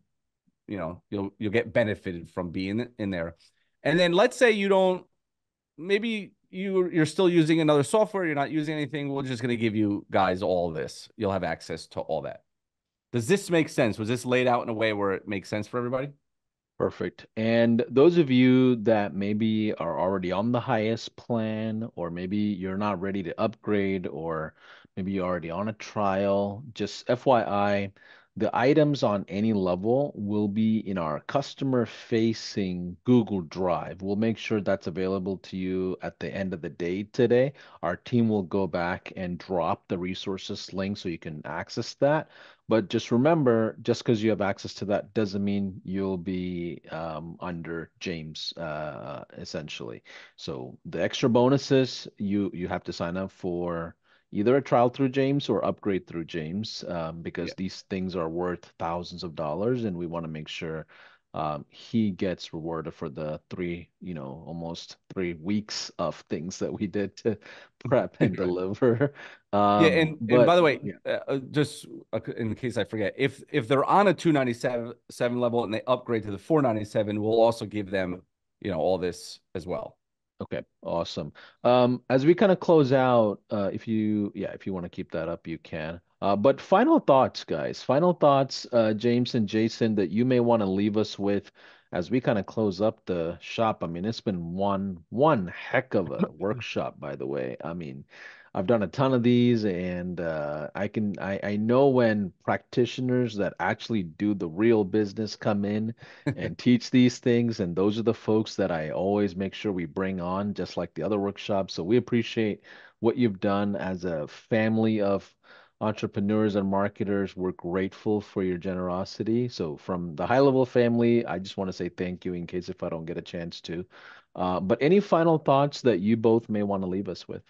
you'll get benefited from being in there. And then let's say you don't, maybe you're still using another software, you're not using anything. We're just going to give you guys all this. You'll have access to all that. Does this make sense? Was this laid out in a way where it makes sense for everybody? Perfect. And those of you that maybe are already on the highest plan, or maybe you're not ready to upgrade, or maybe you're already on a trial, just FYI, the items on any level will be in our customer-facing Google Drive. We'll make sure that's available to you at the end of the day today. Our team will go back and drop the resources link so you can access that. But just remember, just because you have access to that doesn't mean you'll be under James, essentially. So the extra bonuses, you have to sign up for either a trial through James or upgrade through James, because Yeah. these things are worth thousands of dollars, and we want to make sure he gets rewarded for the almost 3 weeks of things that we did to prep and deliver. Yeah, and But by the way, yeah. just in case I forget, if they're on a 297 level and they upgrade to the 497, we'll also give them, all this as well. Okay, awesome. As we kind of close out, if you want to keep that up, you can. But final thoughts, guys. Final thoughts, James and Jason, that you may want to leave us with as we kind of close up the shop. I mean, it's been one heck of a workshop, by the way. I mean, I've done a ton of these, and I know when practitioners that actually do the real business come in and teach these things. And those are the folks that I always make sure we bring on, just like the other workshops. So we appreciate what you've done as a family of entrepreneurs and marketers. We're grateful for your generosity. So from the HighLevel family, I just want to say thank you in case if I don't get a chance to. But any final thoughts that you both may want to leave us with?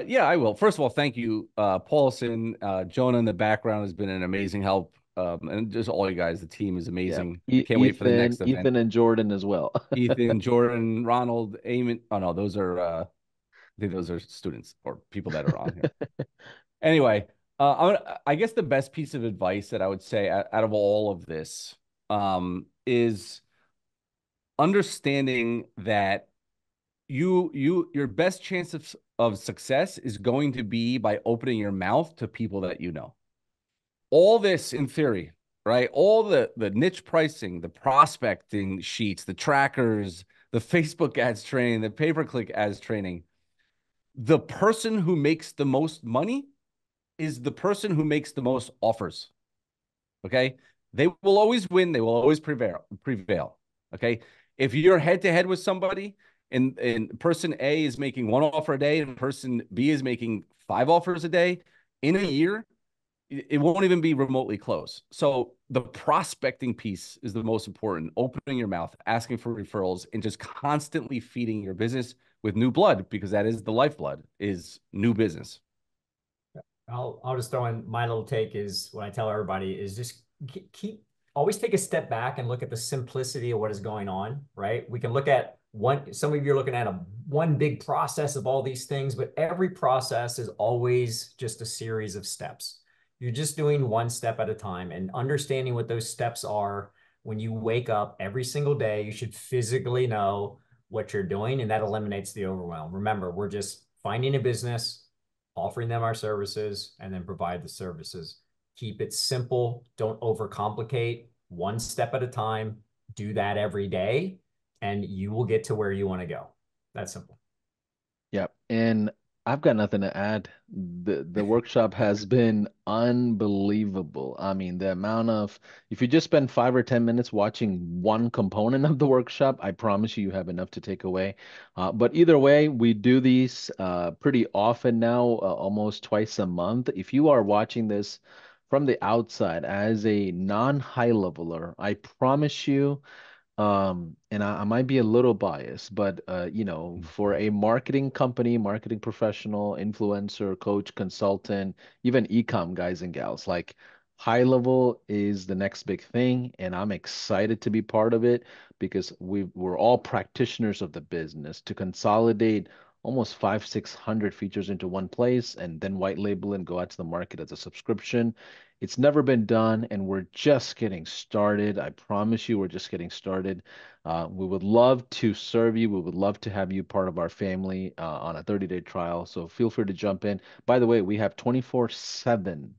Yeah, I will. First of all, thank you, Paulson. Jonah in the background has been an amazing help. And just all you guys, the team is Yeah, amazing. Can't wait for the next event. Ethan and Jordan as well. Ethan, Jordan, Ronald, Eamon. Oh no, those are I think those are students or people that are on here. Anyway, I guess the best piece of advice that I would say out of all of this is understanding that your best chance of success is going to be by opening your mouth to people that you know. All this in theory, right? All the niche pricing, the prospecting sheets, the trackers, the Facebook ads training, the pay-per-click ads training. The person who makes the most money is the person who makes the most offers. Okay? They will always win, they will always prevail. Okay? If you're head to head with somebody and person A is making 1 offer a day and person B is making 5 offers a day in a year, it won't even be remotely close. So the prospecting piece is the most important. Opening your mouth, asking for referrals, and just constantly feeding your business with new blood, because that is the lifeblood, is new business. I'll just throw in my little take is what I tell everybody is just always take a step back and look at the simplicity of what is going on, right? We can look at some of you are looking at one big process of all these things, but every process is always just a series of steps. You're just doing one step at a time, and understanding what those steps are when you wake up every single day, you should physically know what you're doing, and that eliminates the overwhelm. Remember, we're just finding a business, offering them our services, and then provide the services. Keep it simple. Don't overcomplicate. One step at a time. Do that every day, and you will get to where you want to go. That's simple. Yep. And I've got nothing to add. The workshop has been unbelievable. I mean, the amount of if you just spend 5 or 10 minutes watching one component of the workshop, I promise you have enough to take away. But either way, we do these pretty often now, almost twice a month. If you are watching this from the outside as a non-high leveler, I promise you and I might be a little biased, but for a marketing company, marketing professional, influencer, coach, consultant, even ecom guys and gals, like high level is the next big thing, and I'm excited to be part of it because we're all practitioners of the business to consolidate almost 600 features into one place and then white label and go out to the market as a subscription. It's never been done, and we're just getting started. I promise you, we're just getting started. We would love to serve you. We would love to have you part of our family on a 30-day trial. So feel free to jump in. By the way, we have 24/7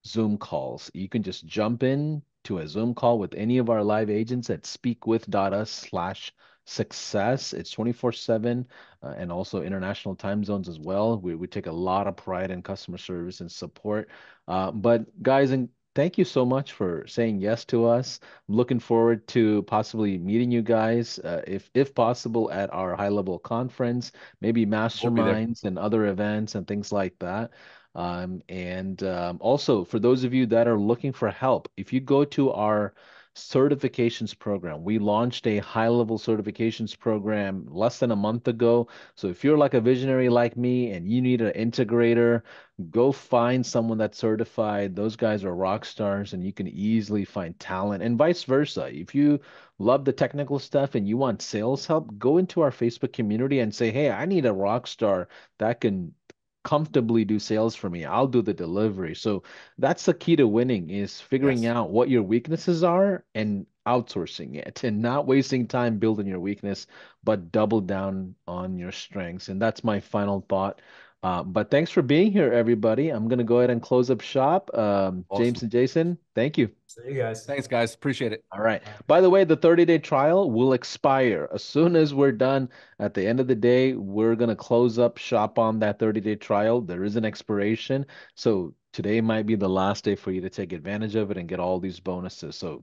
Zoom calls. You can just jump in to a Zoom call with any of our live agents at speakwith.us/success. It's 24/7 and also international time zones as well. We take a lot of pride in customer service and support. But guys, and thank you so much for saying yes to us. I'm looking forward to possibly meeting you guys, if possible, at our high level conference, maybe We'll be there. masterminds and other events and things like that. And also, for those of you that are looking for help, if you go to our certifications program, we launched a high level certifications program less than a month ago. So if you're like a visionary like me and you need an integrator, go find someone that's certified. Those guys are rock stars and you can easily find talent, and vice versa. If you love the technical stuff and you want sales help, go into our Facebook community and say, hey, I need a rock star that can comfortably do sales for me. I'll do the delivery. So that's the key to winning is figuring Yes. out what your weaknesses are and outsourcing it and not wasting time building your weakness, but double down on your strengths. And that's my final thought. But thanks for being here, everybody. I'm going to go ahead and close up shop. James Awesome. and Jason, thank you. See you guys. Thanks, guys. Appreciate it. All right. By the way, the 30-day trial will expire as soon as we're done. At the end of the day, we're going to close up shop on that 30-day trial. There is an expiration. So today might be the last day for you to take advantage of it and get all these bonuses. So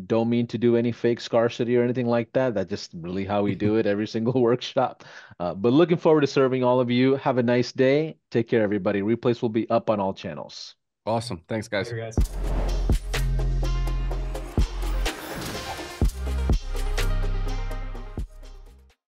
don't mean to do any fake scarcity or anything like that. That's just really how we do it every single workshop. But looking forward to serving all of you. Have a nice day. Take care, everybody. Replays will be up on all channels. Awesome. Thanks, guys. Later, guys.